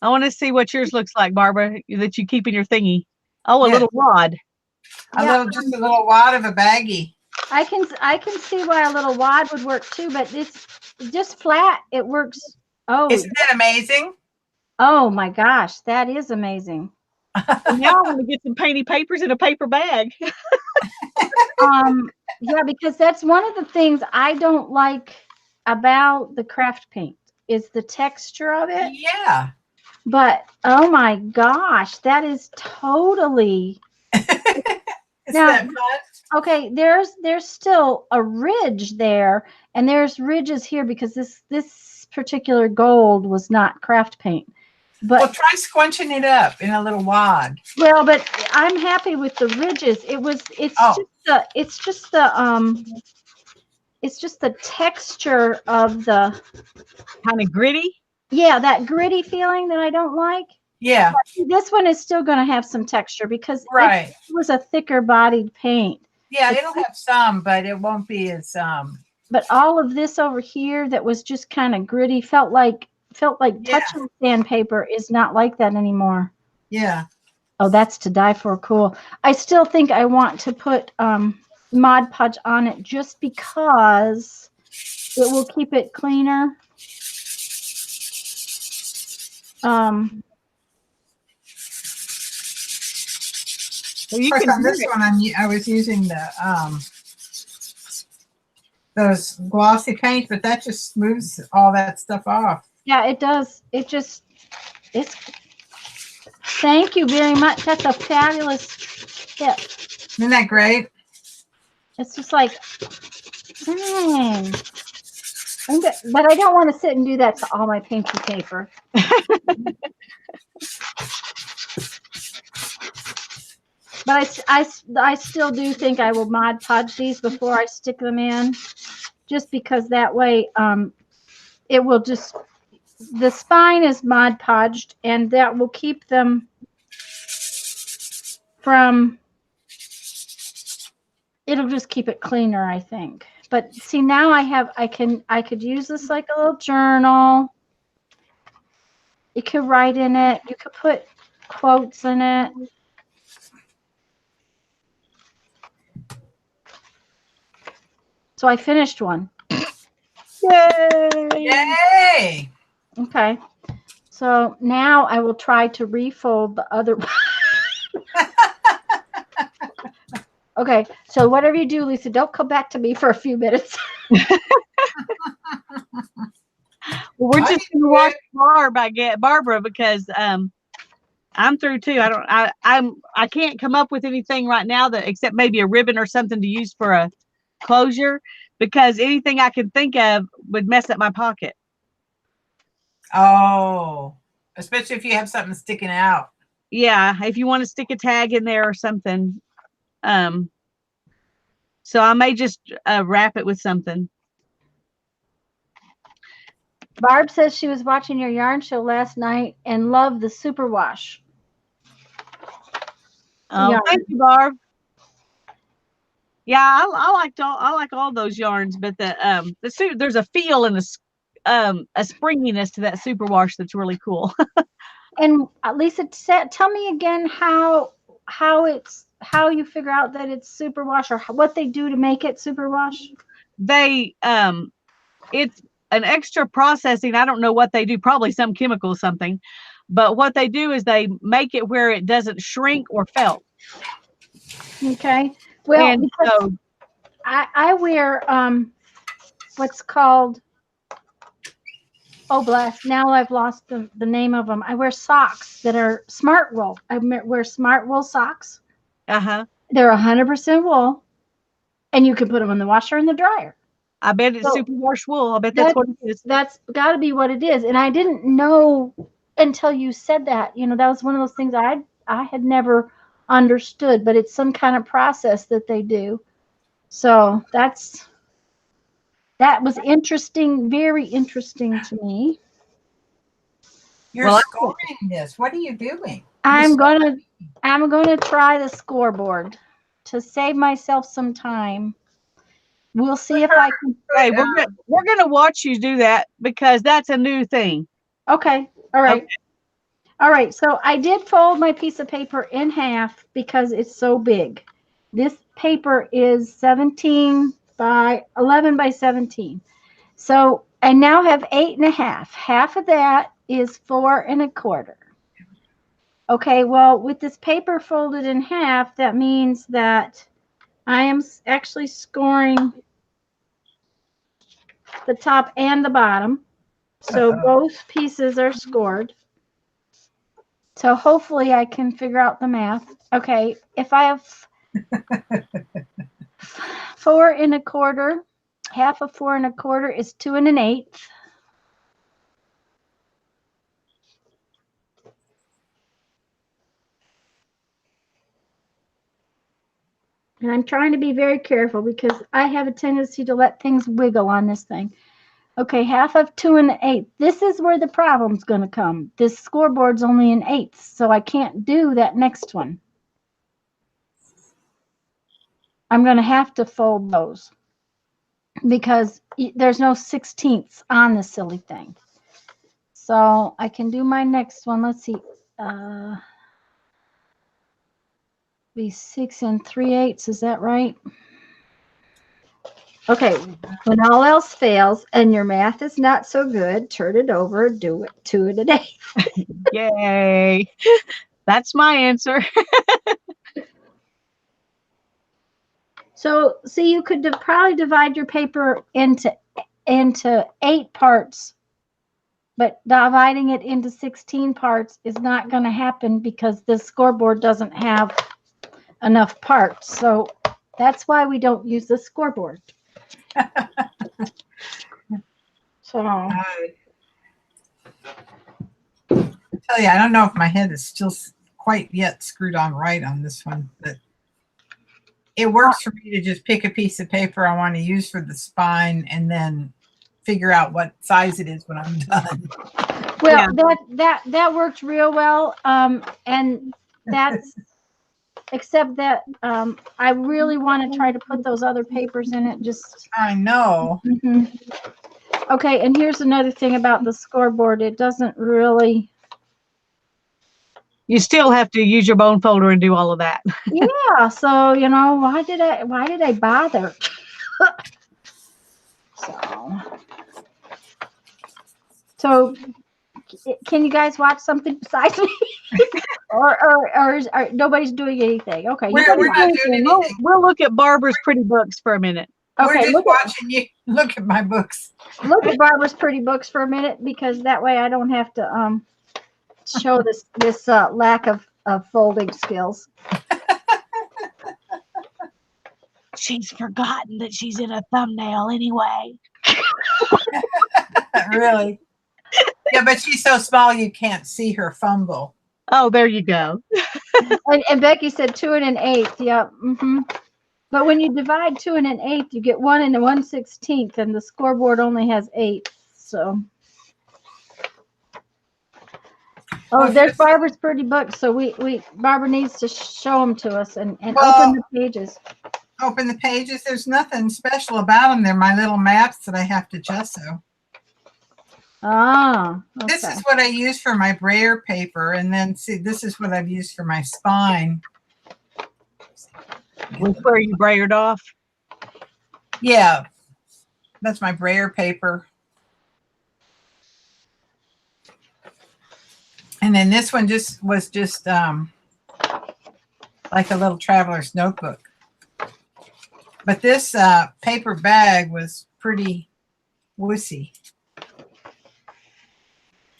I want to see what yours looks like, Barbara, that you keep in your thingy. Oh, a little wad. Just a little wad of a baggie. I can see why a little wad would work too, but it's just flat. It works. Oh, isn't that amazing? Oh my gosh, that is amazing. Now I want to get some painty papers in a paper bag. Yeah, because that's one of the things I don't like about the craft paint is the texture of it. Yeah. But oh my gosh, that is totally. Now, okay, there's still a ridge there, and there's ridges here because this particular gold was not craft paint. But well, try squinching it up in a little wad. Well, but I'm happy with the ridges. It's just the texture of the kind of gritty. Yeah, that gritty feeling that I don't like. Yeah. But this one is still going to have some texture because it was a thicker bodied paint. Yeah, it'll have some, but it won't be as But all of this over here that was just kind of gritty felt like touching sandpaper is not like that anymore. Yeah. Oh, that's to die for. Cool. I still think I want to put Mod Podge on it just because it will keep it cleaner. Of course, on this one, I was using the those glossy paint, but that just smooths all that stuff off. Yeah, it does. Thank you very much. That's a fabulous tip. Isn't that great? It's just like, dang. But I don't want to sit and do that to all my painty paper. But I still do think I will Mod Podge these before I stick them in, just because that way it will just, the spine is Mod Podged, and that will keep them from, it'll just keep it cleaner, I think. But see, now I could use this like a little journal. You could write in it. You could put quotes in it. So I finished one. Yay! Yay! Okay. So now I will try to refold the other one. Okay. So whatever you do, Lisa, don't come back to me for a few minutes. Well, we're just gonna watch Barbara because I'm through too. I can't come up with anything right now that except maybe a ribbon or something to use for a closure, because anything I can think of would mess up my pocket. Oh, especially if you have something sticking out. Yeah, if you want to stick a tag in there or something. So I may just wrap it with something. Barb says she was watching your yarn show last night and loved the superwash. Oh, yarn. thank you, Barb. Yeah, I like all those yarns, but there's a feel and a springiness to that superwash that's really cool. And Lisa, tell me again how you figure out that it's superwash, or what they do to make it superwash. They it's an extra processing. I don't know what they do, probably some chemical or something, but what they do is they make it where it doesn't shrink or felt. Okay. Well, and because so I wear what's called, oh bless, now I've lost the name of them. I wear socks that are smart wool. I wear smart wool socks. They're 100% wool, and you can put them in the washer and the dryer. I bet it's So superwash wool. I bet that's what it is. That's got to be what it is. And I didn't know until you said that. You know, that was one of those things I had never understood, but it's some kind of process that they do. So that was interesting, very interesting to me. You're scoring this. What are you doing? I'm gonna try the scoreboard to save myself some time. We'll see if I can. Hey, we're gonna watch you do that because that's a new thing. Okay. All right. Okay. All right. So I did fold my piece of paper in half because it's so big. This paper is 17 by 11 by 17. So I now have 8.5. Half of that is 4 1/4. Okay. Well, with this paper folded in half, that means that I am actually scoring the top and the bottom. So both pieces are scored. So hopefully I can figure out the math. Okay, if I have 4 1/4, half of 4 1/4 is 2 1/8. And I'm trying to be very careful because I have a tendency to let things wiggle on this thing. Okay, half of 2 1/8. This is where the problem's going to come. This scoreboard's only an 1/8, so I can't do that next one. I'm going to have to fold those because there's no 16ths on the silly thing. So I can do my next one. Let's see. Be 6 3/8. Is that right? Okay. When all else fails and your math is not so good, turn it over. Do it 2 1/8. Yay! That's my answer. So, see, you could probably divide your paper into 8 parts But dividing it into 16 parts is not going to happen because this scoreboard doesn't have enough parts. So that's why we don't use the scoreboard. So I tell you, I don't know if my head is still quite yet screwed on right on this one, but it works for me to just pick a piece of paper I want to use for the spine and then figure out what size it is when I'm done. well, that worked real well. And that's except that I really want to try to put those other papers in it. Just I know. mhm. Okay, and here's another thing about the scoreboard. It doesn't really. You still have to use your bone folder and do all of that. Yeah, so why did I bother? So can you guys watch something besides me? or nobody's doing anything? Okay, We're not doing anything. We'll look at Barbara's pretty books for a minute. We're okay. just watching you look at my books. Look at Barbara's pretty books for a minute, because that way I don't have to show this lack of folding skills. She's forgotten that she's in a thumbnail anyway. Really? Yeah, but she's so small you can't see her fumble. Oh, there you go. And Becky said 2 1/8. Yeah. But when you divide 2 1/8, you get 1 1/16, and the scoreboard only has 8. So. Oh, there's Barbara's pretty books. So Barbara needs to show them to us and open the pages. Open the pages. There's nothing special about them. They're my little maps that I have to gesso. Ah, okay. This is what I use for my brayer paper, and then see, this is what I've used for my spine. Where you brayered off? Yeah, that's my brayer paper. And then this one was just like a little traveler's notebook. But this paper bag was pretty wussy.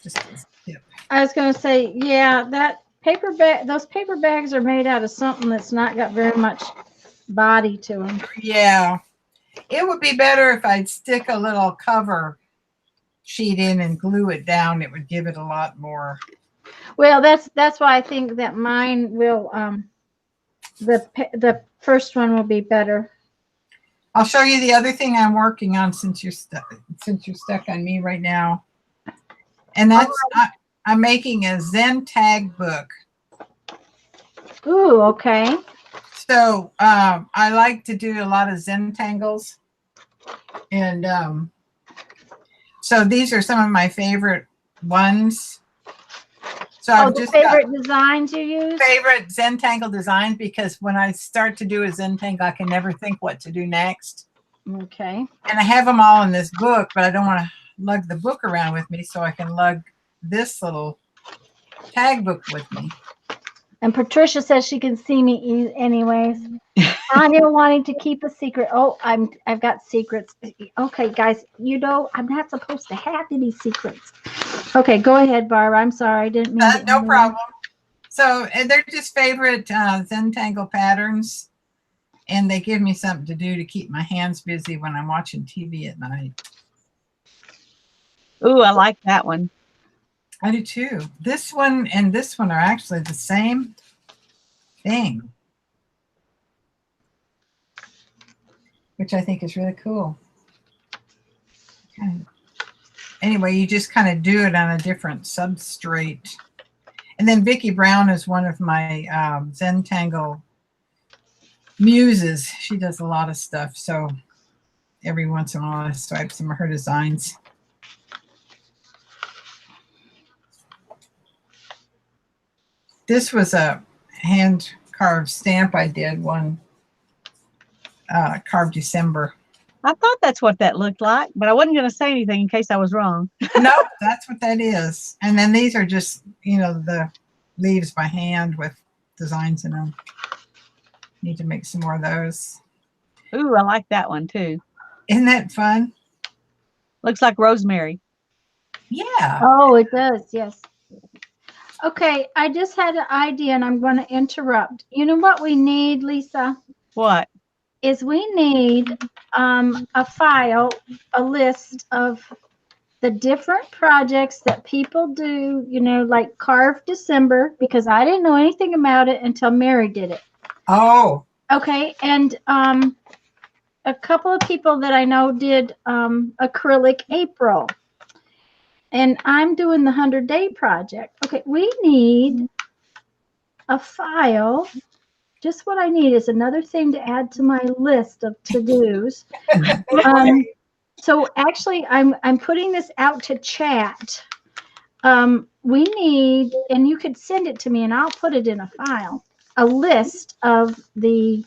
Just a tip. I was going to say, yeah, that paper bag, those paper bags are made out of something that's not got very much body to them. Yeah, it would be better if I'd stick a little cover sheet in and glue it down. It would give it a lot more. Well, that's why I think that mine will the first one will be better. I'll show you the other thing I'm working on since you're stuck on me right now. And that's I'm making a Zen tag book. Ooh, okay. So I like to do a lot of Zen tangles, and so these are some of my favorite ones. So I've just favorite designs you use? Favorite Zen tangle designs, because when I start to do a Zen tangle, I can never think what to do next. Okay. And I have them all in this book, but I don't want to lug the book around with me, so I can lug this little tag book with me. And Patricia says she can see me anyways. Tanya wanting to keep a secret. Oh, I've got secrets. Okay, guys, I'm not supposed to have any secrets. Okay, go ahead, Barbara. I'm sorry, I didn't mean to. No problem. So, and they're just favorite Zentangle patterns, and they give me something to do to keep my hands busy when I'm watching TV at night. Ooh, I like that one. I do too. This one and this one are actually the same thing, which I think is really cool. Anyway, you just kind of do it on a different substrate. And then Vicki Brown is one of my Zentangle muses. She does a lot of stuff. So every once in a while I swipe some of her designs. This was a hand carved stamp I did one carved December. I thought that's what that looked like, but I wasn't going to say anything in case I was wrong. No, that's what that is. And then these are just, the leaves by hand with designs in them. Need to make some more of those. Ooh, I like that one too. Isn't that fun? Looks like rosemary. Yeah. Oh, it does. Yes. Okay. I just had an idea and I'm going to interrupt. You know what we need, Lisa? What? Is we need a file, a list of the different projects that people do, like Carve December, because I didn't know anything about it until Mary did it. Oh, Okay. And a couple of people that I know did acrylic April. And I'm doing the 100-day project. Okay, we need a file. Just what I need is another thing to add to my list of to-dos. So actually, I'm putting this out to chat. We need, and you could send it to me, and I'll put it in a file. A list of the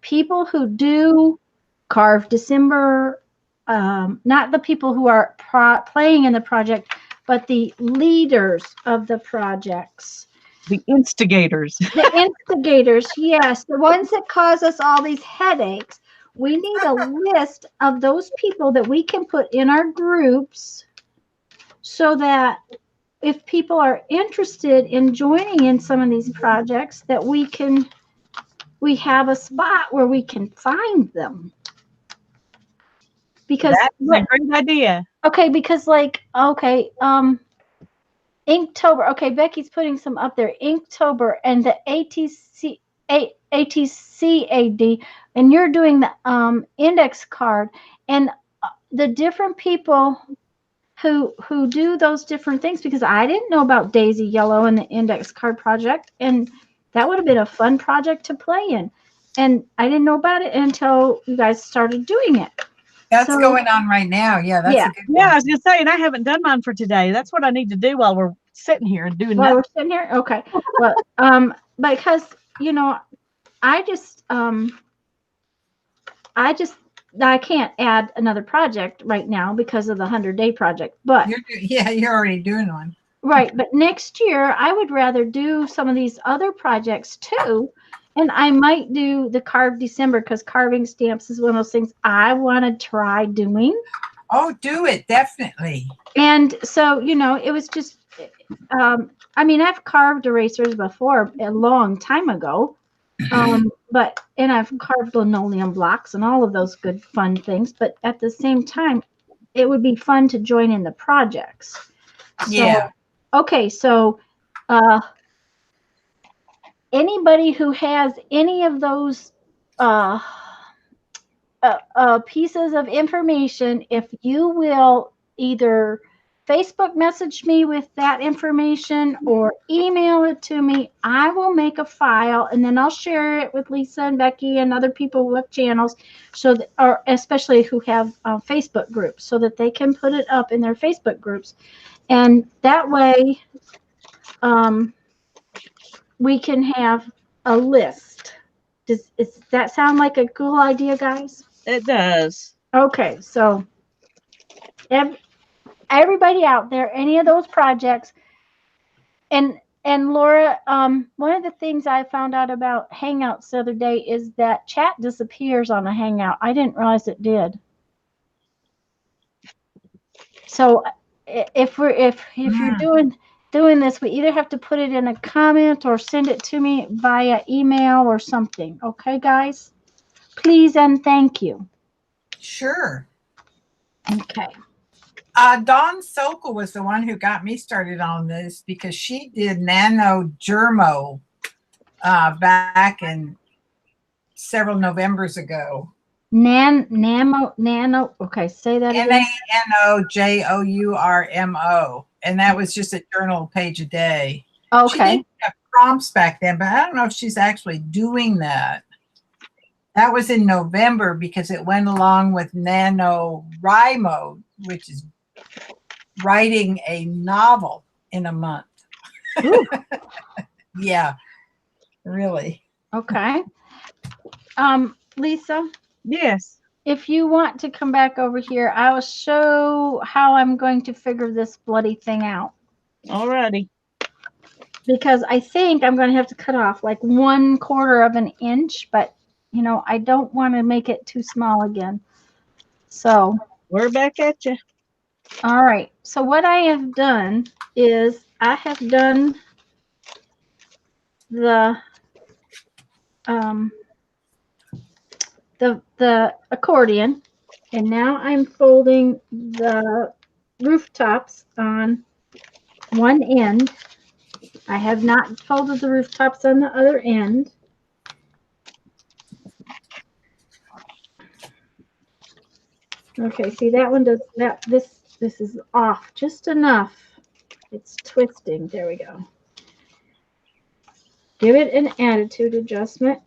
people who do Carve December. Not the people who are playing in the project, but the leaders of the projects. The instigators. The instigators, yes, the ones that cause us all these headaches. We need a list of those people that we can put in our groups so that if people are interested in joining in some of these projects, that we have a spot where we can find them. Because That's a great idea. okay, because Inktober. Okay, Becky's putting some up there. Inktober and the ATCAD, and you're doing the index card, and the different people who do those different things, because I didn't know about Daisy Yellow and the index card project, and that would have been a fun project to play in. And I didn't know about it until you guys started doing it. that's going on right now. Yeah, that's a good Yeah, one. I was gonna say, and I haven't done mine for today. That's what I need to do while we're sitting here and doing While nothing. we're sitting here, okay. Well, because I can't add another project right now because of the 100-day project. But You're already doing one. right, but next year I would rather do some of these other projects too. And I might do the Carve December, because carving stamps is one of those things I want to try doing. Oh, do it, definitely. And so, it was just, I've carved erasers before a long time ago. And I've carved linoleum blocks and all of those good fun things. But at the same time, it would be fun to join in the projects. Yeah. Okay, so anybody who has any of those pieces of information, if you will either Facebook message me with that information or email it to me, I will make a file and then I'll share it with Lisa and Becky and other people who have channels, or especially who have Facebook groups, so that they can put it up in their Facebook groups. And that way we can have a list. Does that sound like a cool idea, guys? It does. Okay, so everybody out there, any of those projects, and Laura, one of the things I found out about Hangouts the other day is that chat disappears on a Hangout. I didn't realize it did. So if you're doing this, we either have to put it in a comment or send it to me via email or something. Okay, guys? Please and thank you. Sure. Okay. Dawn Sokol was the one who got me started on this, because she did Nano Germo back in several Novembers ago. Nano. Okay, say that again. NANOJOURMO, and that was just a journal page a day. She Okay. didn't have prompts back then, but I don't know if she's actually doing that. That was in November, because it went along with NaNoWriMo, which is writing a novel in a month. Yeah, really. Okay. Lisa, Yes. if you want to come back over here, I will show how I'm going to figure this bloody thing out. Alrighty. Because I think I'm going to have to cut off like 1/4 of an inch, but I don't want to make it too small again. So We're back at you. All right. So what I have done is I have done the the accordion, and now I'm folding the rooftops on one end. I have not folded the rooftops on the other end. Okay, see that one does that. This is off just enough. It's twisting. There we go. Give it an attitude adjustment.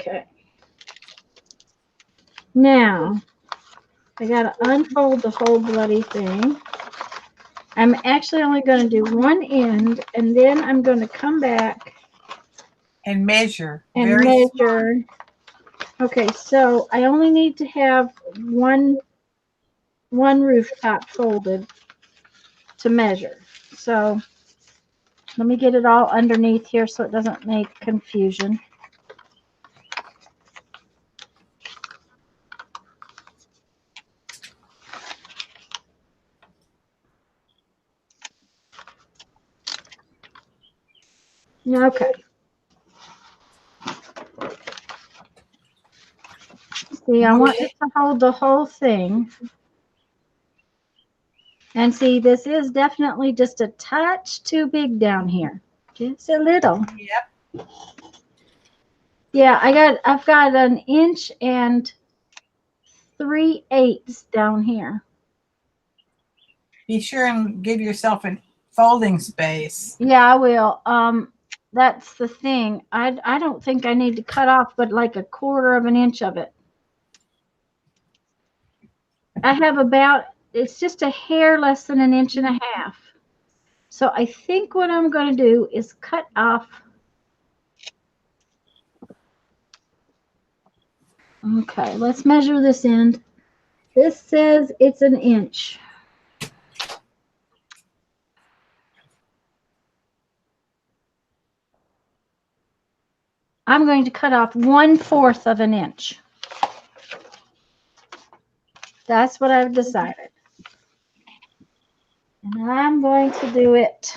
Okay. Now, I gotta unfold the whole bloody thing. I'm actually only going to do one end, and then I'm going to come back And measure. and Very measure. Okay, so I only need to have one rooftop folded to measure. So let me get it all underneath here so it doesn't make confusion. Okay. See, I want it to hold the whole thing. And see, this is definitely just a touch too big down here. Just a little. Yep. Yeah, I've got an inch and 3/8 down here. Be sure and give yourself a folding space. Yeah, I will. That's the thing. I don't think I need to cut off but like 1/4 of an inch of it. I have about, it's just a hair less than an inch and a half. So I think what I'm going to do is cut off. Okay, let's measure this end. This says it's an inch. I'm going to cut off 1/4 of an inch. That's what I've decided. And I'm going to do it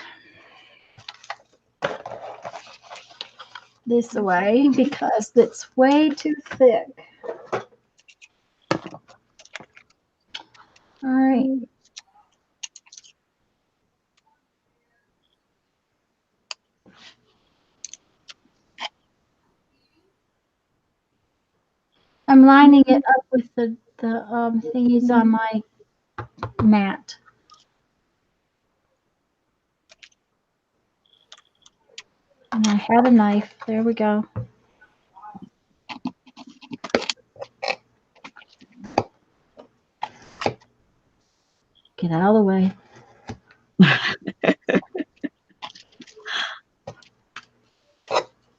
this way because it's way too thick. All right. I'm lining it up with the thingies on my mat. And I had a knife. There we go. Get out of the way.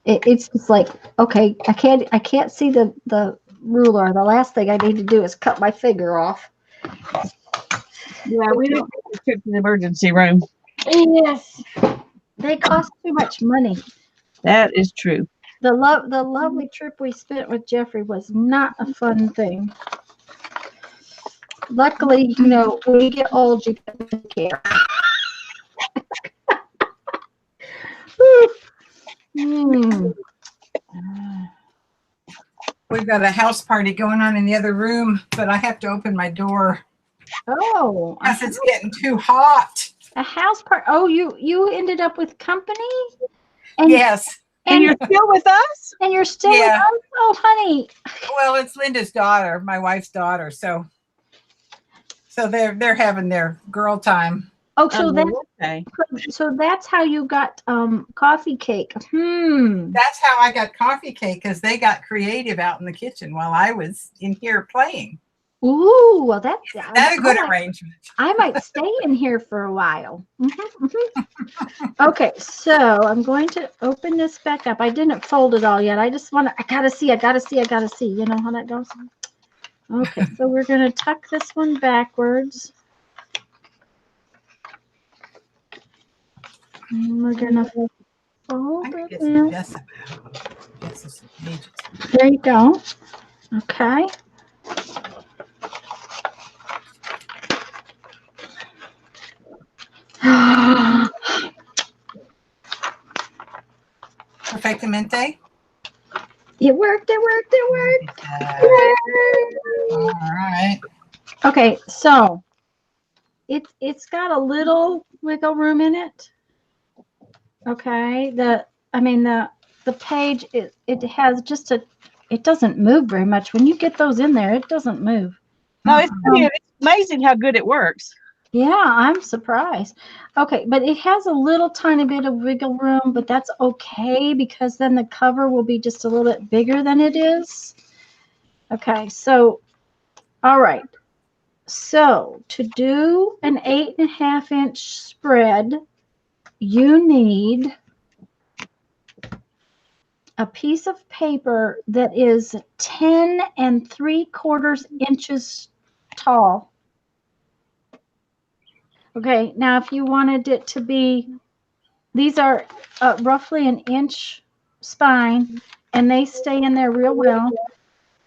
It's just like, okay, I can't see the ruler. The last thing I need to do is cut my finger off. Yeah, we don't take a trip to the emergency room. Yes, they cost too much money. That is true. The lovely trip we spent with Jeffrey was not a fun thing. Luckily, you know, when you get old, you get care. We've got a house party going on in the other room, but I have to open my door Oh, because it's getting too hot. a house party. Oh, you ended up with company? And, Yes. And you're still with us? And you're still Yeah. with us? Oh, honey. Well, it's Linda's daughter, my wife's daughter. So they're having their girl time. Oh, so Okay. that's how you got coffee cake. That's how I got coffee cake, because they got creative out in the kitchen while I was in here playing. Ooh, well that's That a good arrangement. I might stay in here for a while. Okay, so I'm going to open this back up. I didn't fold it all yet. I gotta see. You know how that goes? Okay, so we're gonna tuck this one backwards. And we're gonna fold I could it get in. some Jessica. boxes and pages. There you go. Okay. Perfectamente. It worked. It worked. It worked. All right. Okay, so it's got a little wiggle room in it. Okay, the page it has just it doesn't move very much. When you get those in there, it doesn't move. No, it's amazing how good it works. Yeah, I'm surprised. Okay, but it has a little tiny bit of wiggle room, but that's okay because then the cover will be just a little bit bigger than it is. Okay, so all right. So to do an 8.5 inch spread, you need a piece of paper that is 10 3/4 inches tall. Okay, now if you wanted it to be, these are roughly an inch spine and they stay in there real well.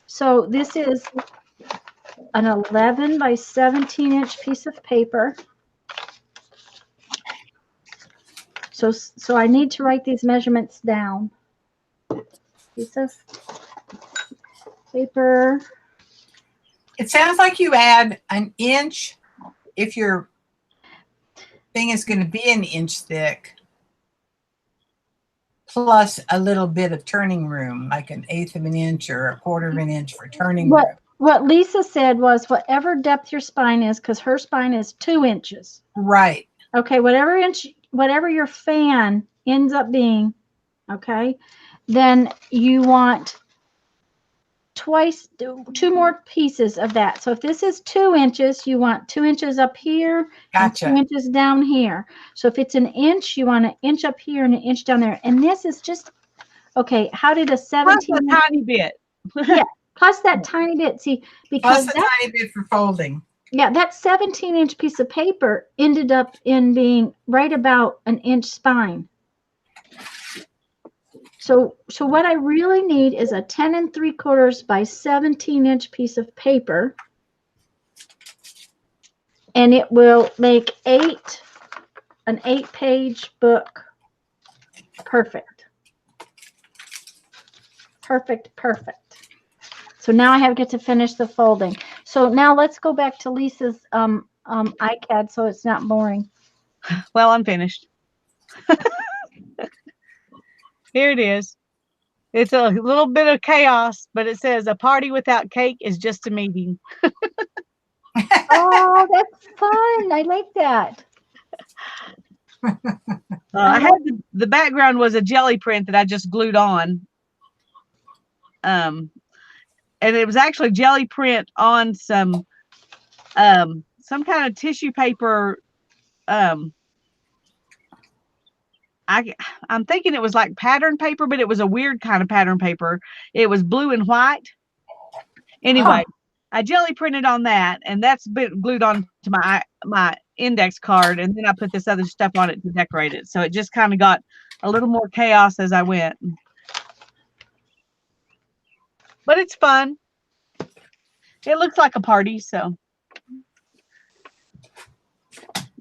So this is an 11 by 17 inch piece of paper. So I need to write these measurements down. Piece of paper. It sounds like you add an inch if your thing is going to be an inch thick, plus a little bit of turning room, like an 1/8 of an inch or 1/4 of an inch for turning room. What Lisa said was whatever depth your spine is, because her spine is 2 inches. Right. Okay, whatever your fan ends up being, okay, then you want two more pieces of that. So if this is 2 inches, you want 2 inches up here Gotcha. and 2 inches down here. So if it's an inch, you want an inch up here and an inch down there. And this is just, okay, how did a 17? Plus a tiny bit. Yeah, plus that tiny bit. See, because plus a tiny bit for folding. yeah, that 17 inch piece of paper ended up in being right about an inch spine. So what I really need is a 10 3/4 by 17 inch piece of paper. And it will make an 8-page book. Perfect. Perfect, perfect. So now I get to finish the folding. So now let's go back to Lisa's iCAD so it's not boring. Well, I'm finished. Here it is. It's a little bit of chaos, but it says a party without cake is just a meeting. Oh, that's fun. I like that. I had the background was a jelly print that I just glued on. And it was actually jelly print on some kind of tissue paper. I'm thinking it was like pattern paper, but it was a weird kind of pattern paper. It was blue and white. Anyway, I jelly printed on that, and that's been glued on to my index card, and then I put this other stuff on it to decorate it. So it just kind of got a little more chaos as I went. But it's fun. It looks like a party, so.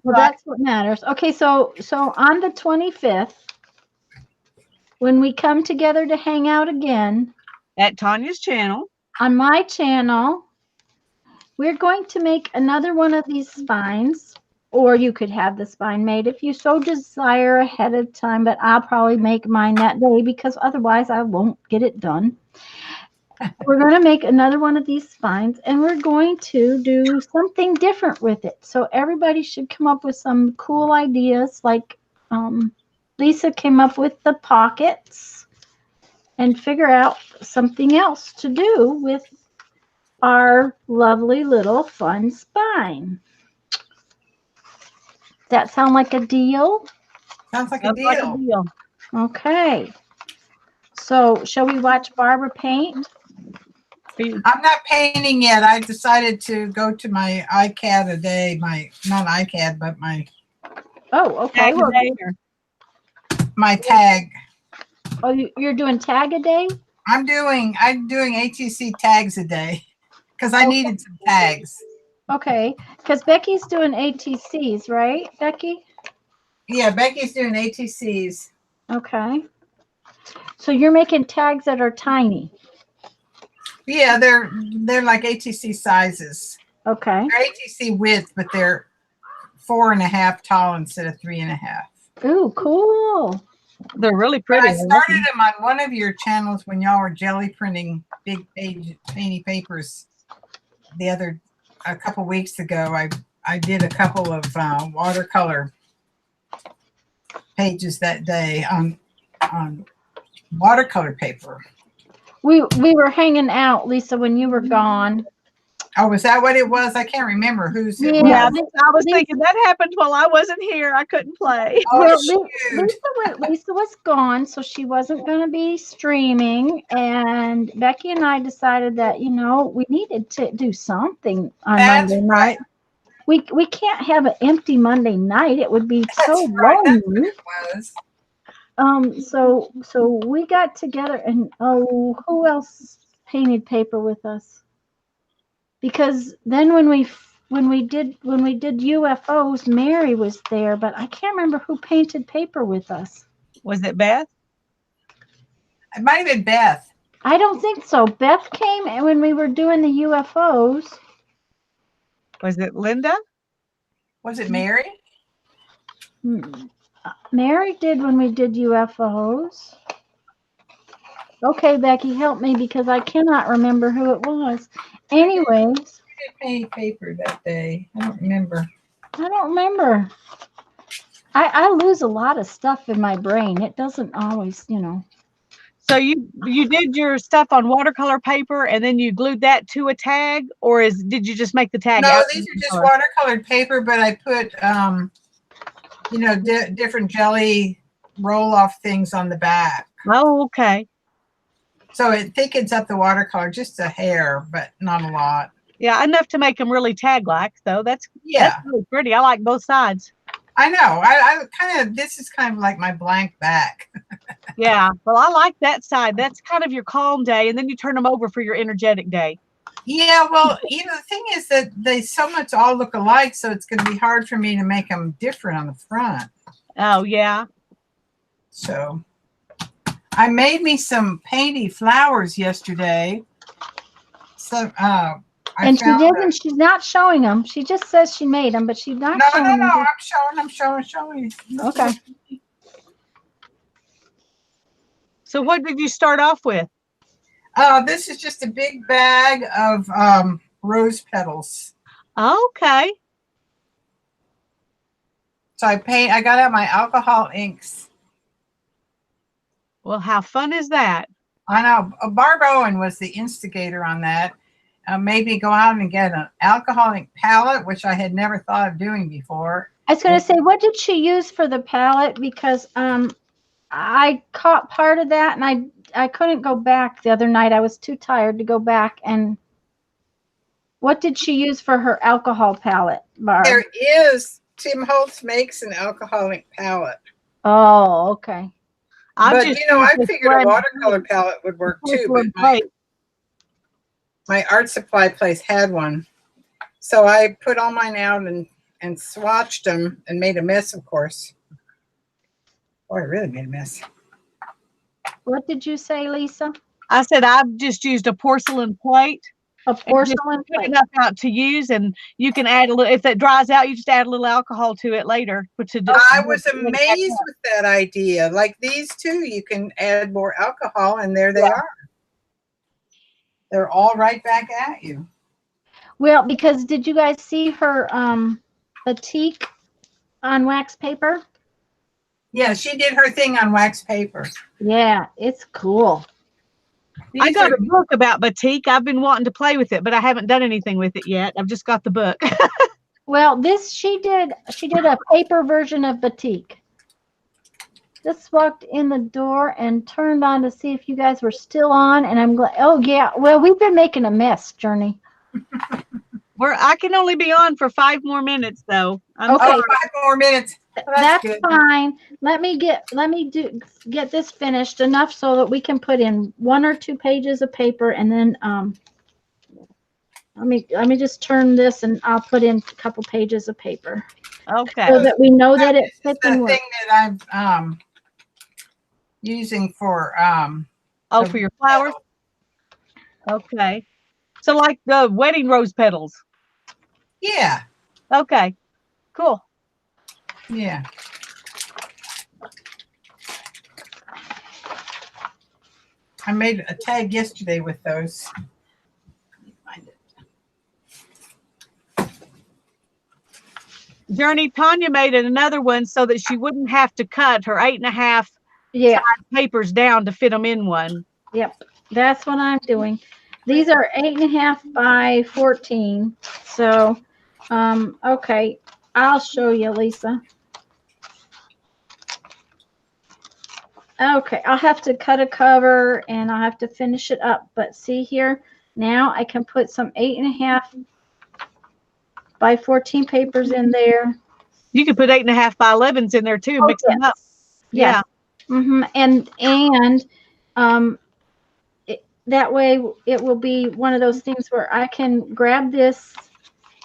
Well, that's what matters. Okay, so on the 25th, when we come together to hang out again At Tanya's channel. On my channel, we're going to make another one of these spines, or you could have the spine made if you so desire ahead of time, but I'll probably make mine that day because otherwise I won't get it done. We're going to make another one of these spines, and we're going to do something different with it. So everybody should come up with some cool ideas, like Lisa came up with the pockets, and figure out something else to do with our lovely little fun spine. That sound like a deal? Sounds like a deal. Okay. So shall we watch Barbara paint? I'm not painting yet. I decided to go to my iCAD a day. Not iCAD, but my Oh, okay. my tag. Oh, you're doing tag a day? I'm doing ATC tags a day because I needed some tags. Okay, because Becky's doing ATCs, right, Becky? Yeah, Becky's doing ATCs. Okay. So you're making tags that are tiny. Yeah, they're like ATC sizes. Okay. They're ATC width, but they're 4.5 tall instead of 3.5. Ooh, cool. They're really But pretty. I started them on one of your channels when y'all were jelly printing big painty papers. A couple weeks ago, I did a couple of watercolor pages that day on watercolor paper. We were hanging out, Lisa, when you were gone. Oh, was that what it was? I can't remember whose it Yeah, was. I was thinking that happened while I wasn't here. I couldn't play. Oh, Well, shoot. Lisa was gone, so she wasn't going to be streaming. And Becky and I decided that, we needed to do something on That's Monday right. night. We can't have an empty Monday night. It would be so That's right. That's what lonely. it was. So we got together, and who else painted paper with us? Because then when we did UFOs, Mary was there, but I can't remember who painted paper with us. Was it Beth? It might have been Beth. I don't think so. Beth came when we were doing the UFOs. Was it Linda? Was it Mary? Mary did when we did UFOs. Okay, Becky, help me because I cannot remember who it was. Anyways. We did painty paper that day. I don't remember. I don't remember. I lose a lot of stuff in my brain. It doesn't always, So you did your stuff on watercolor paper and then you glued that to a tag, or did you just make the tag No, out? these are just watercolored paper, but I put different jelly roll-off things on the back. Oh, okay. So it thickens up the watercolor just a hair, but not a lot. Yeah, enough to make them really tag-like, though. That's really pretty. I like both sides. I know. I this is kind of like my blank back. Yeah, well, I like that side. That's kind of your calm day, and then you turn them over for your energetic day. Yeah, well, the thing is that they so much all look alike, so it's going to be hard for me to make them different on the front. Oh, yeah. So I made me some painty flowers yesterday. So and she didn't. She's not showing them. She just says she made them, but she's not showing them. No. I'm showing. Okay. So what did you start off with? This is just a big bag of rose petals. Okay. So I got out my alcohol inks. Well, how fun is that? I know. Barb Owen was the instigator on that. Made me go out and get an alcohol ink palette, which I had never thought of doing before. I was going to say, what did she use for the palette? Because I caught part of that, and I couldn't go back the other night. I was too tired to go back. And what did she use for her alcohol palette, Barb? There is. Tim Holtz makes an alcoholic palette. Oh, okay. But I figured a watercolor palette would work too. But my art supply place had one, so I put all mine out and swatched them and made a mess. Of course. Boy, I really made a mess. What did you say, Lisa? I said I've just used a porcelain plate. A porcelain plate. Put enough out to use, and you can add a little. If it dries out, you just add a little alcohol to it later. I was amazed with that idea. Like these two, you can add more alcohol, and there they are. They're all right back at you. Well, because did you guys see her batik on wax paper? Yeah, she did her thing on wax paper. Yeah, it's cool. I got a book about batik. I've been wanting to play with it, but I haven't done anything with it yet. I've just got the book. Well, she did a paper version of batik. Just walked in the door and turned on to see if you guys were still on, and I'm glad. Oh yeah, well, we've been making a mess, Journey. I can only be on for 5 more minutes though. I'm Okay. Oh, sorry. 5 more minutes. Well, That's good. fine. Let me get this finished enough so that we can put in 1 or 2 pages of paper, and then let me just turn this, and I'll put in a couple pages of paper Okay. so that we know that it's This is flipping the work. thing that I'm using for Oh, for your flowers? Okay. So like the wedding rose petals. yeah. Okay. Cool. Yeah. I made a tag yesterday with those. Let me find it. Journey, Tanya made another one so that she wouldn't have to cut her 8.5 Yeah. papers down to fit them in one. Yep. That's what I'm doing. These are 8.5 by 14. So, okay. I'll show you, Lisa. Okay, I'll have to cut a cover and I'll have to finish it up. But see here, now I can put some 8.5 by 14 papers in there. You could put 8.5 by 11s in there too. Mix them up. Yes. And that way it will be one of those things where I can grab this,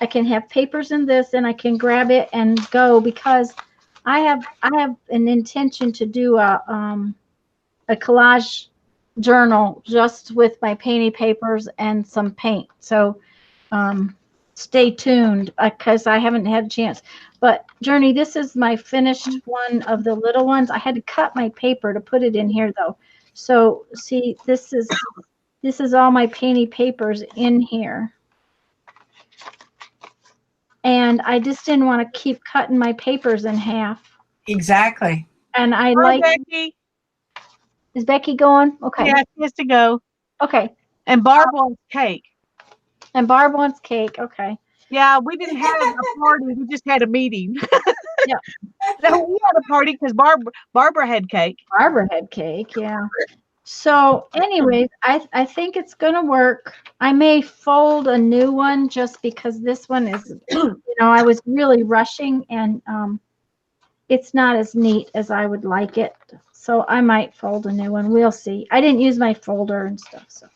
I can have papers in this, and I can grab it and go, because I have an intention to do a collage journal just with my painting papers and some paint. So stay tuned, because I haven't had a chance. But Journey, this is my finished one of the little ones. I had to cut my paper to put it in here though. So see, this is all my painting papers in here. And I just didn't want to keep cutting my papers in half. Exactly. And I Hi, like, Becky. is Becky going? Okay. Yeah, she has to go. Okay. And Barb wants cake. And Barb wants cake. Okay. Yeah, we didn't have a party. We just had a meeting. Yeah. No, we had a party because Barbara had cake. Barbara had cake. Yeah. So anyways, I think it's going to work. I may fold a new one just because this one is, I was really rushing, and it's not as neat as I would like it. So I might fold a new one. We'll see. I didn't use my folder and stuff. So,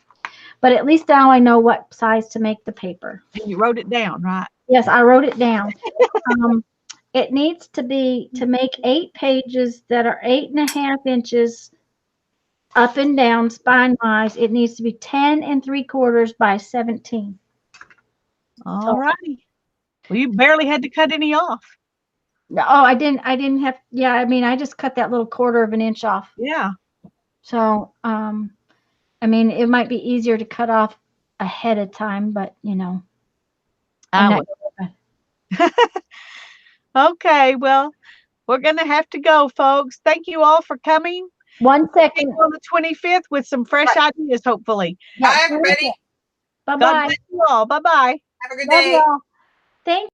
but at least now I know what size to make the paper. And you wrote it down, right? Yes, I wrote it down. It needs to make 8 pages that are 8.5 inches up and down spine wise. It needs to be 10 3/4 by 17. All righty. Well, you barely had to cut any off. Oh, I didn't have, yeah, I mean, I just cut that little 1/4 of an inch off. Yeah. So, I mean, it might be easier to cut off ahead of time, but I'm not- Okay, well, we're going to have to go, folks. Thank you all for coming. 1 second. On the 25th with some fresh ideas, hopefully. Bye, everybody. Bye God bye. bless you all. Bye-bye. Have a good Love day. y'all. Thank